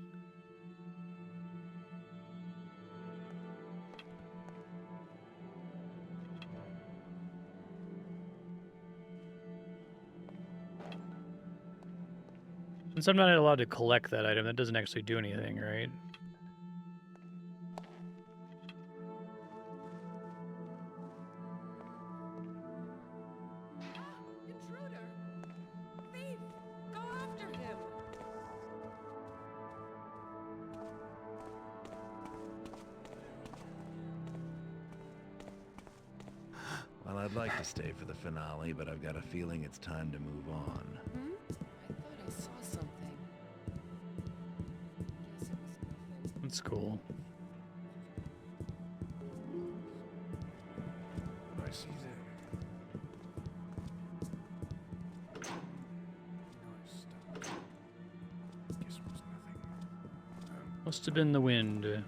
Since I'm not allowed to collect that item, that doesn't actually do anything, right? Intruder! Thief! Go after him! Well, I'd like to stay for the finale, but I've got a feeling it's time to move on. I thought I saw something. Guess it was nothing. That's cool. I see them. Nice stuff. Guess it was nothing. Must have been the wind.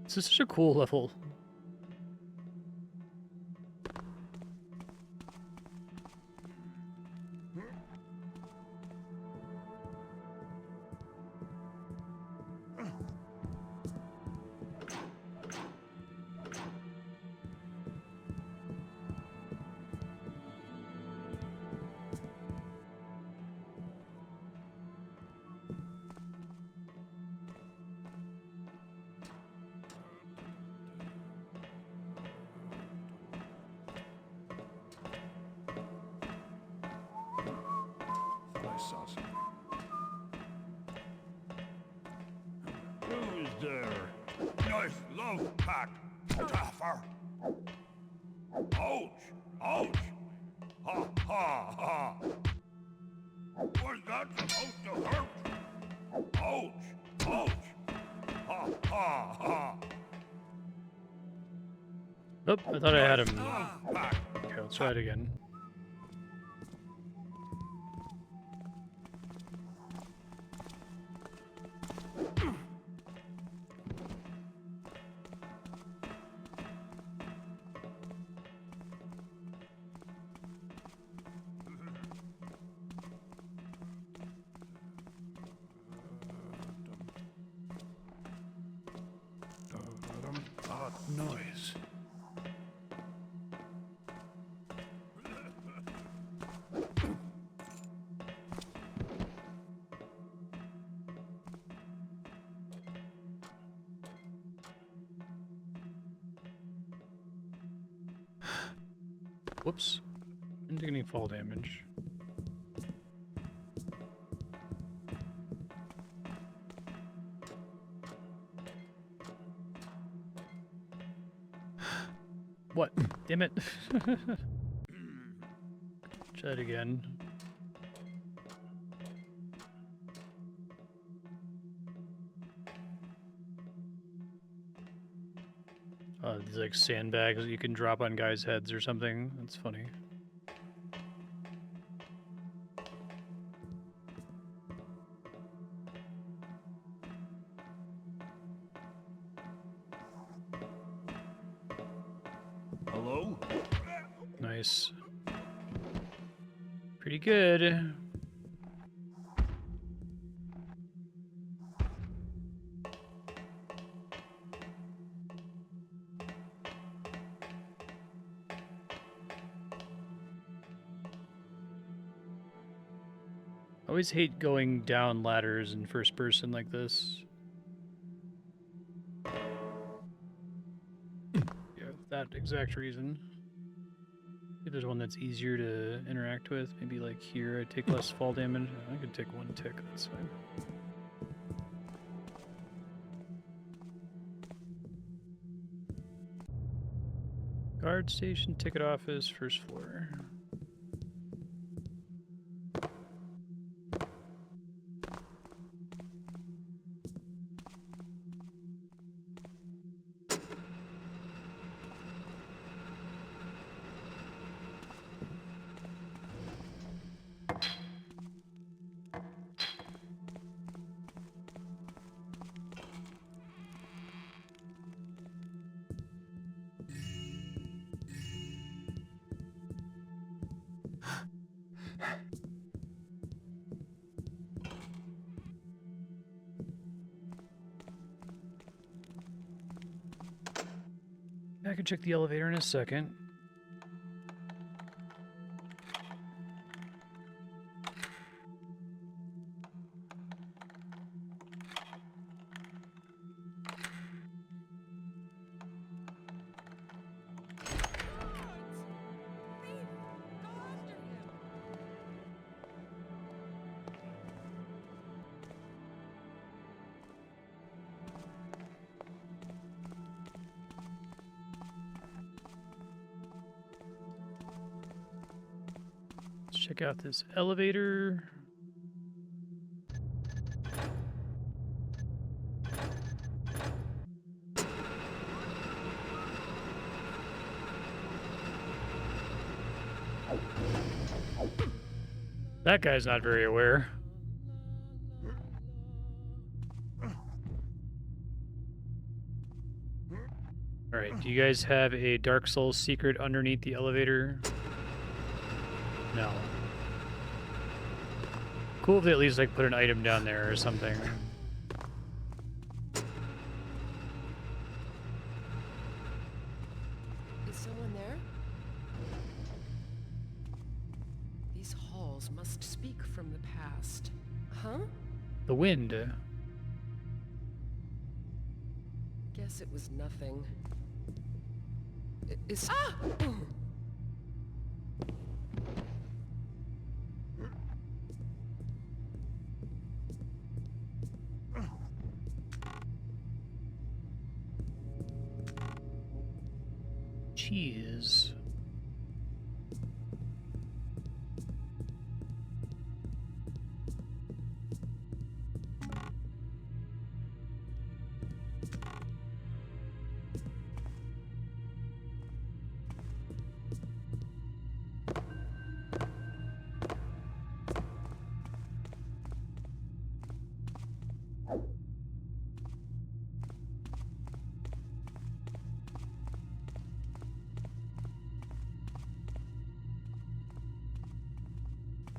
This is such a cool level. I saw something. Who is there? Nice love pack. Tougher. Ouch! Ouch! Ha ha ha! Was that supposed to hurt? Ouch! Ouch! Ha ha ha! Oh, I thought I had him. Love pack. Okay, let's try it again. Odd noise. Whoops. Didn't take any fall damage. What? Damn it. Try it again. These like sandbags that you can drop on guys' heads or something. That's funny. Hello? Nice. Pretty good. I always hate going down ladders in first person like this. Yeah, that exact reason. Maybe there's one that's easier to interact with. Maybe like here I take less fall damage. I could take one tick, that's fine. Guard station, ticket office, first floor. I can check the elevator in a second. Check out this elevator. That guy's not very aware. Alright, do you guys have a Dark Souls secret underneath the elevator? No. Cool if they at least like put an item down there or something. Is someone there? These halls must speak from the past. Huh? The wind. Guess it was nothing. Is ah! cheese.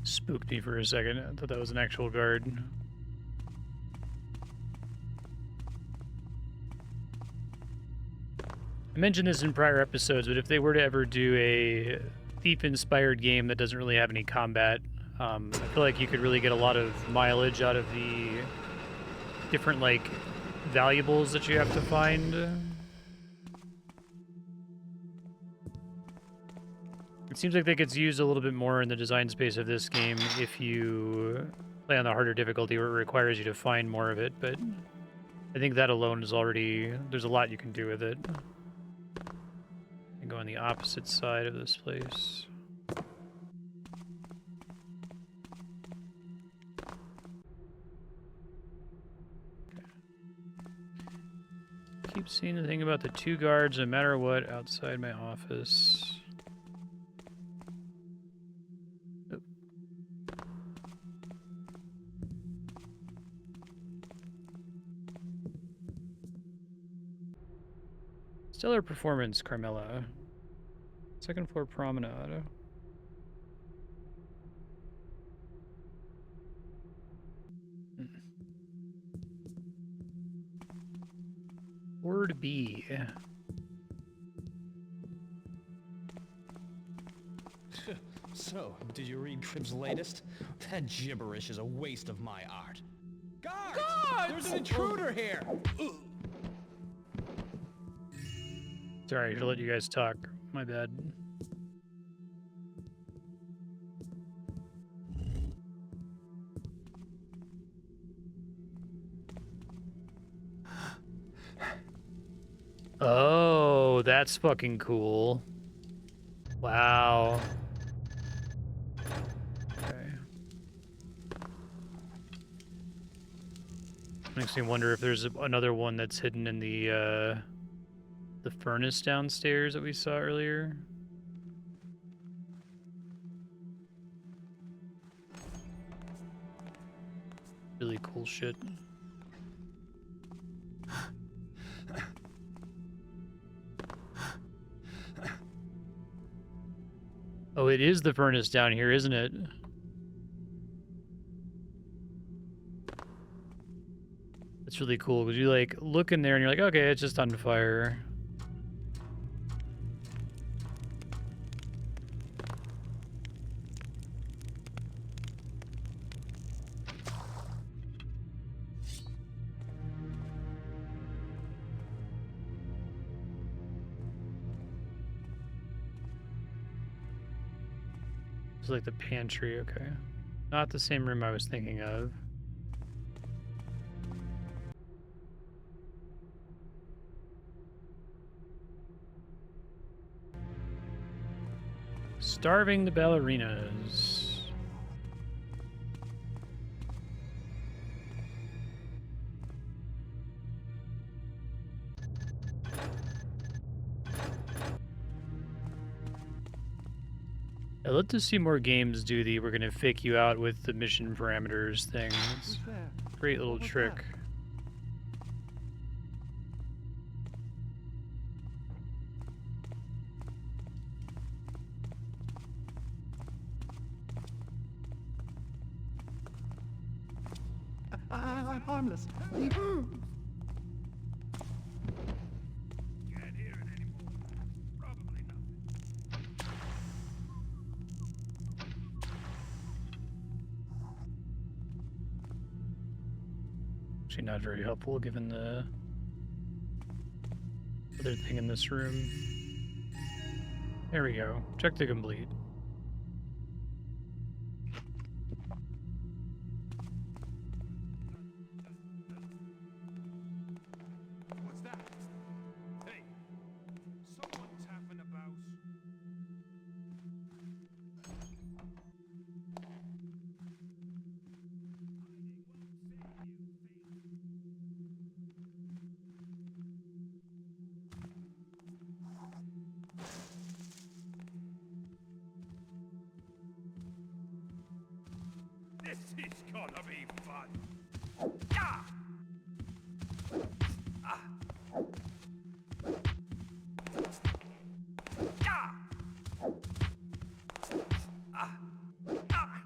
Spooked me for a second. I thought that was an actual guard. I mentioned this in prior episodes, but if they were to ever do a thief-inspired game that doesn't really have any combat, I feel like you could really get a lot of mileage out of the different, like, valuables that you have to find. It seems like that gets used a little bit more in the design space of this game if you play on the harder difficulty where it requires you to find more of it, but I think that alone is already... there's a lot you can do with it. And go on the opposite side of this place. Keep seeing the thing about the 2 guards, no matter what, outside my office. Oop. Stellar performance, Carmela. Second floor promenade. Word B. So, did you read Crib's latest? That gibberish is a waste of my art. Guards! There's an intruder here! Sorry, I should let you guys talk. My bad. Oh, that's fucking cool. Wow. Okay. Makes me wonder if there's another one that's hidden in the furnace downstairs that we saw earlier. Really cool shit. Oh, it is the furnace down here, isn't it? It's really cool because you like look in there and you're like, okay, it's just on fire. It's like the pantry, okay. Not the same room I was thinking of. Starving the ballerinas. I'd love to see more games do the we're gonna fake you out with the mission parameters thing. It's a great little trick. I'm harmless. Can't hear it anymore. Probably nothing. Actually not very helpful given the other thing in this room. There we go. Check to complete. What's that? Hey, someone tapping about. This is gonna be fun. Ah! Ah! Ah! Ah! Ah!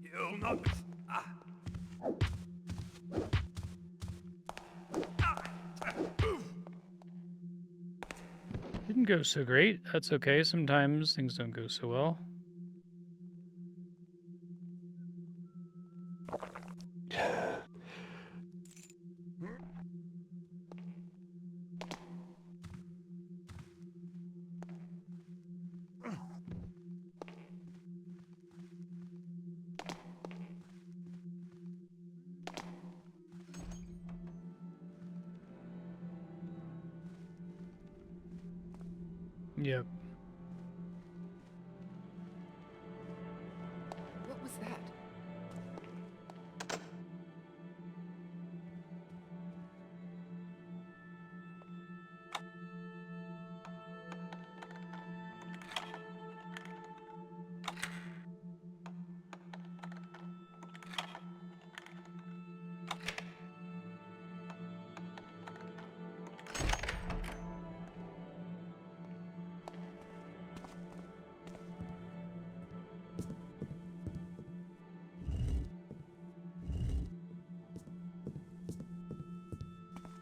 You'll not. Ah! Didn't go so great. That's okay. Sometimes things don't go so well. Yep. What was that?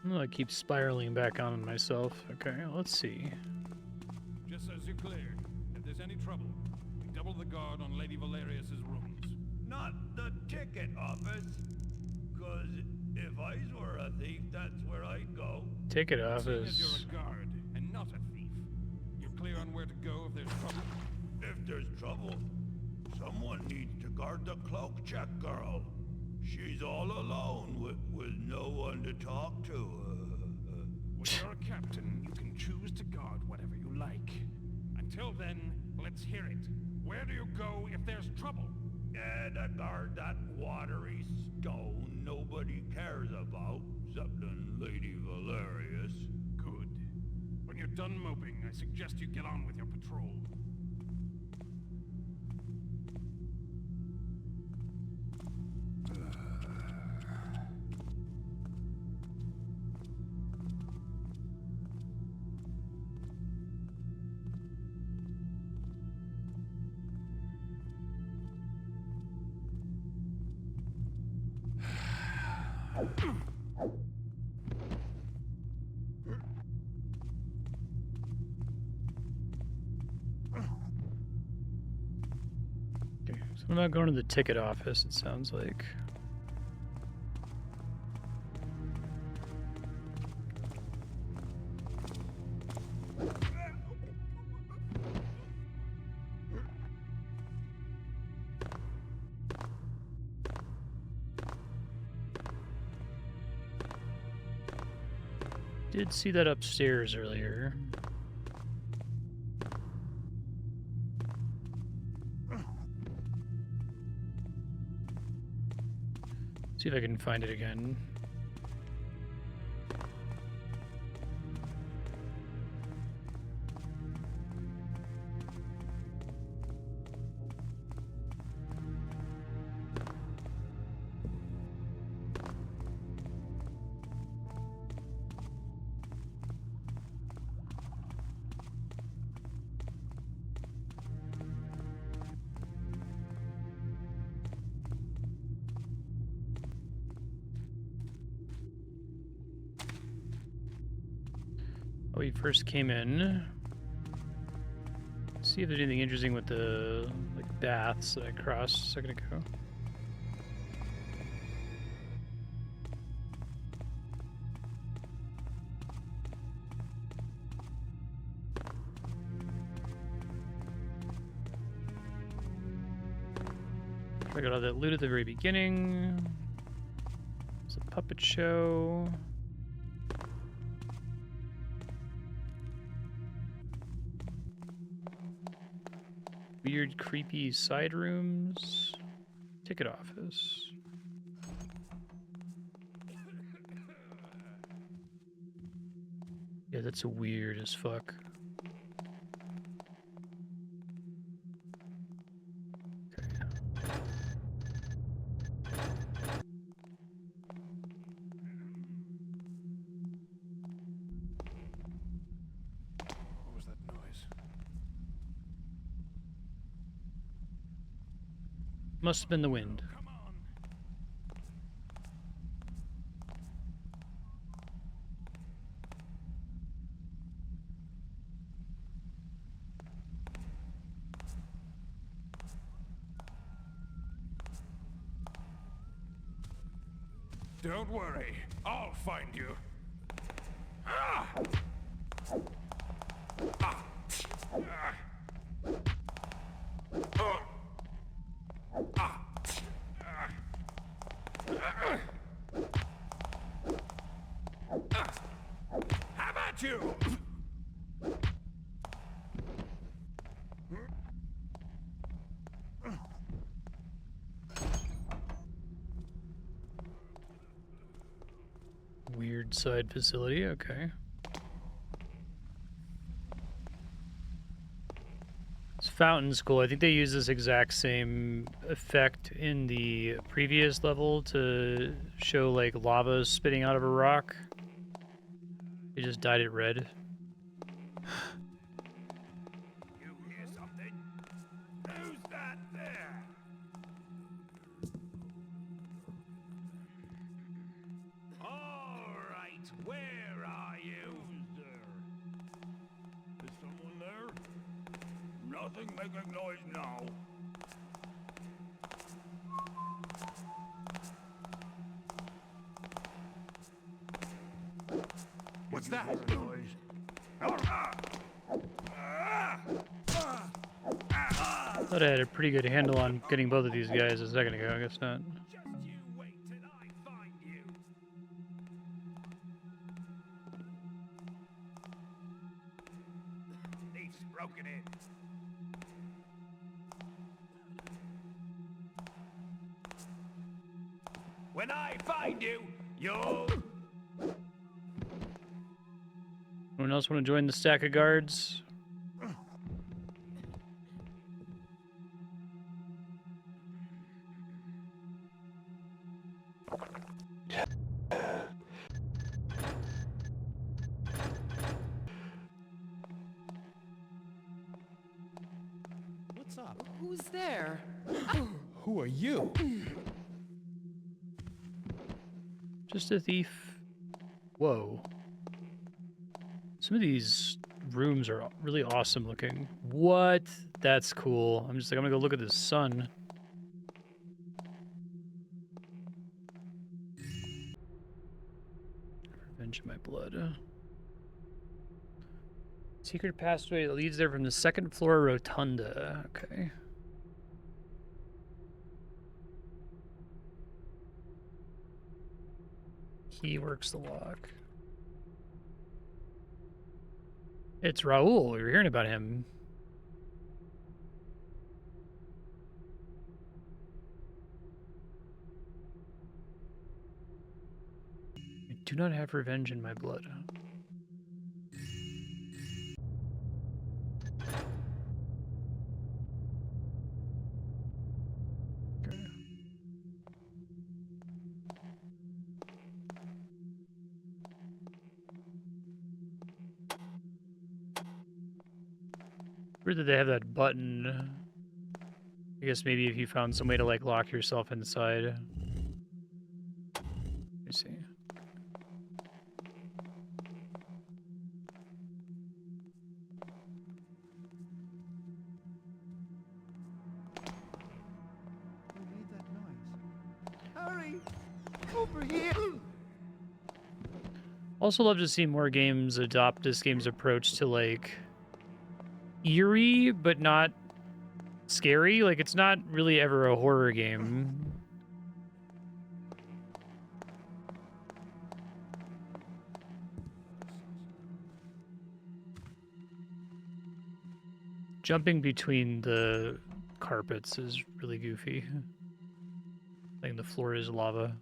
Well, I keep spiraling back on myself. Okay, let's see. Just as you cleared. If there's any trouble, we double the guard on Lady Valerius's rooms. Not the ticket office. 'Cause if I were a thief, that's where I'd go. Ticket Seeing as office. you're a guard and not a thief, you're clear on where to go if there's trouble. If there's trouble, someone needs to guard the cloak check girl. She's all alone with no one to talk to. When you're a captain, you can choose to guard whatever you like. Until then, let's hear it. Where do you go if there's trouble? Yeah, to guard that watery stone nobody cares about, except Lady Valerius. Good. When you're done moping, I suggest you get on with your patrol. Okay, so I'm not going to the ticket office, it sounds like. Did see that upstairs earlier. See if I can find it again. Oh, we first came in. See if there's anything interesting with the baths that I crossed a second ago. I got all that loot at the very beginning. It's a puppet show. Weird, creepy side rooms. Ticket office. Yeah, that's weird as fuck. Must have been the wind. Don't worry, I'll find you. Ah! Ah! Ah! Oh! Ah! Ah! Ah! Ah! How about you? Weird side facility, okay. This fountain's cool. I think they use this exact same effect in the previous level to show like lava spitting out of a rock. They just dyed it red. You hear something? Who's that there? All right, where are you? Who's there? Is someone there? Nothing making noise now. What's that? Noise. Thought I had a pretty good handle on getting both of these guys a second ago. I guess not. Just you wait till I find you. Thieves broken in. When I find you, you'll... Anyone else want to join the stack of guards? What's up? Who's there? Who are you? Just a thief. Whoa. Some of these rooms are really awesome looking. What? That's cool. I'm just like, I'm gonna go look at the sun. Revenge of my blood. Secret passageway that leads there from the second floor rotunda. Okay. Key works the lock. It's Raul. We were hearing about him. I do not have revenge in my blood. Okay. Weird that they have that button. I guess maybe if you found some way to like lock yourself inside. Let me see. Who made that noise? Hurry! Over here! Also love to see more games adopt this game's approach to like eerie but not scary. Like it's not really ever a horror game. Jumping between the carpets is really goofy. I think the floor is lava.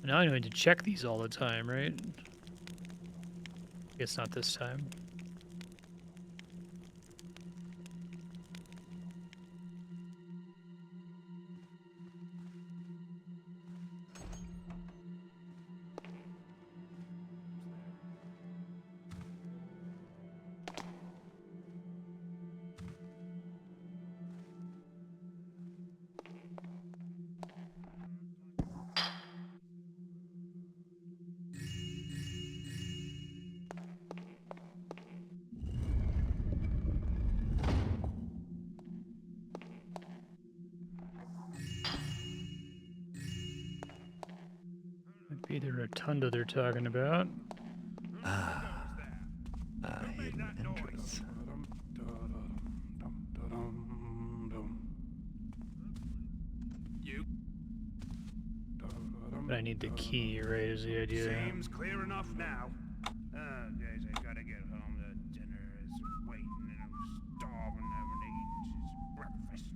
Now I need to check these all the time, right? Guess not this time. Be the rotunda they're talking about. Hidden entrance. But I need the key, right, is the idea. Seems clear enough now. Guys, I gotta get home. The dinner is waiting and I'm starving. I haven't eaten since breakfast.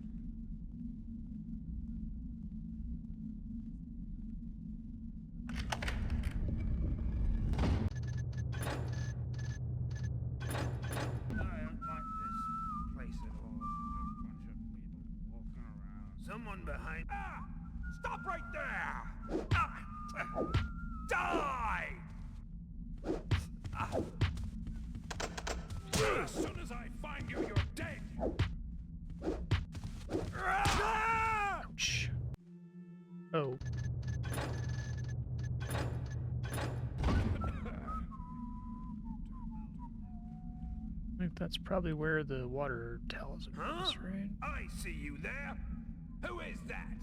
I don't like this place at all. There's a bunch of people walking around. Someone behind. Ah! Stop right there! Ah! Die! Ah. As soon as I find you, you're dead. Ah! Ouch. Oh. I think that's probably where the water talisman is, right? I see you there. Who is that?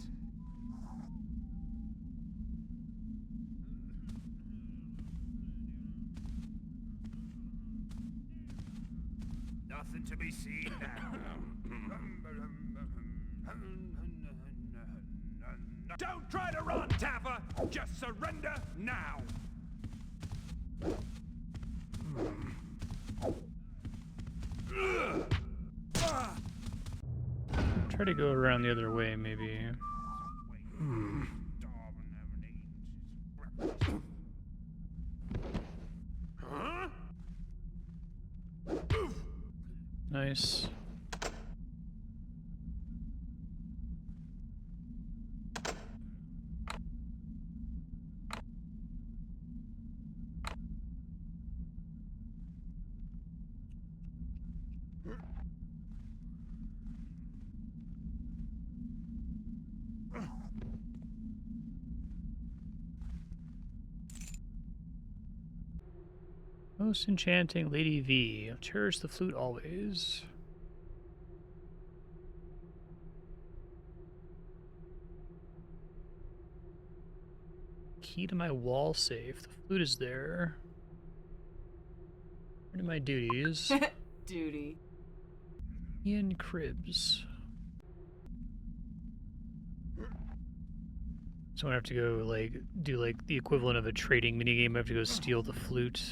Nothing to be seen now. Don't try to run, Taffer! Just surrender now! Try to go around the other way, maybe. Huh? Nice. Most enchanting Lady V. Cherish the flute always. Key to my wall safe. The flute is there. What are my duties? Duty. Ian Cribs. So I have to go, like, do, like, the equivalent of a trading minigame. I have to go steal the flute.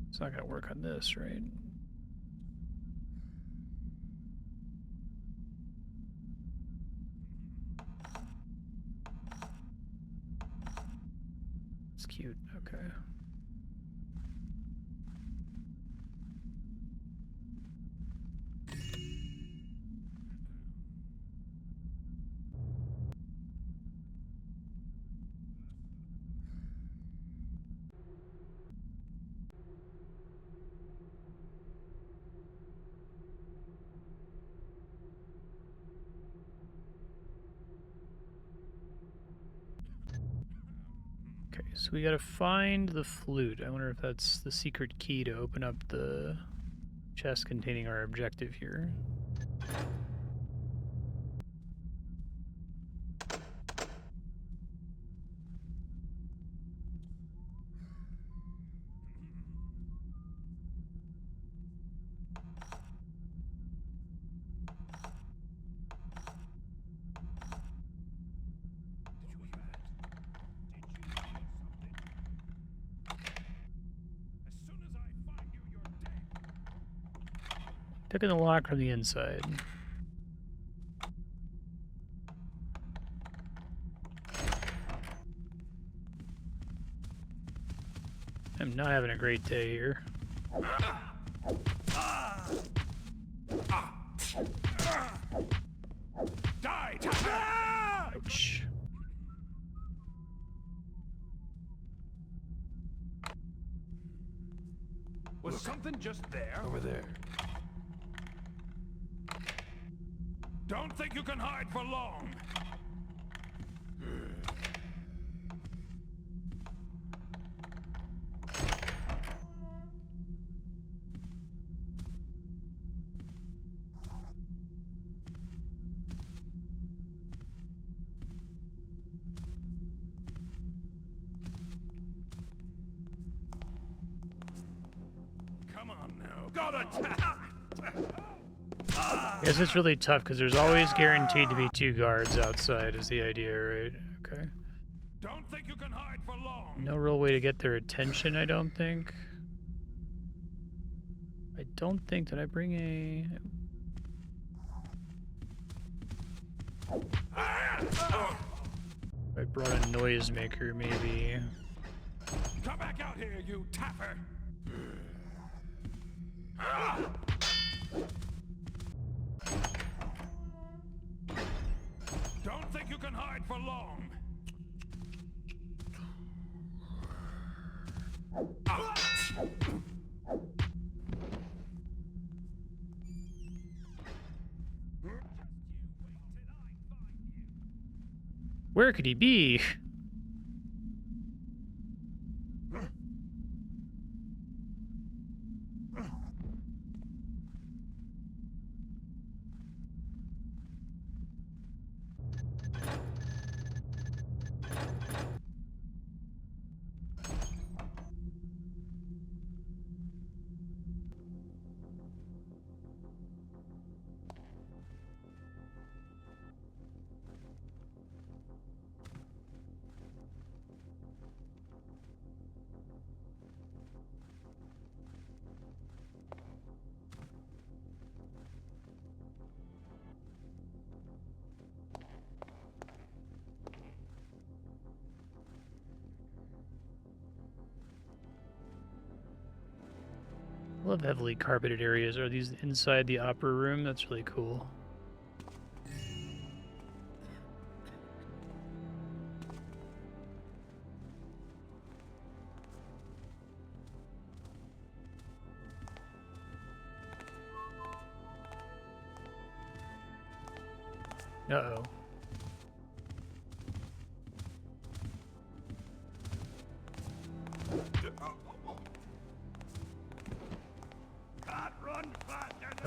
It's not gonna work on this, right? It's cute, okay. Okay, so we gotta find the flute. I wonder if that's the secret key to open up the chest containing our objective here. Picking the lock from the inside. I'm not having a great day here. Die, Taffer! Ouch. Was something just there? Over there. Don't think you can hide for long. I guess it's really tough because there's always guaranteed to be 2 guards outside is the idea, right? Okay. Don't think you can hide for long. No real way to get their attention, I don't think. I don't think that I bring a... I brought a noisemaker, maybe. Come back out here, you tapper. Don't think you can hide for long. Where could he be? I love heavily carpeted areas. Are these inside the opera room? That's really cool. Uh-oh.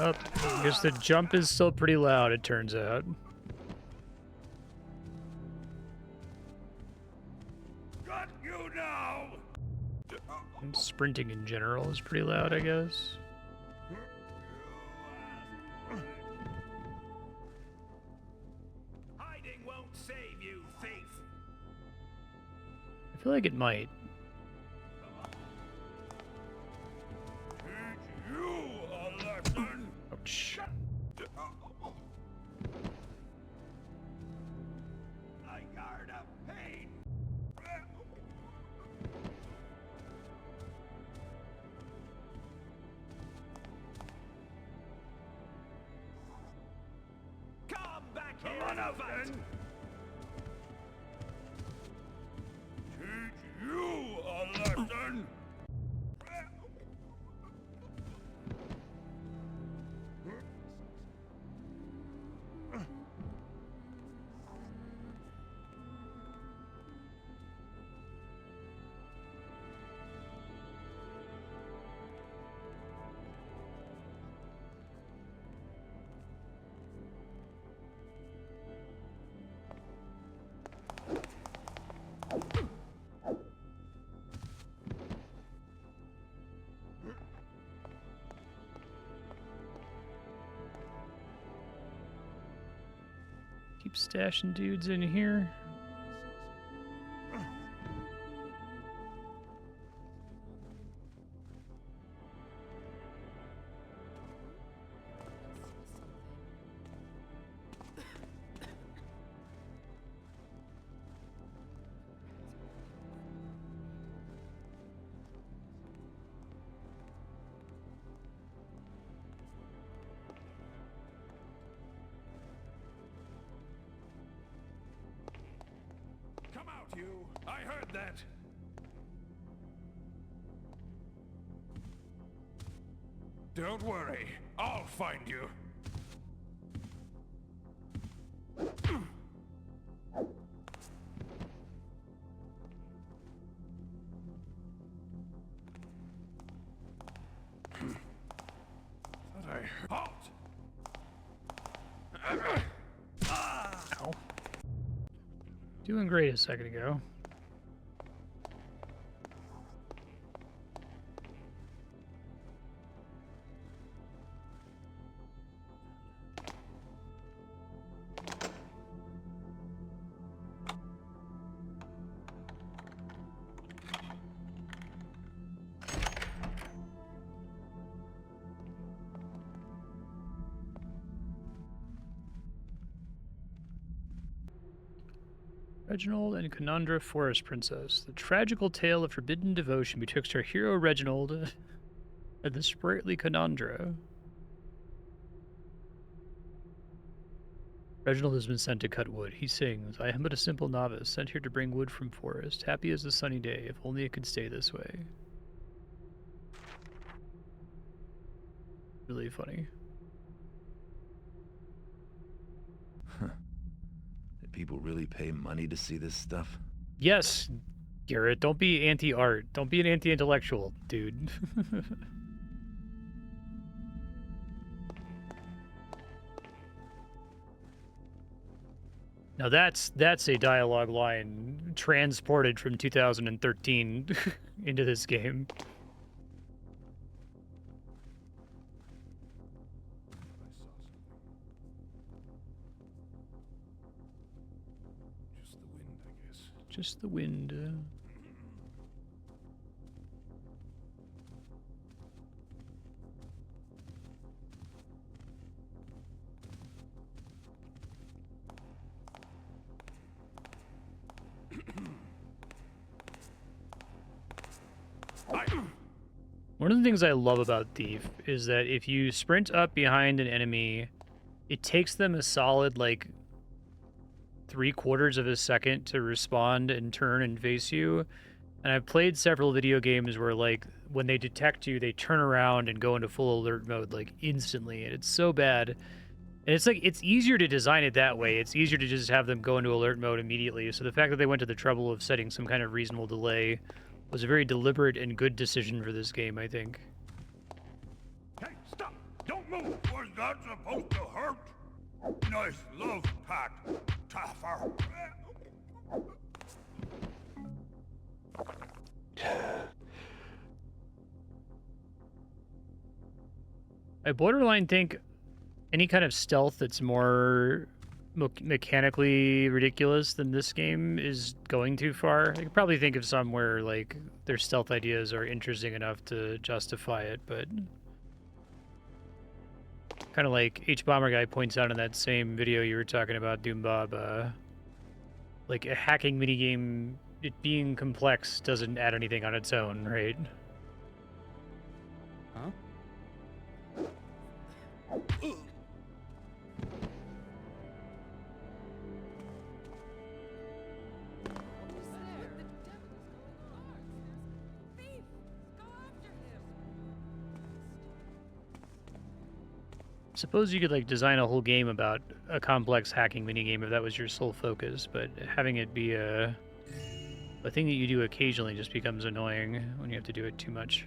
Oh, I guess the jump is still pretty loud, it turns out. Got you now. And sprinting in general is pretty loud, I guess. Hiding won't save you, thief. I feel like it might. You a lesson. Ouch. A yard of pain. Come back here and fight. Teach you a lesson. Keep stashing dudes in here. Come out, you. I heard that. Don't worry. I'll find you. Thought I... Halt! Ow. Doing great a second ago. Reginald and Canandra Forest Princess. The tragical tale of forbidden devotion betwixt our hero Reginald and the sprightly Canandra. Reginald has been sent to cut wood. He sings, I am but a simple novice, sent here to bring wood from forest. Happy as the sunny day, if only it could stay this way. Really funny. Did people really pay money to see this stuff? Yes, Garrett, don't be anti-art. Don't be an anti-intellectual, dude. Now that's a dialogue line transported from 2013 into this game. Just the wind, I guess. Just the wind. One of the things I love about Thief is that if you sprint up behind an enemy, it takes them a solid, like, 3/4 of a second to respond and turn and face you. And I've played several video games where, like, when they detect you, they turn around and go into full alert mode, like, instantly. And it's so bad. And it's like, it's easier to design it that way. It's easier to just have them go into alert mode immediately. So the fact that they went to the trouble of setting some kind of reasonable delay was a very deliberate and good decision for this game, I think. Hey, stop! Don't move! Was that supposed to hurt? Nice love pat, Taffer. I borderline think any kind of stealth that's more mechanically ridiculous than this game is going too far. I could probably think of some where, like, their stealth ideas are interesting enough to justify it, but kind of like H-Bomber Guy points out in that same video you were talking about, Doombob, like a hacking minigame, it being complex doesn't add anything on its own, right? Huh? Suppose you could, like, design a whole game about a complex hacking minigame if that was your sole focus, but having it be a thing that you do occasionally just becomes annoying when you have to do it too much.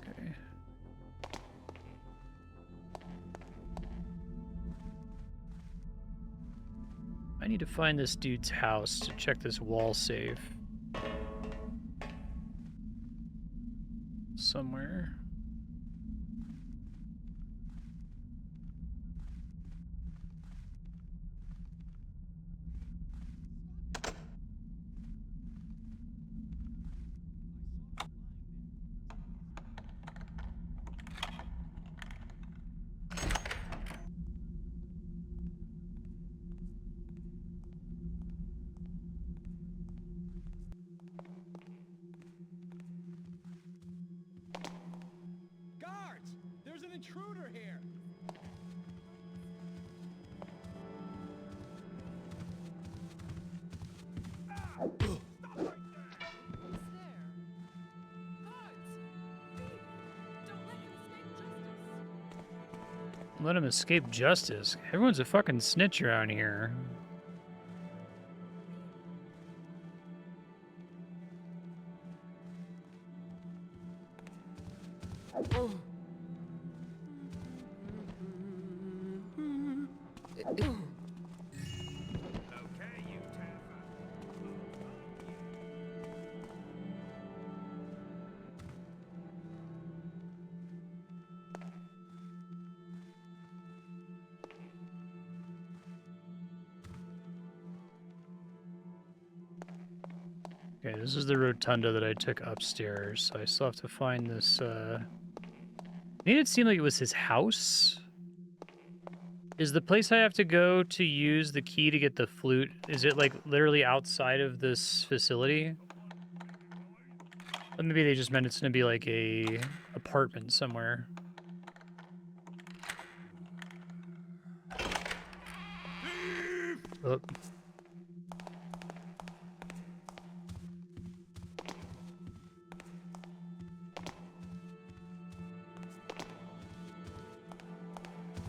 Okay. I need to find this dude's house to check this wall safe. Somewhere. Guards! There's an intruder here! Let him escape justice. Everyone's a fucking snitch around here. Okay, this is the rotunda that I took upstairs, so I still have to find this, made it seem like it was his house. Is the place I have to go to use the key to get the flute, is it like literally outside of this facility? Or maybe they just meant it's gonna be like a apartment somewhere. Oh.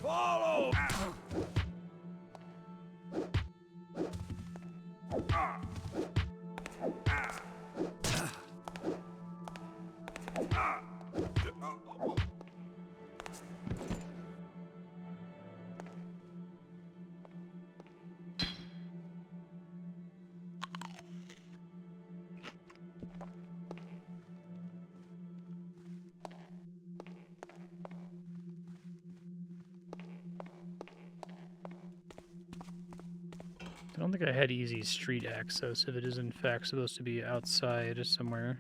Follow! I don't think I had easy street access if it is in fact supposed to be outside somewhere.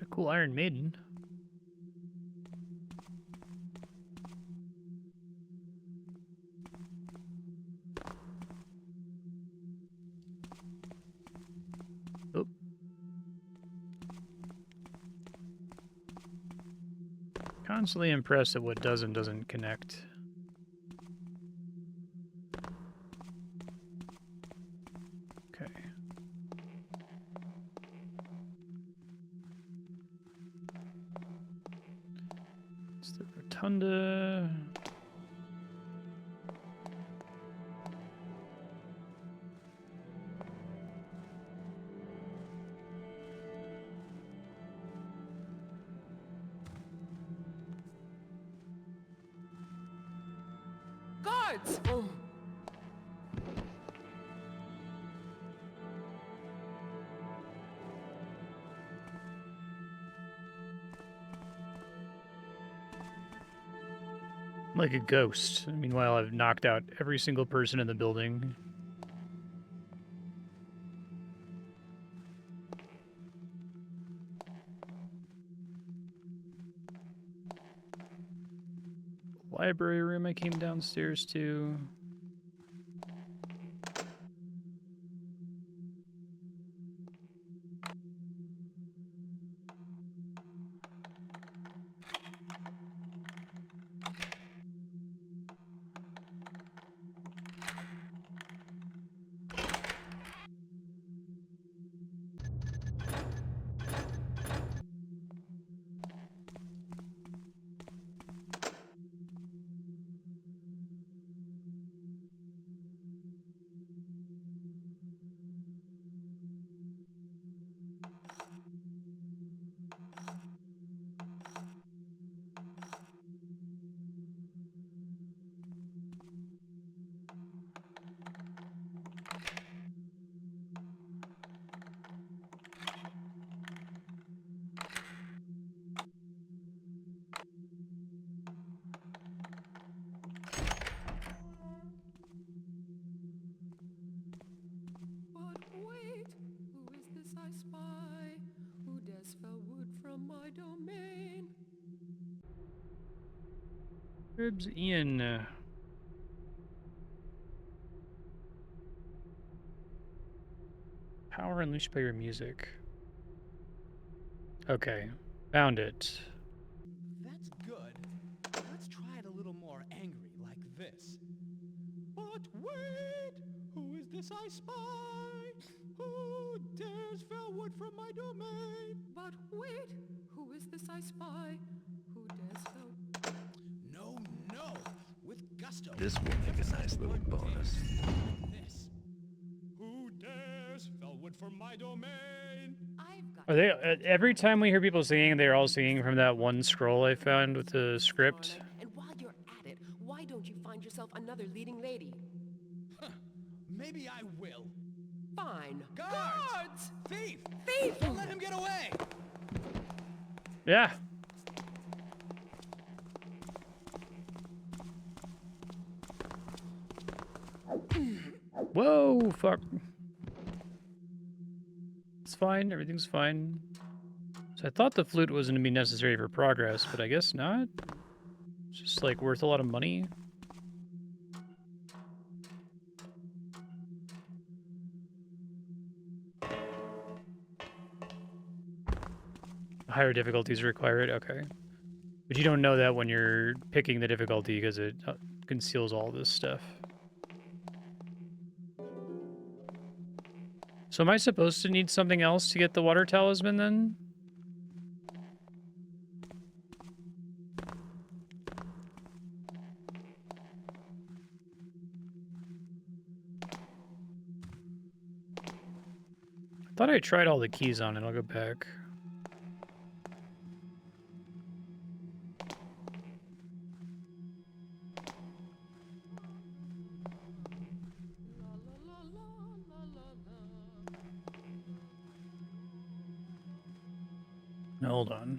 A cool Iron Maiden. Oh. Constantly impressed at what does and doesn't connect. Okay. It's the rotunda. Guards! Oh. Like a ghost. Meanwhile, I've knocked out every single person in the building. Library room I came downstairs to. But wait, who is this I spy? Who dares fell wood from my domain? Ribs Ian. Power unleashed by your music. Okay. Found it. That's good. Let's try it a little more angry, like this. But wait, who is this I spy? Who dares fell wood from my domain? But wait, who is this I spy? Who dares fell? No, no, with gusto. This will make a nice little bonus. This. Who dares fell wood from my domain? I've got Are they every time we hear people singing, they're all singing from that one scroll I found with the script? And while you're at it, why don't you find yourself another leading lady? Maybe I will. Fine. Guards! Thief! Thief! Don't let him get away! Yeah. Whoa, fuck. It's fine, everything's fine. So I thought the flute wasn't gonna be necessary for progress, but I guess not. It's just like worth a lot of money. Higher difficulties require it, okay. But you don't know that when you're picking the difficulty because it conceals all this stuff. So am I supposed to need something else to get the water talisman then? I thought I tried all the keys on it. I'll go back. La la la la la la la. Hold on.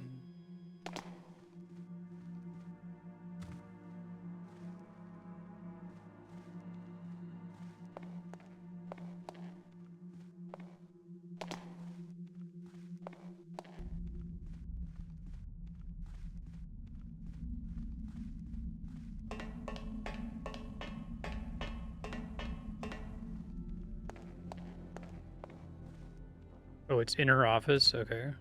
Oh, it's in her office? Okay.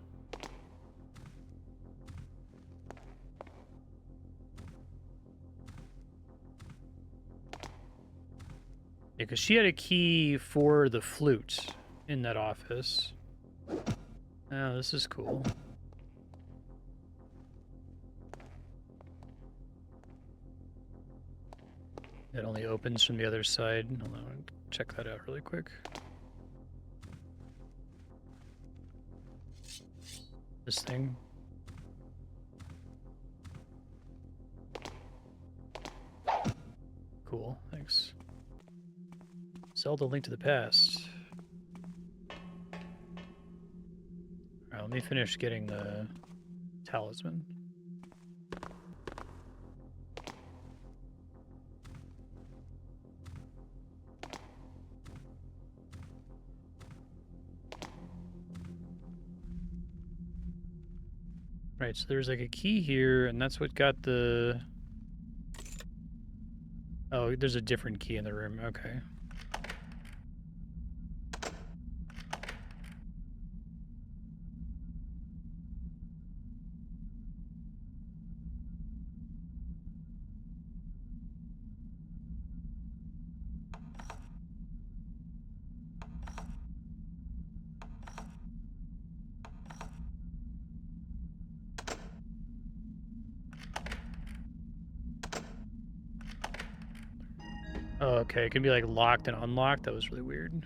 Yeah, because she had a key for the flute in that office. Oh, this is cool. It only opens from the other side. Hold on, check that out really quick. This thing. Cool, thanks. Zelda Link to the Past. Alright, let me finish getting the talisman. Right, so there's like a key here, and that's what got the... Oh, there's a different key in the room, okay. Oh, okay, it can be like locked and unlocked. That was really weird.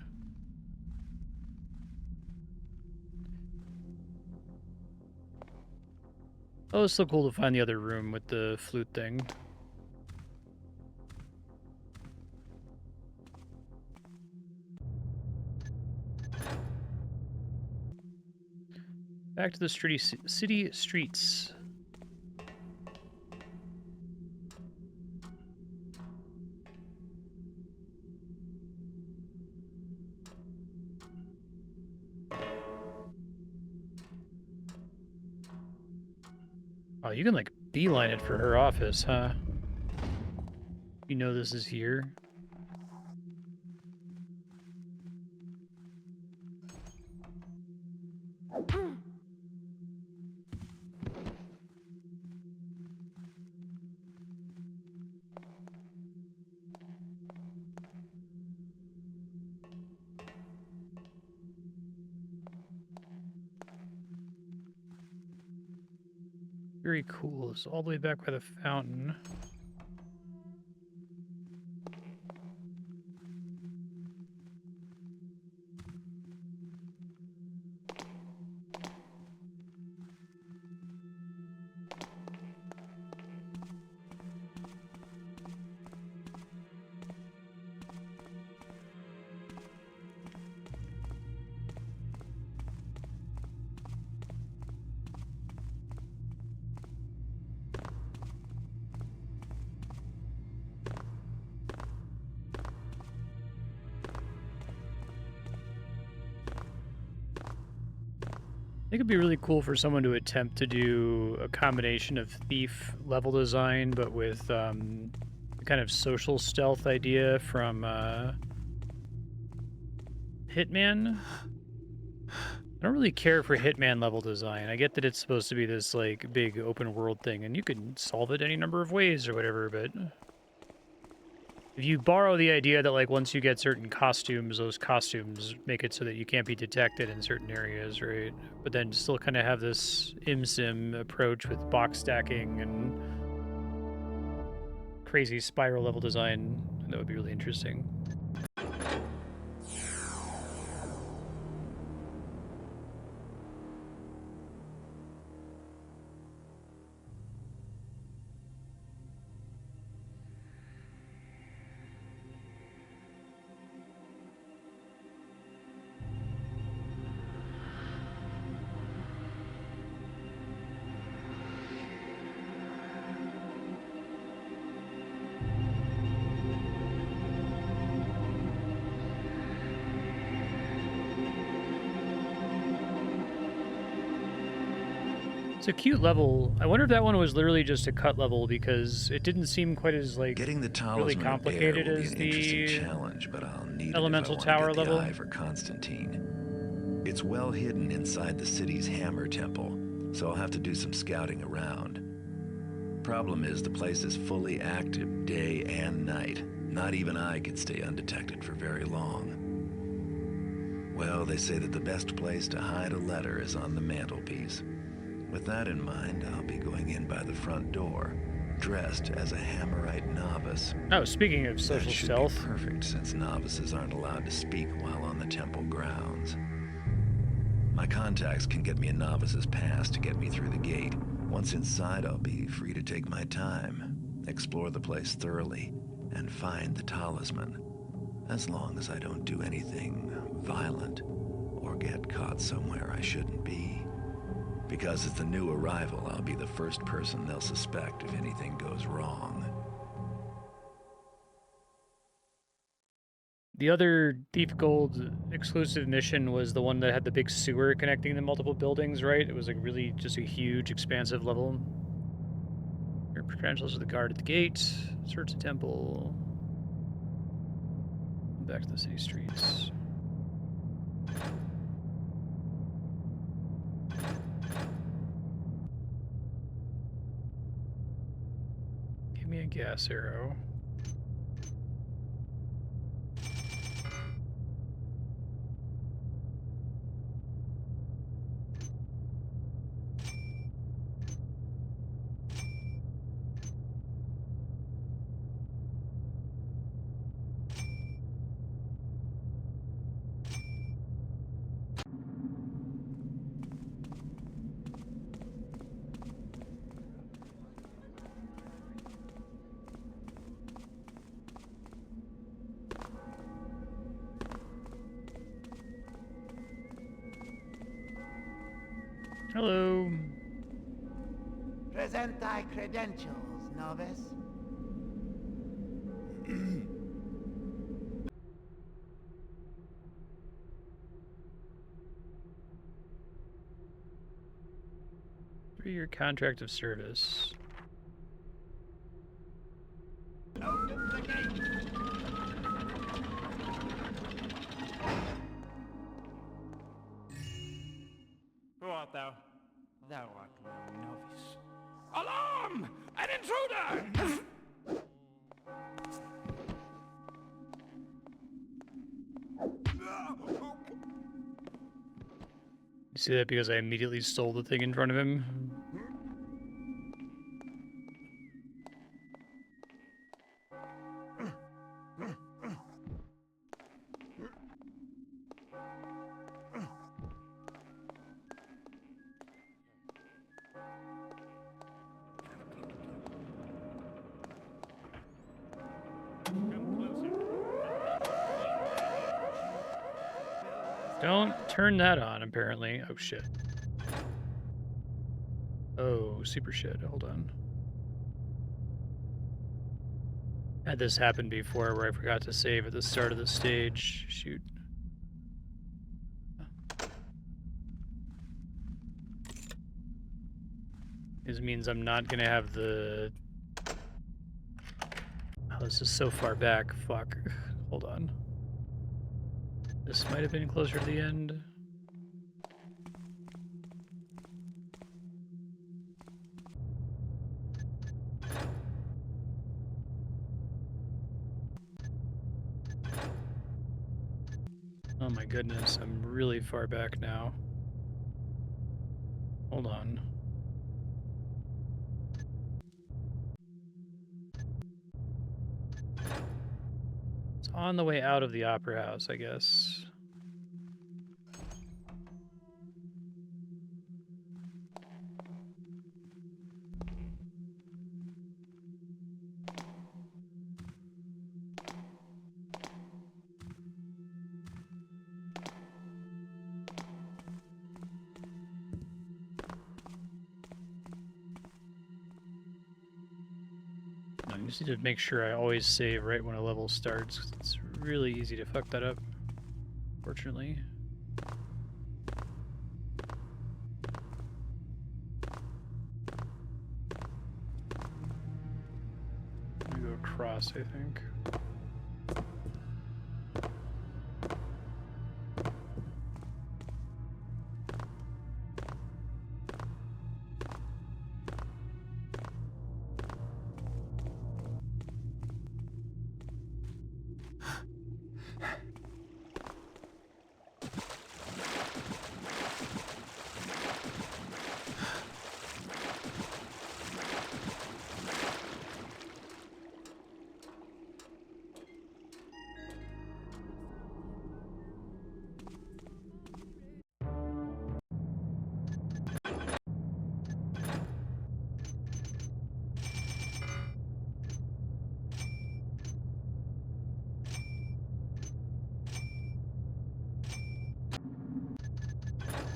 Oh, it's so cool to find the other room with the flute thing. Back to the city streets. Oh, you can like beeline it for her office, huh? You know this is here. Very cool. It's all the way back by the fountain. think it'd be really cool for someone to attempt to do a combination of thief level design, but with the kind of social stealth idea from Hitman. I don't really care for Hitman level design. I get that it's supposed to be this like big open world thing, and you can solve it any number of ways or whatever, but if you borrow the idea that like once you get certain costumes, those costumes make it so that you can't be detected in certain areas, right? But then still kind of have this ImSim approach with box stacking and crazy spiral level design, that would be really interesting. It's a cute level. I wonder if that one was literally just a cut level because it didn't seem quite as like Getting the really talisman of air complicated will be as an interesting the challenge, but I'll need elemental it if I tower want to get level. the eye for Constantine. It's well hidden inside the city's hammer temple, so I'll have to do some scouting around. Problem is, the place is fully active day and night. Not even I could stay undetected for very long. Well, they say that the best place to hide a letter is on the mantelpiece. With that in mind, I'll be going in by the front door, dressed as a Hammerite novice. Oh, speaking of social That should stealth. be perfect, since novices aren't allowed to speak while on the temple grounds. My contacts can get me a novice's pass to get me through the gate. Once inside, I'll be free to take my time, explore the place thoroughly, and find the talisman. As long as I don't do anything violent or get caught somewhere I shouldn't be. Because as the new arrival, I'll be the first person they'll suspect if anything goes wrong. The other Thief Gold exclusive mission was the one that had the big sewer connecting the multiple buildings, right? It was like really just a huge, expansive level. Your credentials of the guard at the gate. Search the temple. Back to the city streets. Give me a gas arrow. Hello. Present thy credentials, novice. Three-year contract of service. Open the gate. Who art thou? Thou art no novice. Alarm! An intruder! You see that because I immediately stole the thing in front of him? Don't turn that on, apparently. Oh, shit. Oh, super shit. Hold on. Had this happen before where I forgot to save at the start of the stage. Shoot. This means I'm not gonna have the... Oh, this is so far back. Fuck. Hold on. This might have been closer to the end. Oh my goodness, I'm really far back now. Hold on. It's on the way out of the Opera House, I guess. I just need to make sure I always save right when a level starts, 'cause it's really easy to fuck that up, fortunately. I'm gonna go across, I think.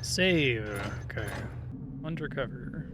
Save. Okay. Undercover.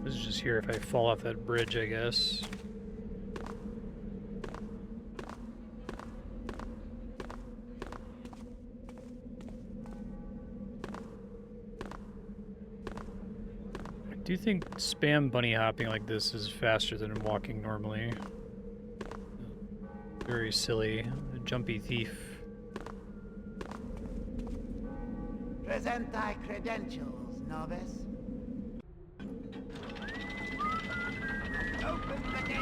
This is just here if I fall off that bridge, I guess. I do think spam bunny hopping like this is faster than walking normally. Very silly. A jumpy thief. Present thy credentials, novice. Open the gate!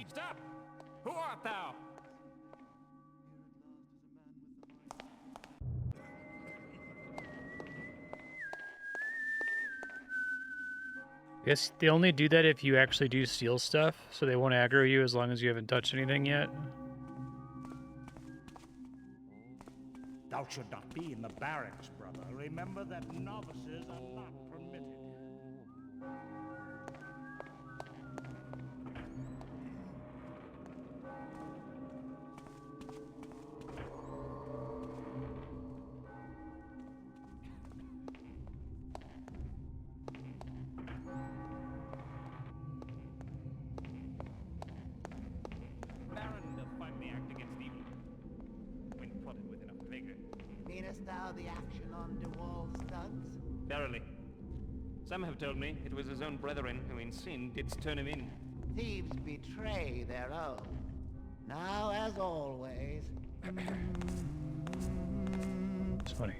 Stop! Who art thou? I guess they only do that if you actually do steal stuff, so they won't aggro you as long as you haven't touched anything yet. Thou should not be in the barracks, brother. Remember that novices are not permitted. Baron doth finally act against evil, when prodded with enough vigor. Meanest thou the action on de wall studs? Verily. Some have told me it was his own brethren who in sin didst turn him in. Thieves betray their own. Now, as always, It's funny.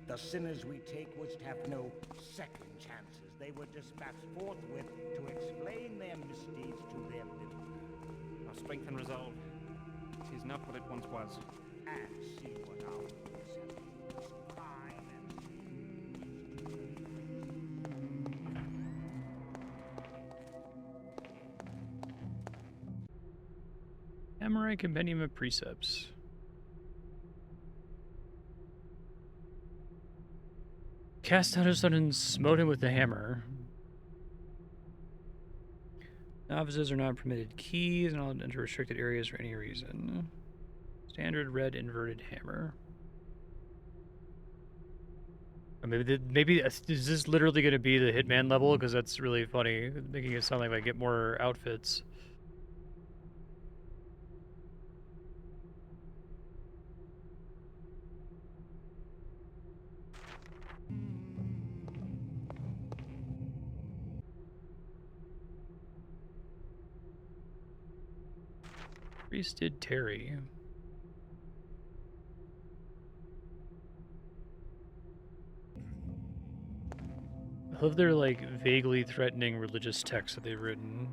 The sinners we take would have no second chances. They were dispatched forthwith to explain their misdeeds to their builder. Our strength and resolve. It is not what it once was. And see what our rulers have made us crime and Samurai Compendium of Precepts. Cast out a son and smote him with the hammer. Novices are not permitted keys and allowed to enter restricted areas for any reason. Standard red inverted hammer. Or maybe is this literally going to be the Hitman level? Because that's really funny, making it sound like I get more outfits. Priested Terry. I love their like vaguely threatening religious texts that they've written.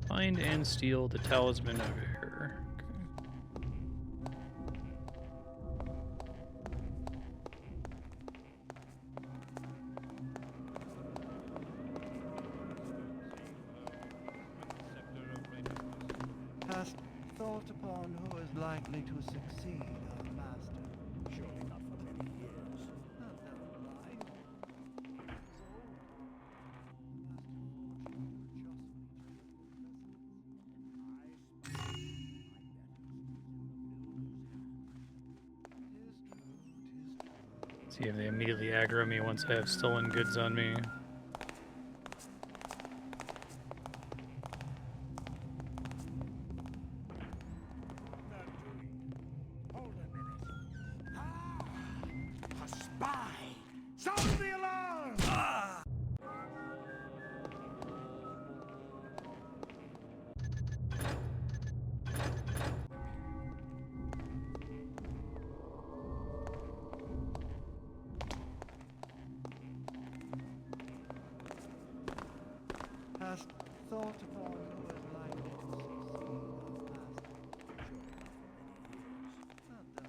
Find and steal the Talisman of Air. Hast thought upon who is likely to succeed our master? surely not for many years. See if they immediately aggro me once I have stolen goods on me. Hold a minute. Ah! A spy! Sound the alarm! Ah! Hast thought upon who is likely to succeed our master?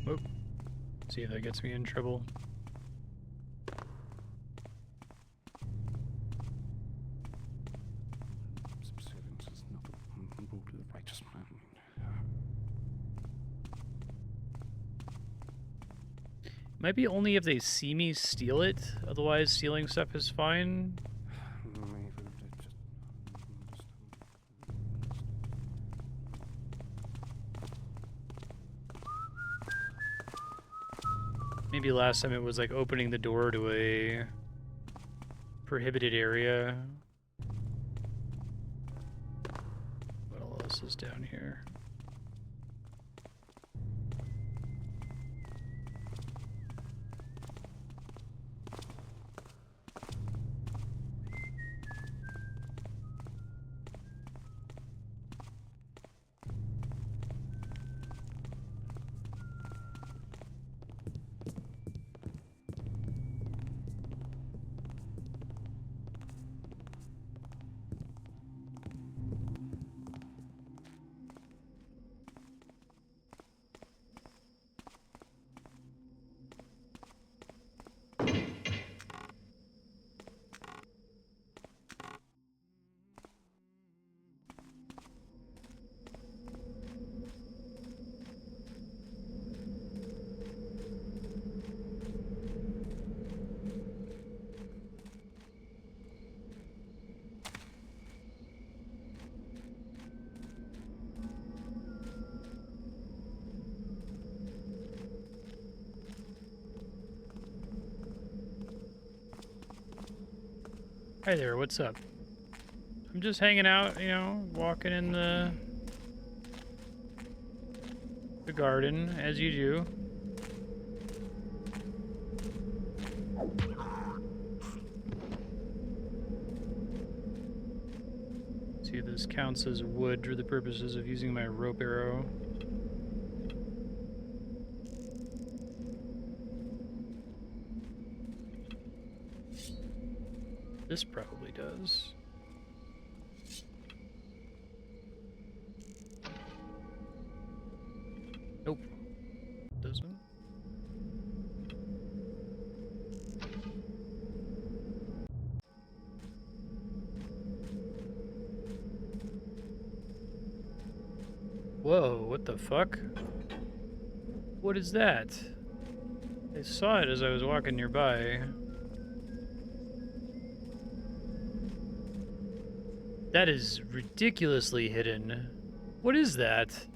Whoop. See if that gets me in trouble. Subservience is not the rule of the righteous man. Might be only if they see me steal it. Otherwise, stealing stuff is fine. Maybe last time it was like opening the door to a prohibited area. What else is down here? Hi there, what's up? I'm just hanging out, you know, walking in the garden, as you do. See if this counts as wood for the purposes of using my rope arrow. This probably does. Nope. Doesn't. Whoa, what the fuck? What is that? I saw it as I was walking nearby. That is ridiculously hidden. What is that?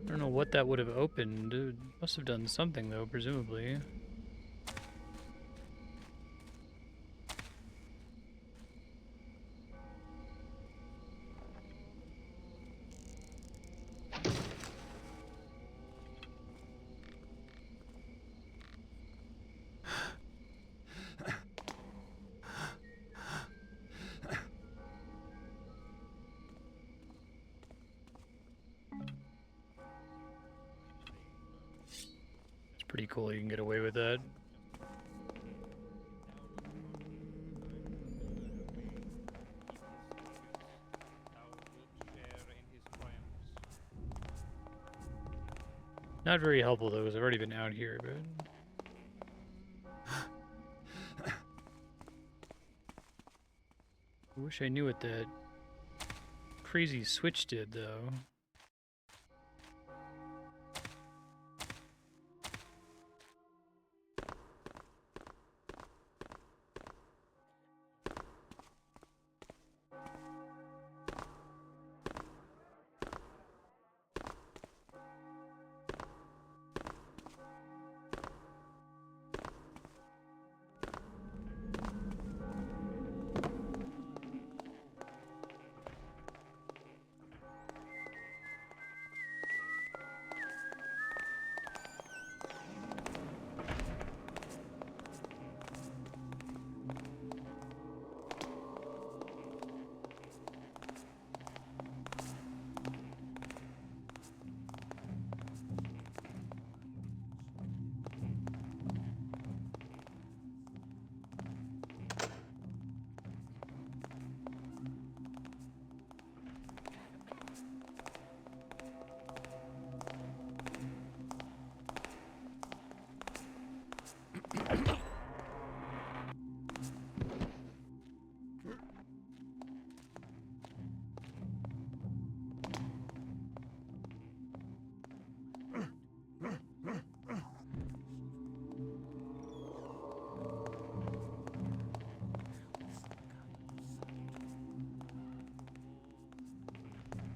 I don't know what that would have opened. It must have done something, though, presumably. It's pretty cool you can get away with that. Not very helpful, though, because I've already been out here, but... I wish I knew what that crazy switch did, though.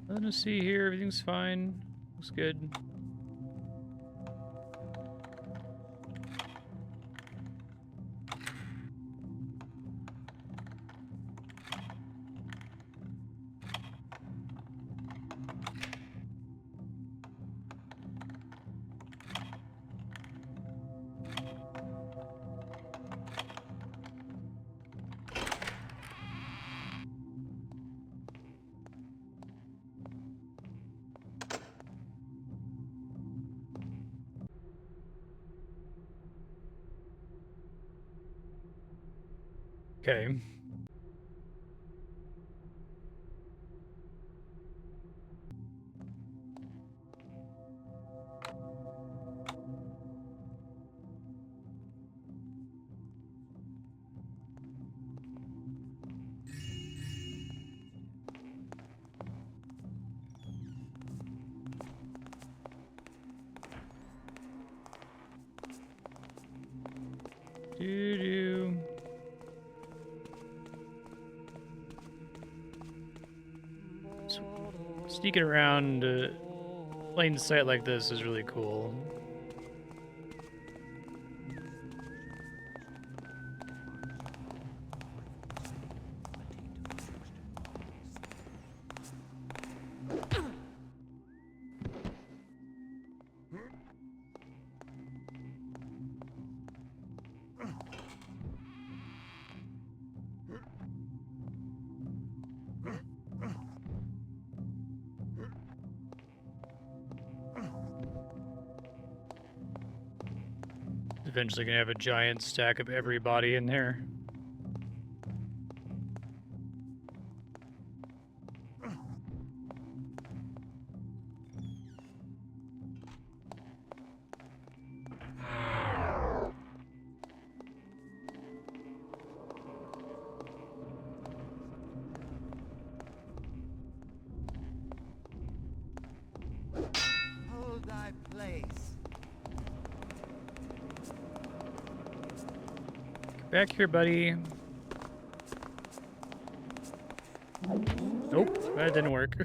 Nothing to see here, everything's fine. Looks good. Okay. Doo-doo. Sneaking around plain sight like this is really cool. Eventually gonna have a giant stack of everybody in there. Hold thy place. Back here, buddy. Nope, that didn't work.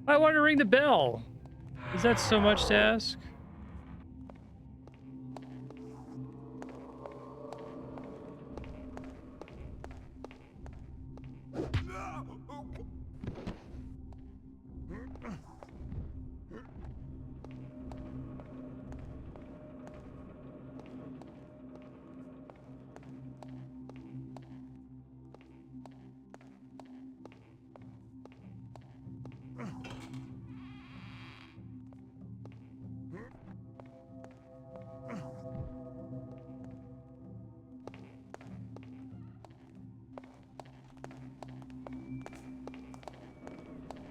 I want to ring the bell. Is that so much to ask?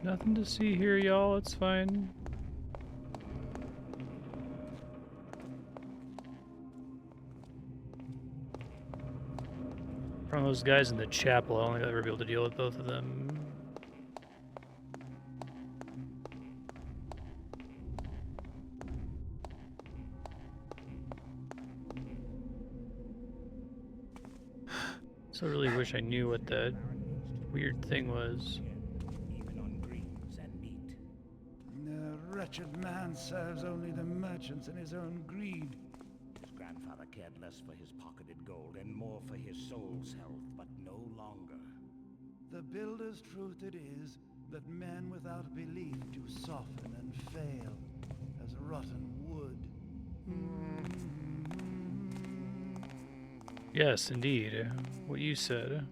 Nothing to see here, y'all. It's fine. From those guys in the chapel, I don't think I'll ever be able to deal with both of them. So I really wish I knew what that weird thing was. Even on greens and meat. The wretched man serves only the merchants and his own greed. His grandfather cared less for his pocketed gold and more for his soul's health, but no longer. The builder's truth it is that men without belief do soften and fail as rotten wood. Yes, indeed. What you said.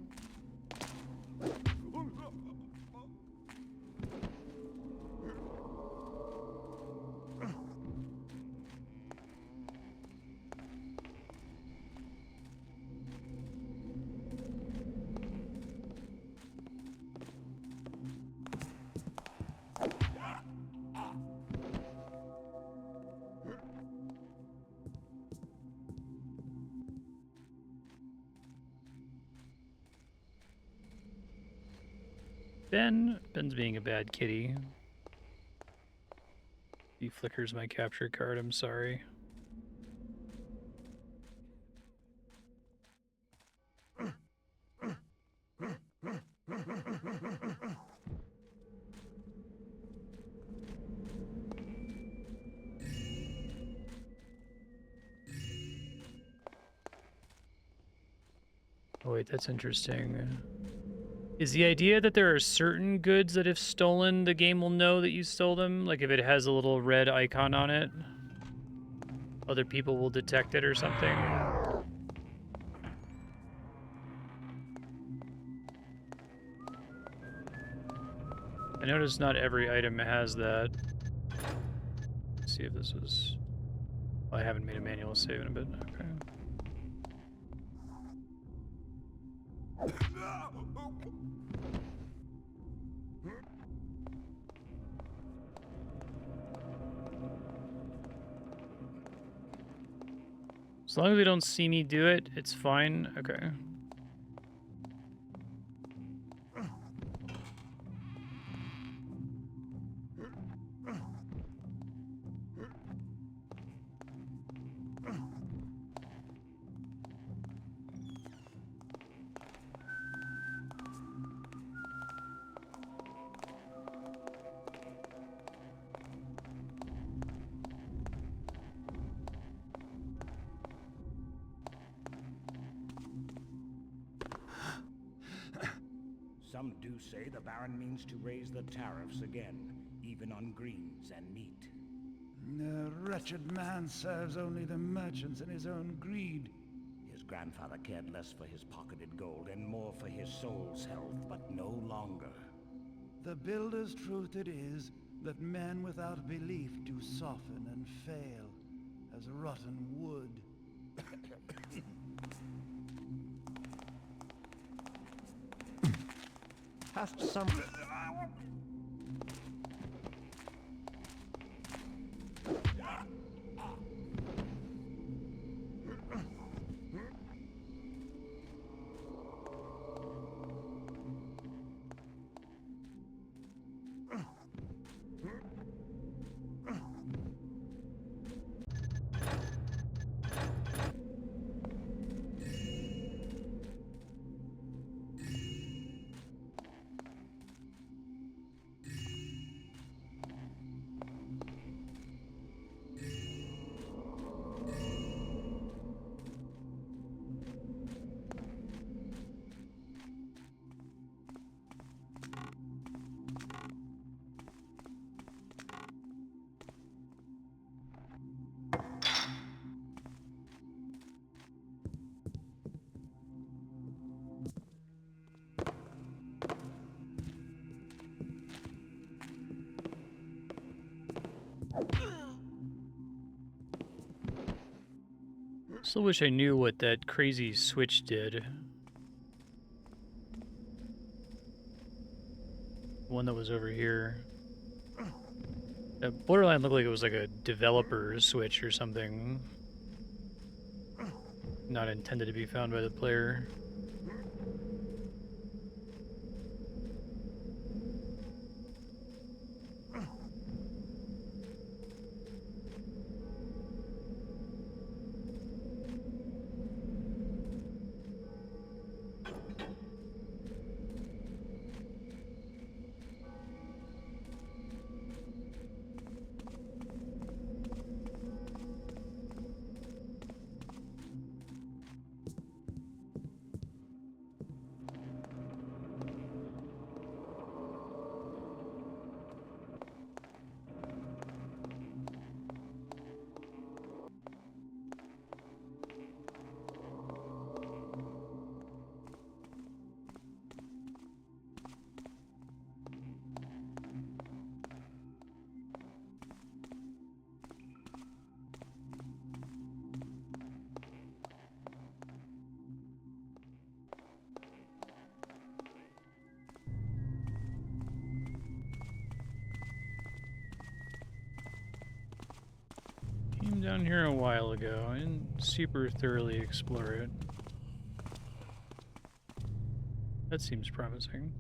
Ben's being a bad kitty. He flickers my capture card, I'm sorry. Oh wait, that's interesting. Is the idea that there are certain goods that if stolen, the game will know that you stole them? Like if it has a little red icon on it, other people will detect it or something? I noticed not every item has that. Let's see if this was... Well, I haven't made a manual save in a bit. Okay. As long as they don't see me do it, it's fine. Okay. Some do say the Baron means to raise the tariffs again, even on greens and meat. The wretched man serves only the merchants and his own greed. His grandfather cared less for his pocketed gold and more for his soul's health, but no longer. The builder's truth it is that men without belief do soften and fail as rotten wood. Hast some... Still wish I knew what that crazy switch did. One that was over here. That borderline looked like it was like a developer switch or something. Not intended to be found by the player. Came down here a while ago. I didn't super thoroughly explore it. That seems promising.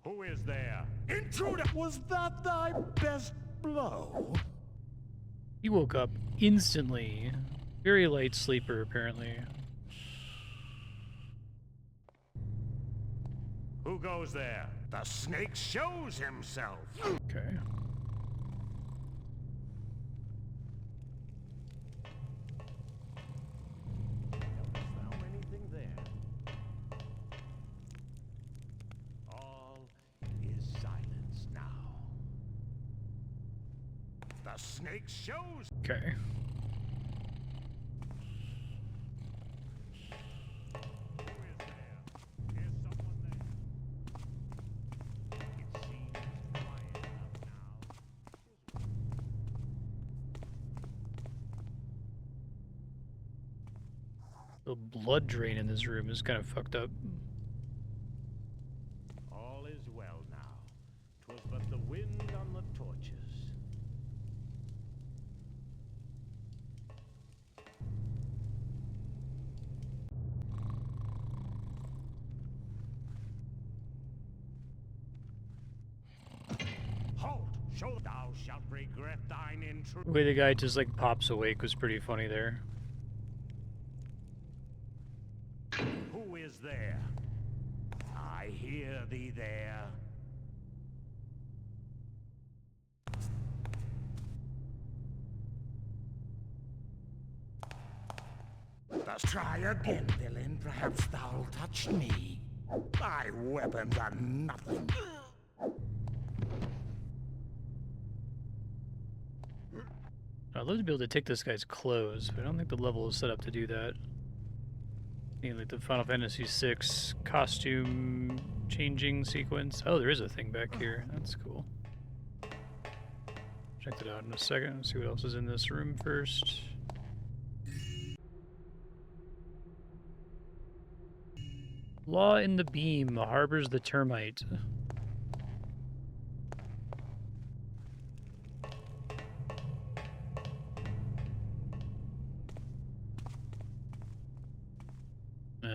Who is there? Intruder! Was that thy best blow? He woke up instantly. Very light sleeper, apparently. Who goes there? The snake shows himself. Okay. Found anything there? All is silence now. The snake shows. Okay. Who is there? Is someone there? It seems quiet. The blood drain in this room is kind of fucked up. All is well now. 'Twas but the wind on the torches. Halt! Show thou shalt regret thine intrusion. The way the guy just like pops awake was pretty funny there. Who is there? I hear thee there. Thus try again, villain. Perhaps thou'll touch me. Thy weapons are nothing. I'd love to be able to take this guy's clothes, but I don't think the level is set up to do that. Like the Final Fantasy VI costume changing sequence. Oh, there is a thing back here. That's cool. Check that out in a second. See what else is in this room first. Law in the beam harbors the termite.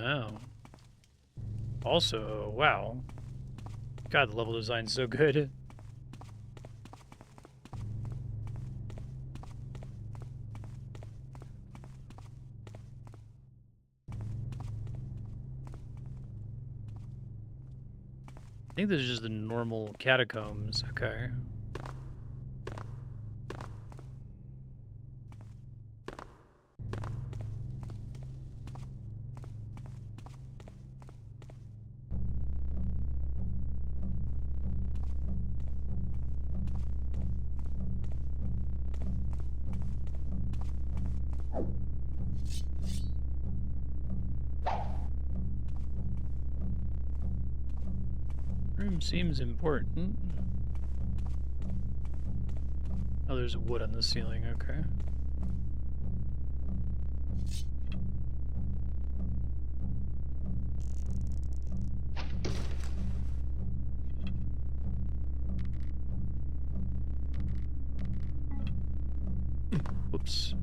Oh. Also, wow. God, the level design's so good. I think this is just the normal catacombs. Okay. Room seems important. Oh, there's wood on the ceiling, okay. Whoops.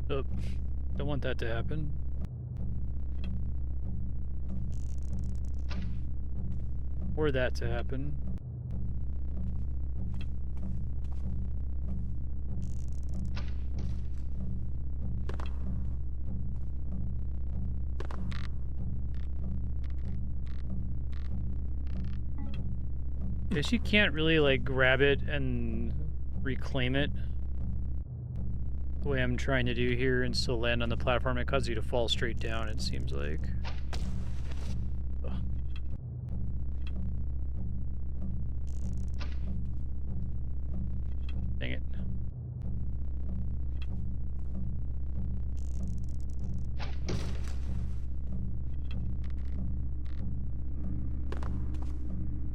Oh, don't want that to happen. Or that to happen. Guess you can't really like grab it and reclaim it the way I'm trying to do here and still land on the platform. It causes you to fall straight down, it seems like. Ugh. Dang it.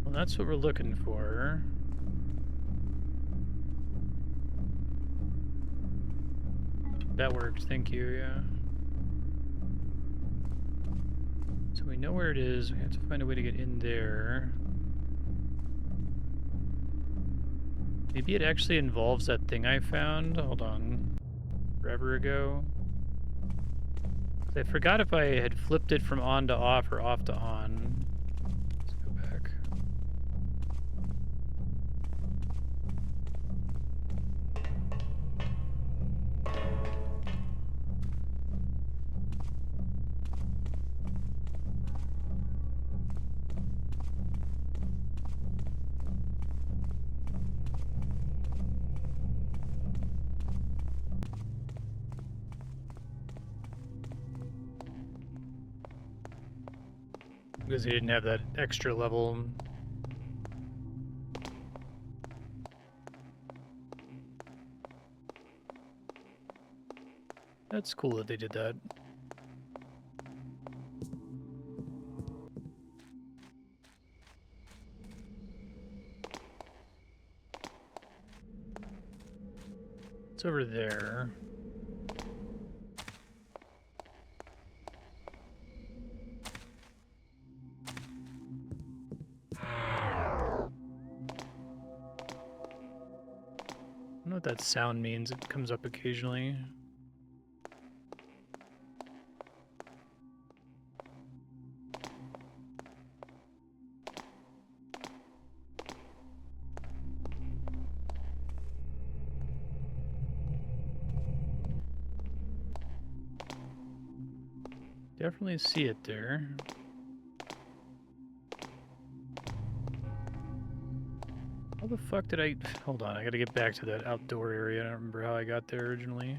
Well, that's what we're looking for. That worked, thank you, yeah. So we know where it is, we have to find a way to get in there. Maybe it actually involves that thing I found, hold on, forever ago. I forgot if I had flipped it from on to off or off to on. Let's go back. Because he didn't have that extra level. That's cool that they did that. It's over there. I don't know what that sound means. It comes up occasionally. Definitely see it there. How the fuck did I... Hold on, I gotta get back to that outdoor area. I don't remember how I got there originally.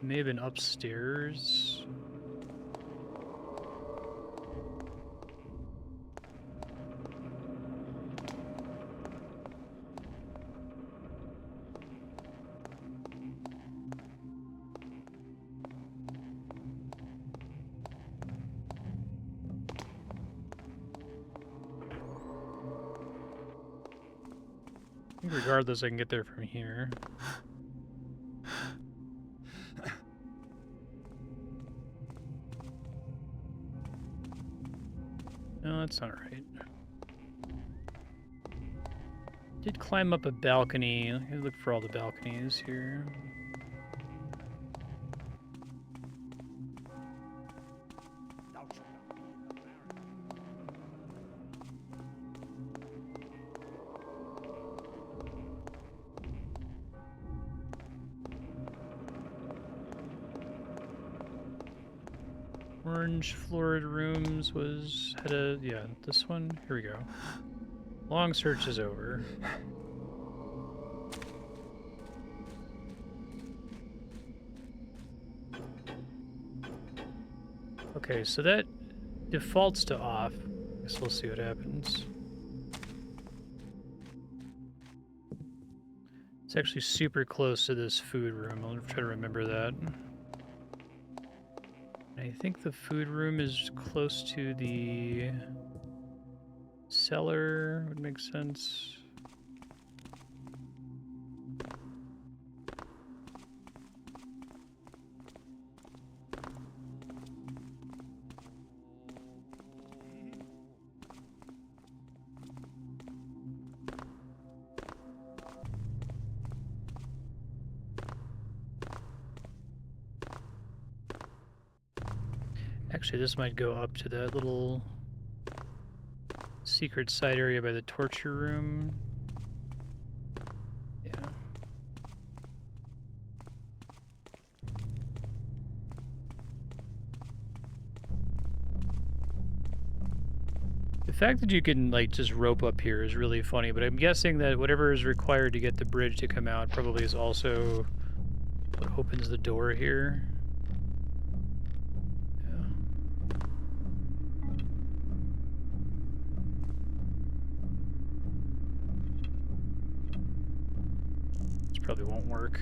May have been upstairs. I think regardless, I can get there from here. No, that's not right. Did climb up a balcony. Let me look for all the balconies here. Orange florid rooms had a, yeah, this one. Here we go. Long search is over. Okay, so that defaults to off. I guess we'll see what happens. It's actually super close to this food room. I'll try to remember that. I think the food room is close to the cellar. Would make sense. Actually, this might go up to that little secret side area by the torture room. Yeah. The fact that you can, like, just rope up here is really funny, but I'm guessing that whatever is required to get the bridge to come out probably is also what opens the door here. Probably won't work.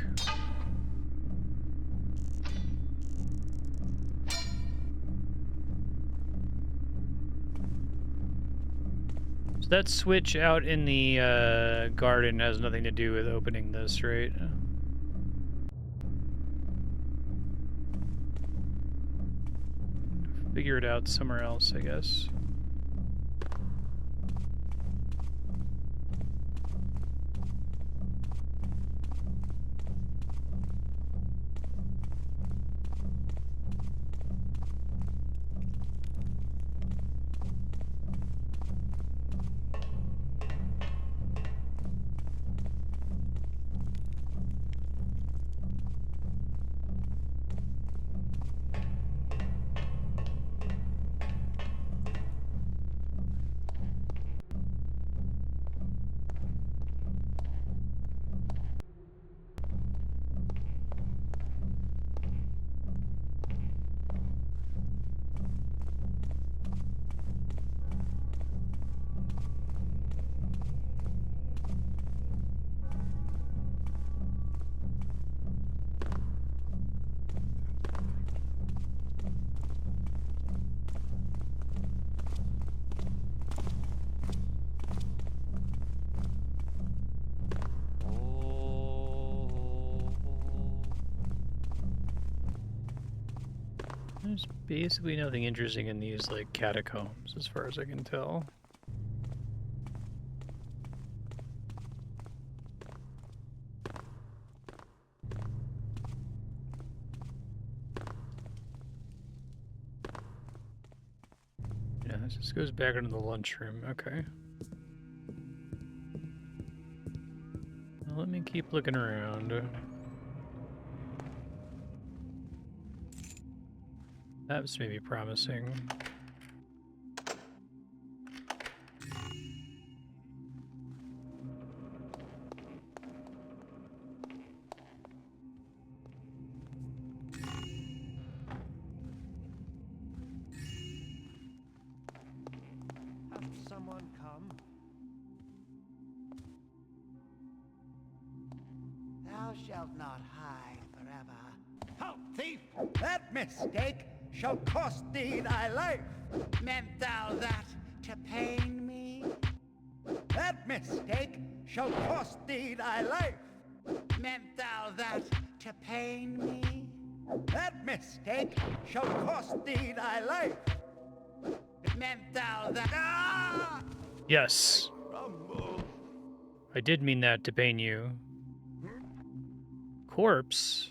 So that switch out in the garden has nothing to do with opening this, right? Figure it out somewhere else, I guess. There's basically nothing interesting in these, like, catacombs, as far as I can tell. Yeah, this just goes back into the lunchroom. Okay. Well, let me keep looking around. That's maybe promising. Have someone come? Thou shalt not hide forever. Halt, thief! That mistake shall cost thee thy life. Meant thou that to pain me? That mistake shall cost thee thy life. Meant thou that to pain me? That mistake shall cost thee thy life. Meant thou that... Ah! Yes. I did mean that to pain you. Corpse?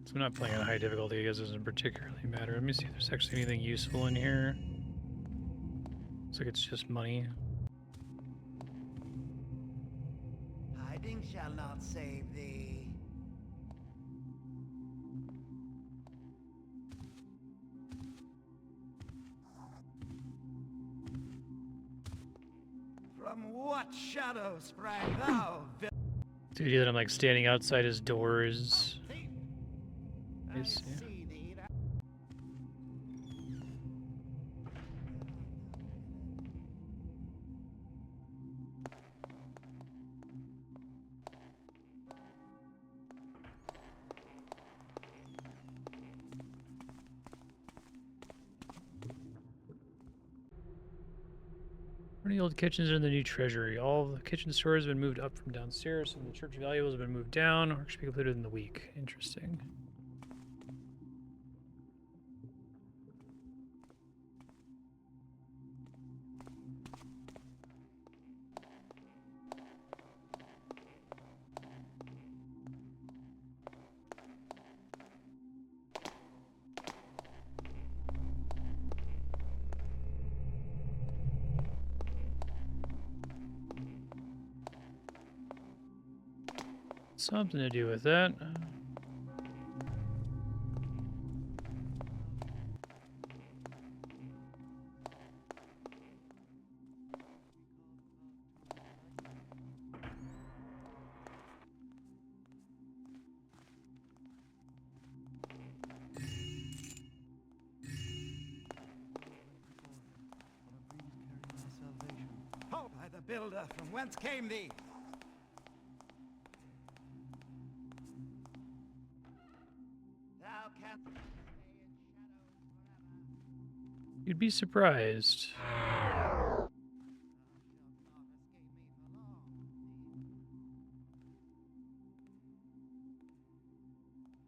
So I'm not playing on high difficulty, I guess it doesn't particularly matter. Let me see if there's actually anything useful in here. Looks like it's just money. Hiding shall not save thee. From what shadow sprang thou, villain? The idea that I'm like standing outside his doors. I see. see thee. One of the old kitchens are in the new treasury. All the kitchen stores have been moved up from downstairs, and the church valuables have been moved down. Work should be completed in the week. Interesting. Something to do with that. Halt, by the builder, from whence came thee? Thou canst stay in shadows forever. You'd be surprised.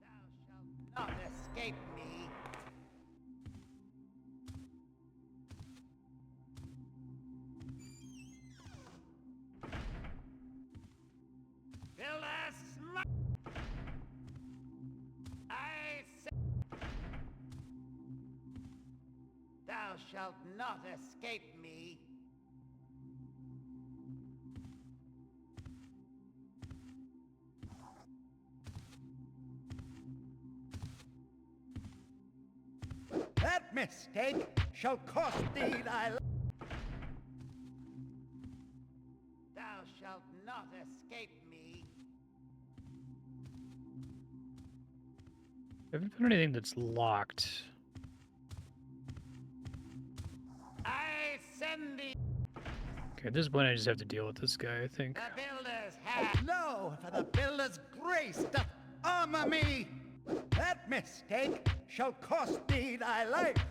Thou shalt not escape me. Builder, I say, thou shalt not escape me. That mistake shall cost thee thy life. Thou shalt not escape me. I haven't found anything that's locked. I send thee. Okay, at this point I just have to deal with this guy, I think. The builder's hand. No, for the builder's grace doth armor me. That mistake shall cost thee thy life.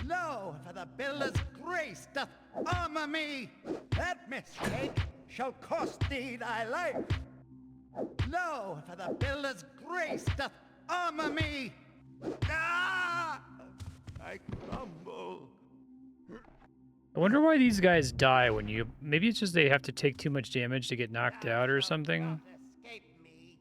Lo, for the builder's grace doth armor me. That mistake shall cost thee thy life. Lo, for the builder's grace doth armor me. Ah! I crumble. I wonder why these guys die when you... Maybe it's just they have to take too much damage to get knocked out or something. Escape me.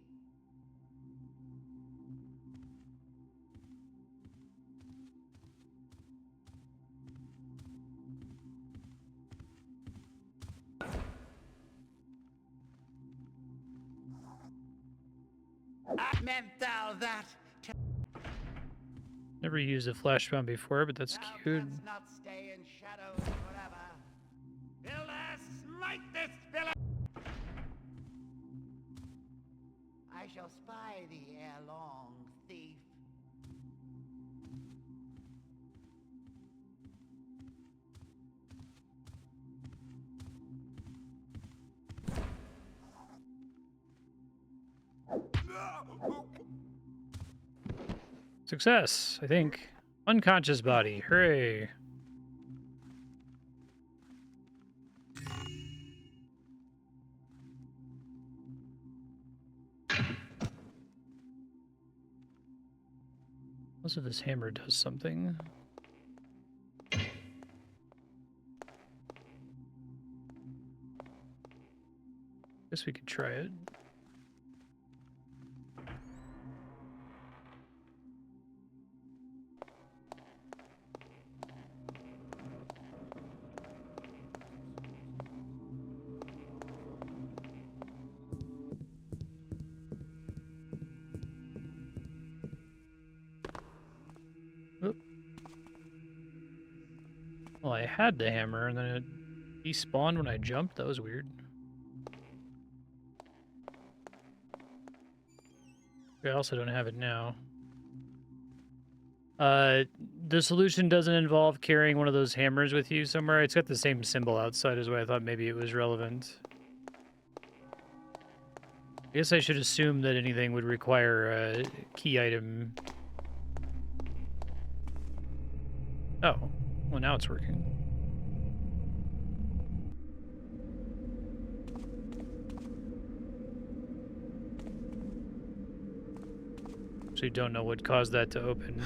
Meant thou that? Never used a flash bomb before, but that's Thou cute. canst not stay in shadows forever. Builder, smite this villain! I shall spy thee ere long, thief. Success, I think. Unconscious body. Hooray. Most of this hammer does something. Guess we could try it. Well, I had the hammer and then it despawned when I jumped. That was weird. I also don't have it now. The solution doesn't involve carrying one of those hammers with you somewhere. It's got the same symbol outside as why I thought maybe it was relevant. I guess I should assume that anything would require a key item. Oh, well now it's working. Actually don't know what caused that to open.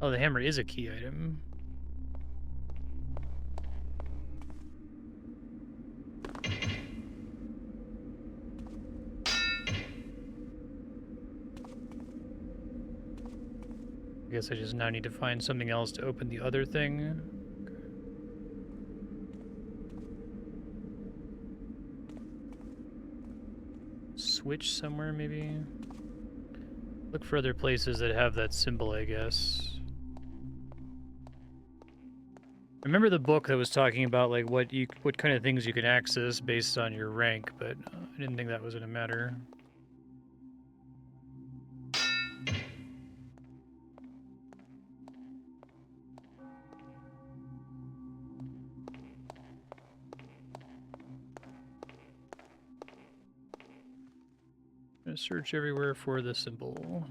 Oh, the hammer is a key item. I guess I just now need to find something else to open the other thing. Okay. Switch somewhere, maybe? Look for other places that have that symbol, I guess. Remember the book that was talking about like what kind of things you can access based on your rank, but I didn't think that was gonna matter. I'm gonna search everywhere for the symbol.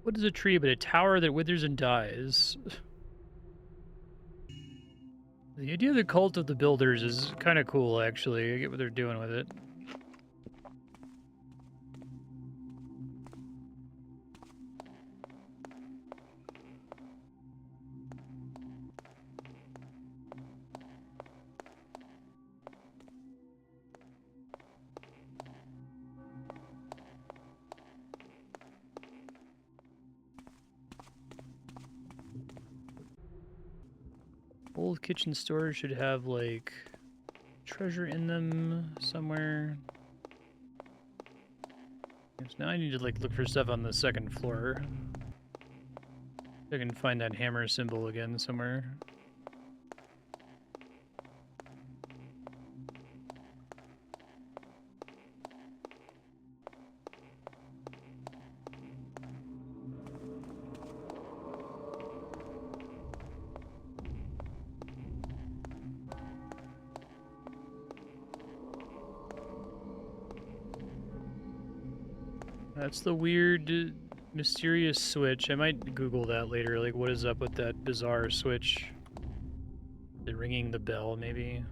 What is a tree but a tower that withers and dies? The idea of the cult of the builders is kind of cool, actually. I get what they're doing with it. Old kitchen storage should have, like, treasure in them somewhere. Yes, now I need to like look for stuff on the second floor. I can find that hammer symbol again somewhere. That's the weird, mysterious switch. I might Google that later. Like, what is up with that bizarre switch? Is it ringing the bell, maybe?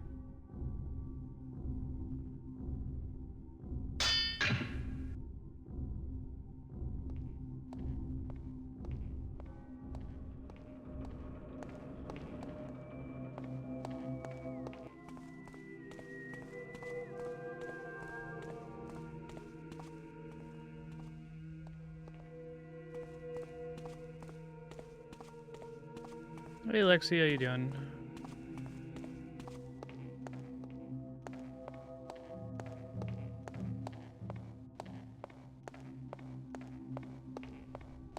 Hey, Lexi, how you doing?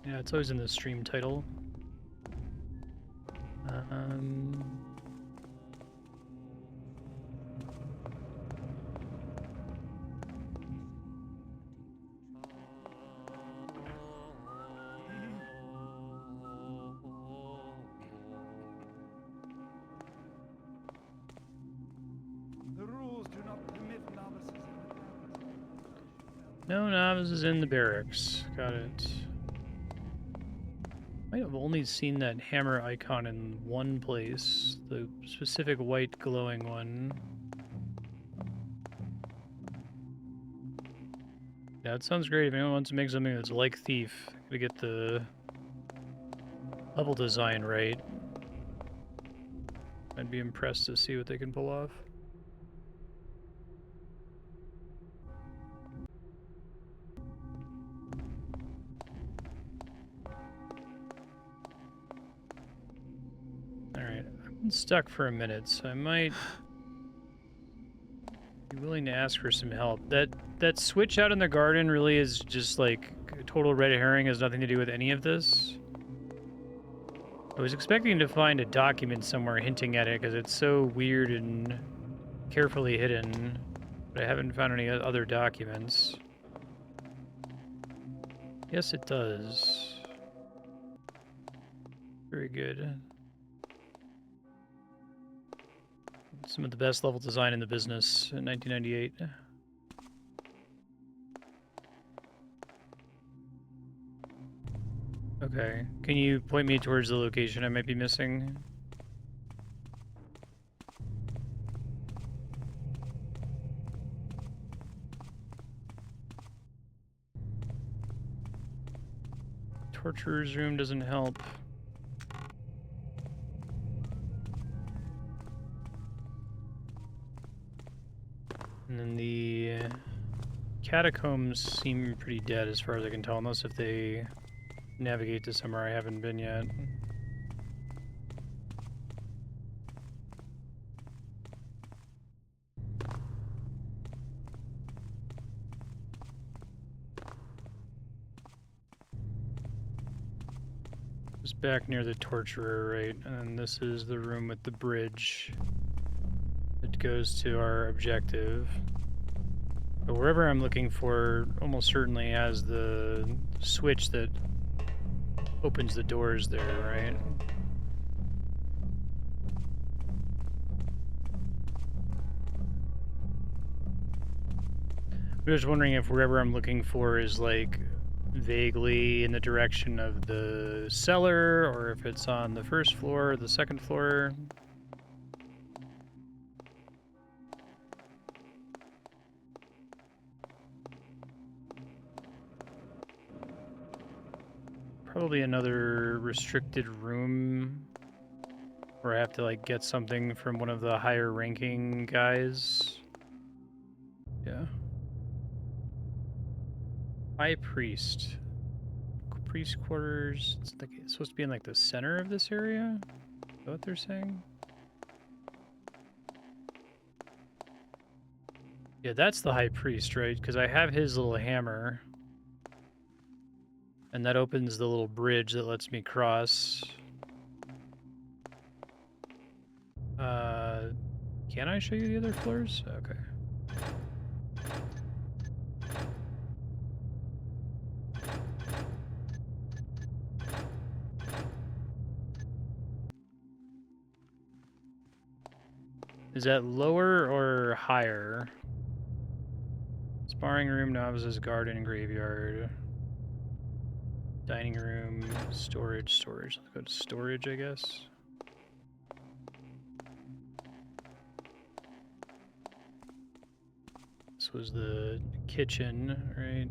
Yeah, it's always in the stream title. The rules do not permit novices in the barracks. No novices in the barracks. Got it. Might have only seen that hammer icon in one place, the specific white glowing one. Yeah, it sounds great. If anyone wants to make something that's like Thief, gotta get the level design right. I'd be impressed to see what they can pull off. Alright, I've been stuck for a minute, so I might be willing to ask for some help. That switch out in the garden really is just like a total red herring, has nothing to do with any of this. I was expecting to find a document somewhere hinting at it because it's so weird and carefully hidden, but I haven't found any other documents. Yes, it does. Very good. Some of the best level design in the business in 1998. Okay, can you point me towards the location I might be missing? Torturer's room doesn't help. And then the catacombs seem pretty dead as far as I can tell, unless if they navigate to somewhere I haven't been yet. Just back near the torturer, right? And this is the room with the bridge that goes to our objective. But wherever I'm looking for almost certainly has the switch that opens the doors there, right? I'm just wondering if wherever I'm looking for is like vaguely in the direction of the cellar, or if it's on the first floor or the second floor. Probably another restricted room where I have to like get something from one of the higher ranking guys. Yeah. High priest. Priest quarters. It's supposed to be in like the center of this area? Is that what they're saying? Yeah, that's the high priest, right? Because I have his little hammer. And that opens the little bridge that lets me cross. Can I show you the other floors? Okay. Is that lower or higher? Sparring room, novices, garden, graveyard. Dining room, storage. Let's go to storage, I guess. This was the kitchen, right?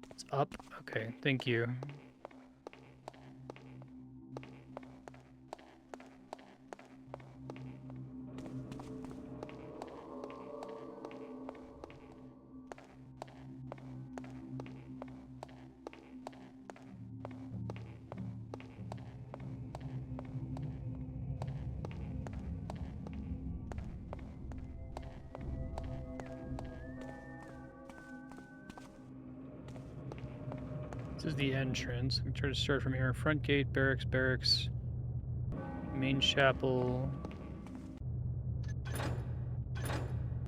It's up. Okay, thank you. This is the entrance. I'm trying to start from here. Front gate, barracks, main chapel.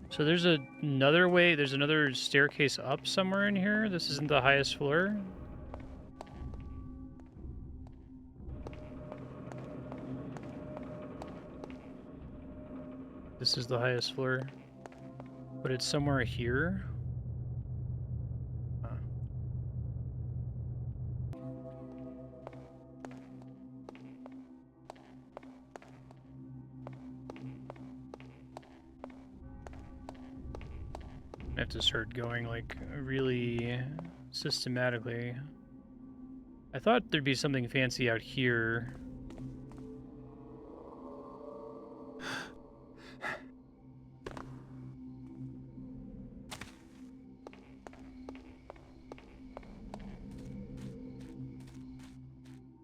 So there's another way, there's another staircase up somewhere in here. This isn't the highest floor. This is the highest floor. But it's somewhere here. I have to start going like really systematically. I thought there'd be something fancy out here.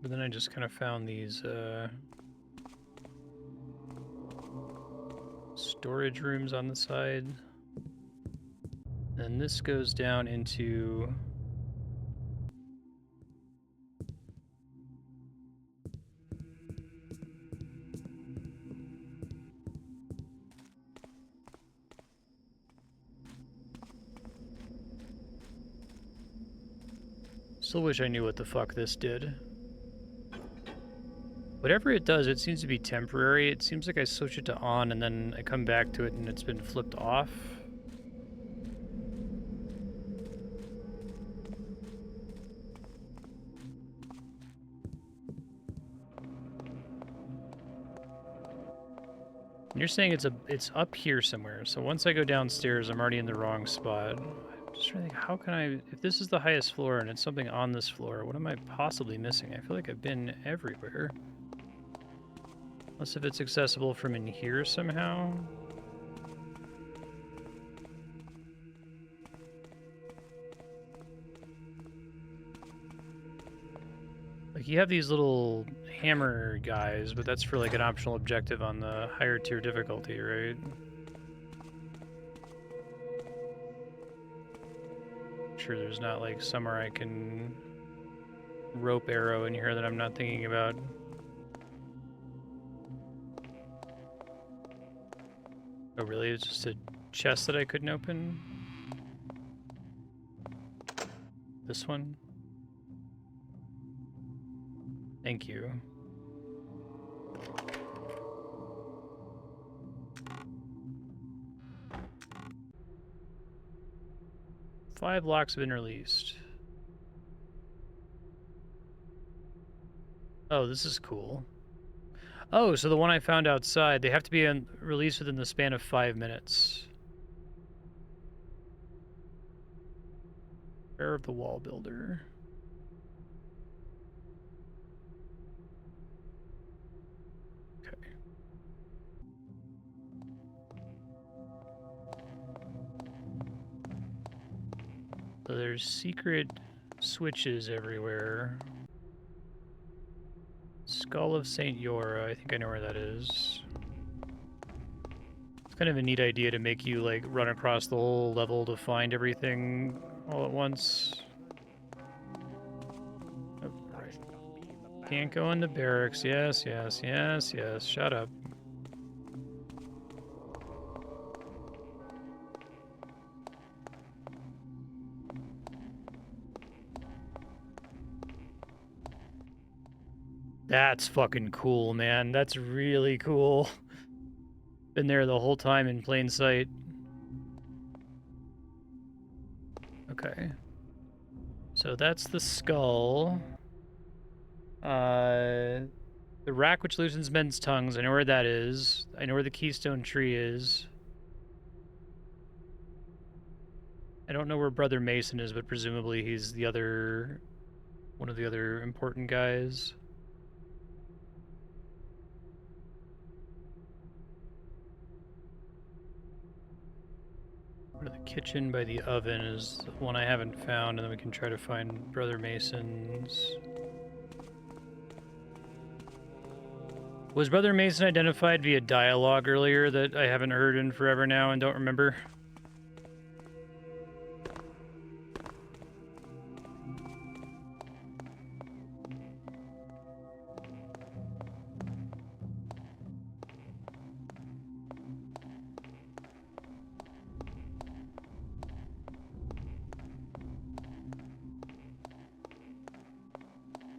But then I just kind of found these storage rooms on the side. And this goes down into still wish I knew what the fuck this did. Whatever it does, it seems to be temporary. It seems like I switch it to on and then I come back to it and it's been flipped off. And you're saying it's up here somewhere. So once I go downstairs, I'm already in the wrong spot. I'm just trying to think, how can I, if this is the highest floor and it's something on this floor, what am I possibly missing? I feel like I've been everywhere. Unless if it's accessible from in here somehow. Like, you have these little hammer guys, but that's for, like, an optional objective on the higher tier difficulty, right? Sure there's not, like, somewhere I can rope arrow in here that I'm not thinking about. Oh, really? It's just a chest that I couldn't open? This one? Thank you. Five locks have been released. Oh, this is cool. Oh, so the one I found outside, they have to be released within the span of 5 minutes. Prayer of the Wall Builder. Okay. So there's secret switches everywhere. Skull of St. Yora. I think I know where that is. It's kind of a neat idea to make you, like, run across the whole level to find everything all at once. Oh, right. Can't go into barracks. Yes, yes, yes, yes. Shut up. That's fucking cool, man. That's really cool. Been there the whole time in plain sight. Okay. So that's the skull. The rack which loosens men's tongues. I know where that is. I know where the keystone tree is. I don't know where Brother Mason is, but presumably he's the other... one of the other important guys. Go to the kitchen by the oven is the one I haven't found, and then we can try to find Brother Mason's. Was Brother Mason identified via dialogue earlier that I haven't heard in forever now and don't remember?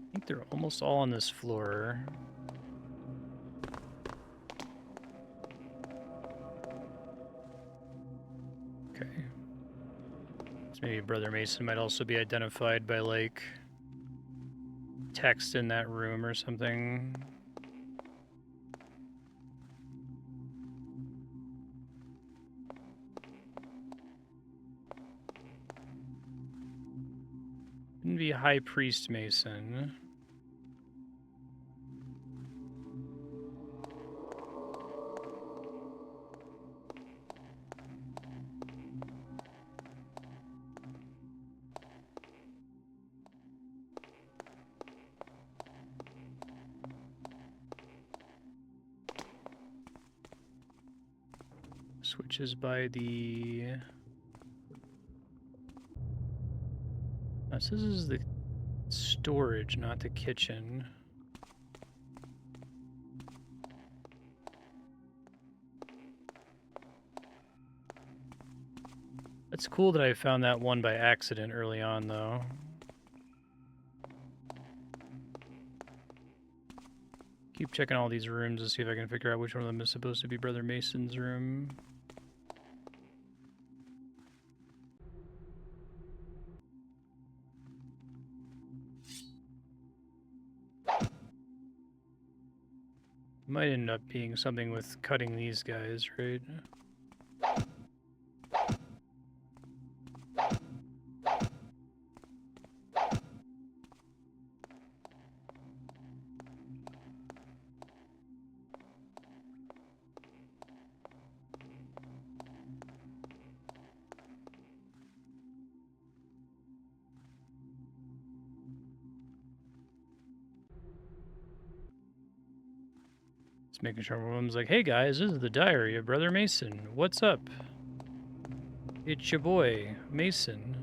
I think they're almost all on this floor. Okay. So maybe Brother Mason might also be identified by, like, text in that room or something. Couldn't be High Priest Mason. Switches by the... Oh, so this is the storage, not the kitchen. It's cool that I found that one by accident early on, though. Keep checking all these rooms to see if I can figure out which one of them is supposed to be Brother Mason's room. Might end up being something with cutting these guys, right? Making sure one of them's like, hey guys, this is the diary of Brother Mason. What's up? It's your boy, Mason.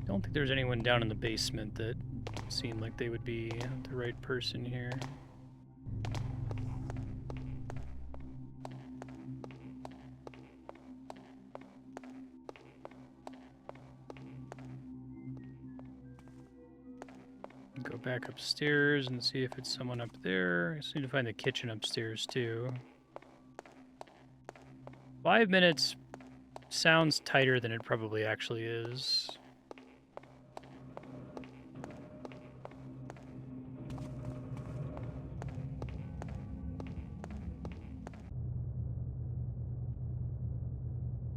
Don't think there's anyone down in the basement that seemed like they would be the right person here. Go back upstairs and see if it's someone up there. I just need to find the kitchen upstairs too. 5 minutes sounds tighter than it probably actually is.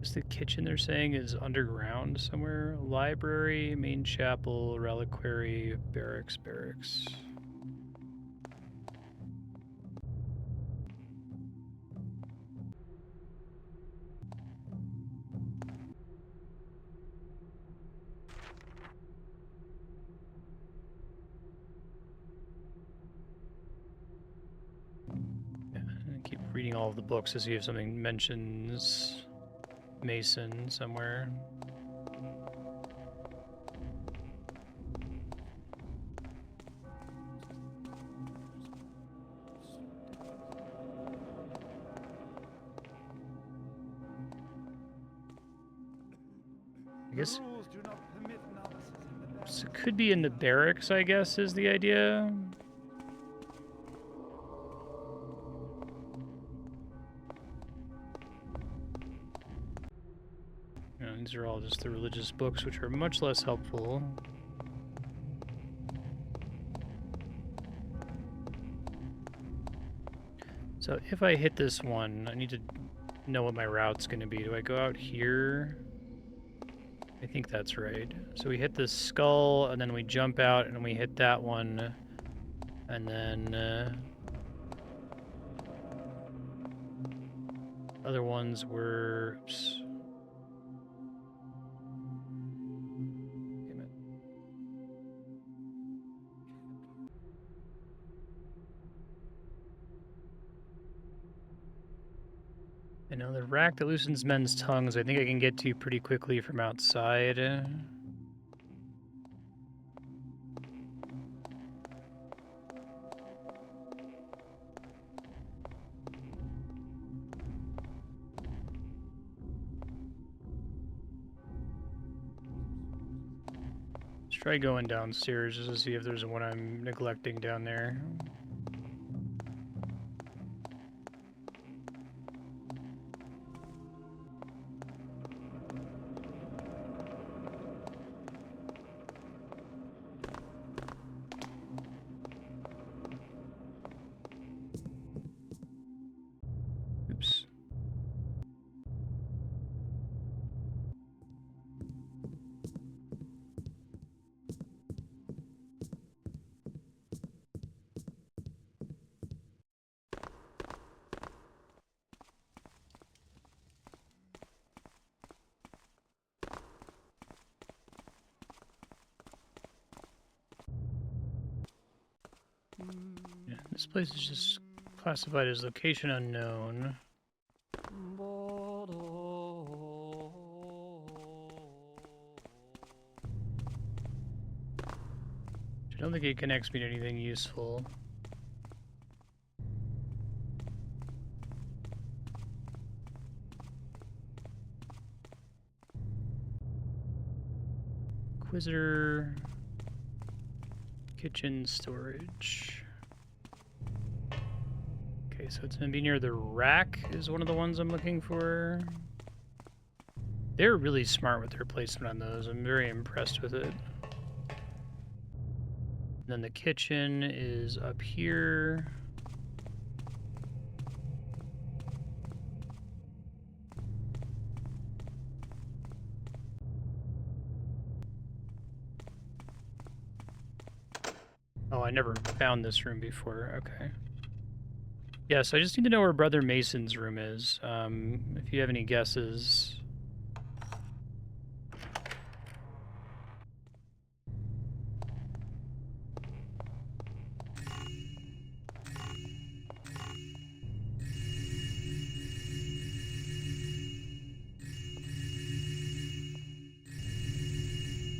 Is the kitchen they're saying is underground somewhere? Library, main chapel, reliquary, barracks. Keep reading all of the books to see if something mentions Mason somewhere. I guess so it could be in the barracks, I guess, is the idea. These are all just the religious books, which are much less helpful. So if I hit this one, I need to know what my route's going to be. Do I go out here? I think that's right. So we hit the skull, and then we jump out, and we hit that one, and then other ones were... Oops. Damn it. And now the rack that loosens men's tongues, I think I can get to pretty quickly from outside. Let's try going downstairs just to see if there's one I'm neglecting down there. Oops. Yeah, this place is just classified as location unknown. I don't think it connects me to anything useful. Inquisitor. Kitchen storage. Okay, so it's gonna be near the rack is one of the ones I'm looking for. They're really smart with their placement on those. I'm very impressed with it. And then the kitchen is up here. Oh, I never found this room before. Okay. Yeah, so I just need to know where Brother Mason's room is. If you have any guesses.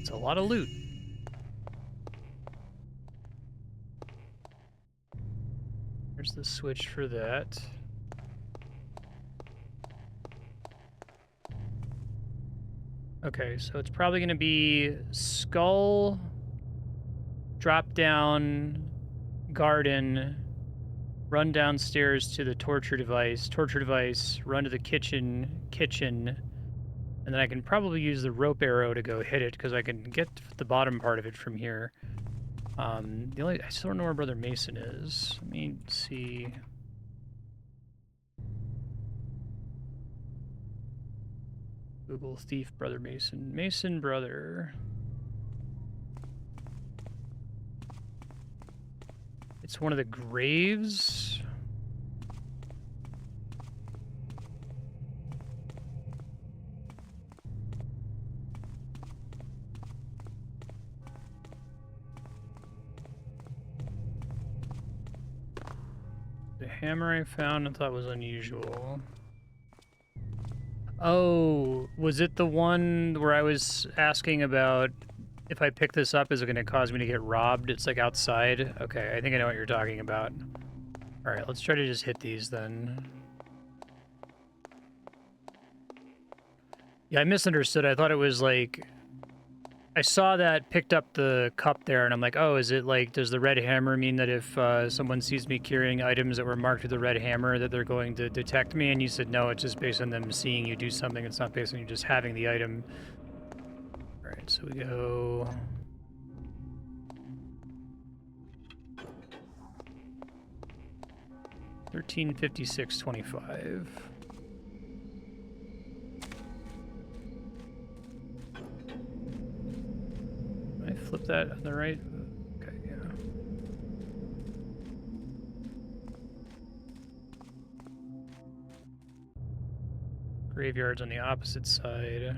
It's a lot of loot. There's the switch for that. Okay, so it's probably going to be skull, drop down, garden, run downstairs to the torture device, run to the kitchen, And then I can probably use the rope arrow to go hit it, because I can get the bottom part of it from here. I still don't know where Brother Mason is. Let me see. Google thief Brother Mason. Mason brother. It's one of the graves. The hammer I found I thought was unusual. Oh, was it the one where I was asking about if I pick this up, is it going to cause me to get robbed? It's like outside. Okay, I think I know what you're talking about. All right, let's try to just hit these then. Yeah, I misunderstood. I thought it was like... I saw that, picked up the cup there, and I'm like, oh, is it like, does the red hammer mean that if someone sees me carrying items that were marked with the red hammer that they're going to detect me? And you said, no, it's just based on them seeing you do something. It's not based on you just having the item. All right, so we go... $13.56.25. I flip that on the right? Okay, yeah. Graveyard's on the opposite side.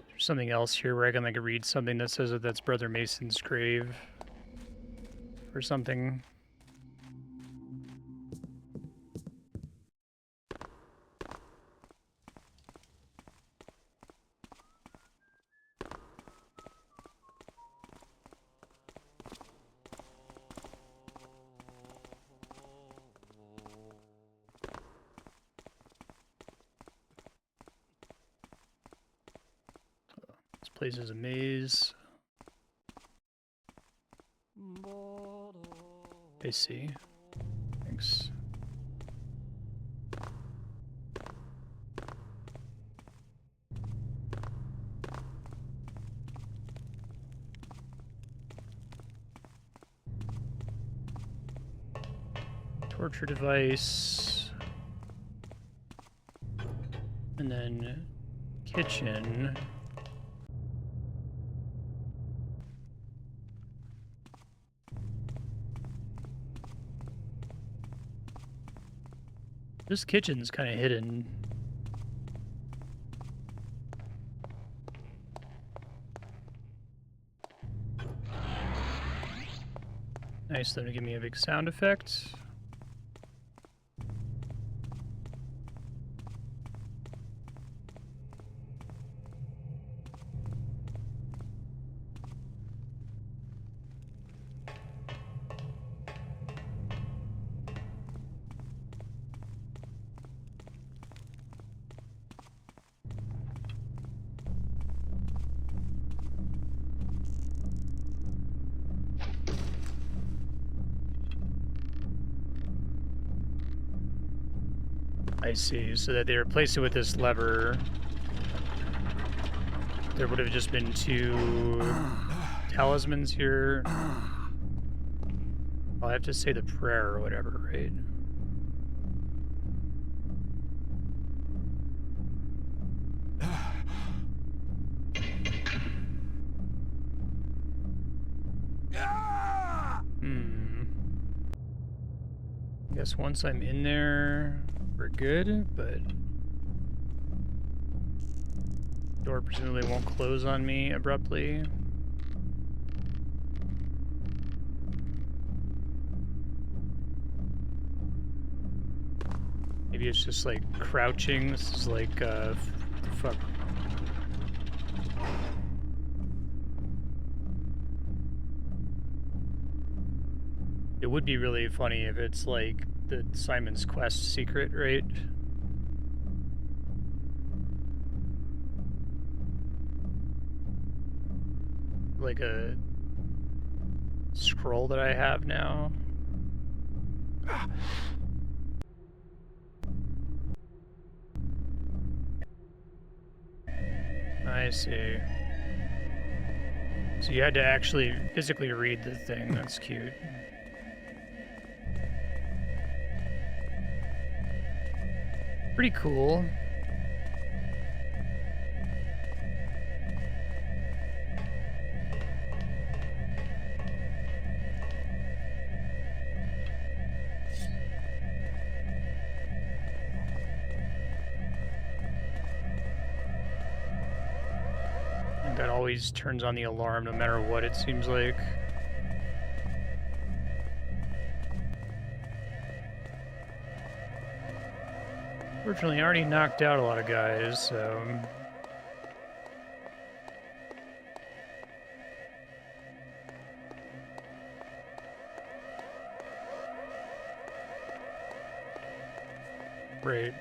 There's something else here where I can like read something that says that that's Brother Mason's grave. Or something. This place is a maze. I see. Thanks. Torture device. And then kitchen. This kitchen's kind of hidden. Nice of them to give me a big sound effect. I see, so that they replaced it with this lever. There would have just been 2 talismans here. I'll have to say the prayer or whatever, right? I guess once I'm in there, we're good, but door presumably won't close on me abruptly. Maybe it's just like crouching. This is like, what the fuck? It would be really funny if it's like the Simon's Quest secret, right? like a scroll that I have now. I see. So you had to actually physically read the thing. That's cute. Pretty cool. That always turns on the alarm no matter what, it seems like. Fortunately, I already knocked out a lot of guys, so... Great.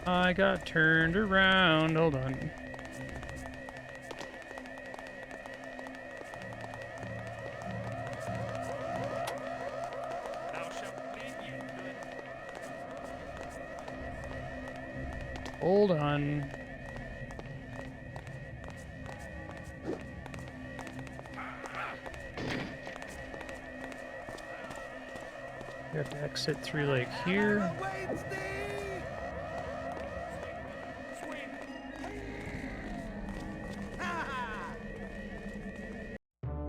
I got turned around. Hold on. Hold on. You have to exit through like here.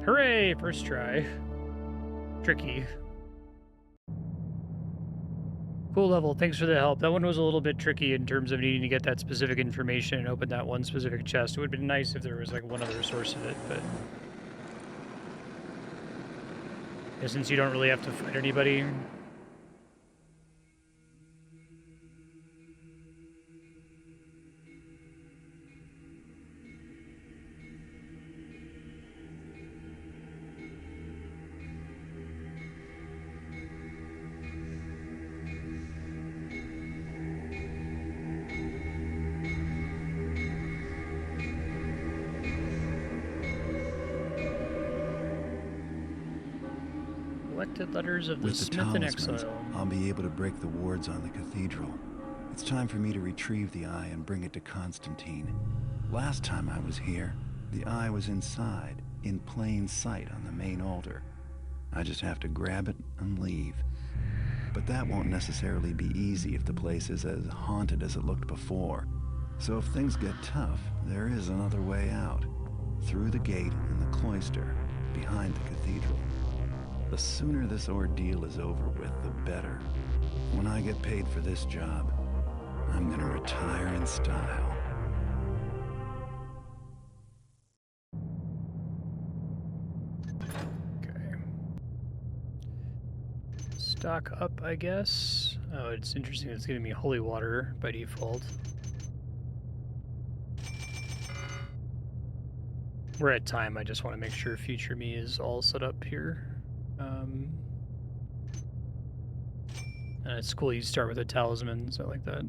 Hooray! First try. Tricky. Cool level. Thanks for the help. That one was a little bit tricky in terms of needing to get that specific information and open that one specific chest. It would have been nice if there was like one other source of it, but... Yeah, since you don't really have to fight anybody... Collected letters of the With the Smith in talismans, Exile. I'll be able to break the wards on the cathedral. It's time for me to retrieve the eye and bring it to Constantine. Last time I was here, the eye was inside, in plain sight on the main altar. I just have to grab it and leave. But that won't necessarily be easy if the place is as haunted as it looked before. So if things get tough, there is another way out. Through the gate in the cloister, behind the cathedral. The sooner this ordeal is over with, the better. When I get paid for this job, I'm gonna retire in style. Okay. Stock up, I guess. Oh, it's interesting. It's giving me holy water by default. We're at time. I just want to make sure future me is all set up here. And it's cool you start with a talisman, so I like that.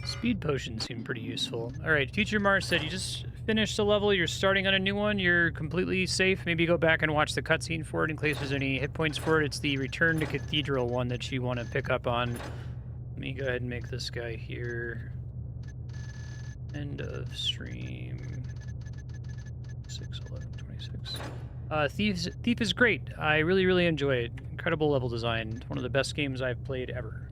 Speed potions seem pretty useful. Alright, future Marstead, you just finished a level, you're starting on a new one, you're completely safe. Maybe go back and watch the cutscene for it in case there's any hit points for it. It's the Return to Cathedral one that you want to pick up on. Let me go ahead and make this guy here. End of stream. 6/11/26. Thief is great. I really, really enjoy it. Incredible level design. One of the best games I've played ever.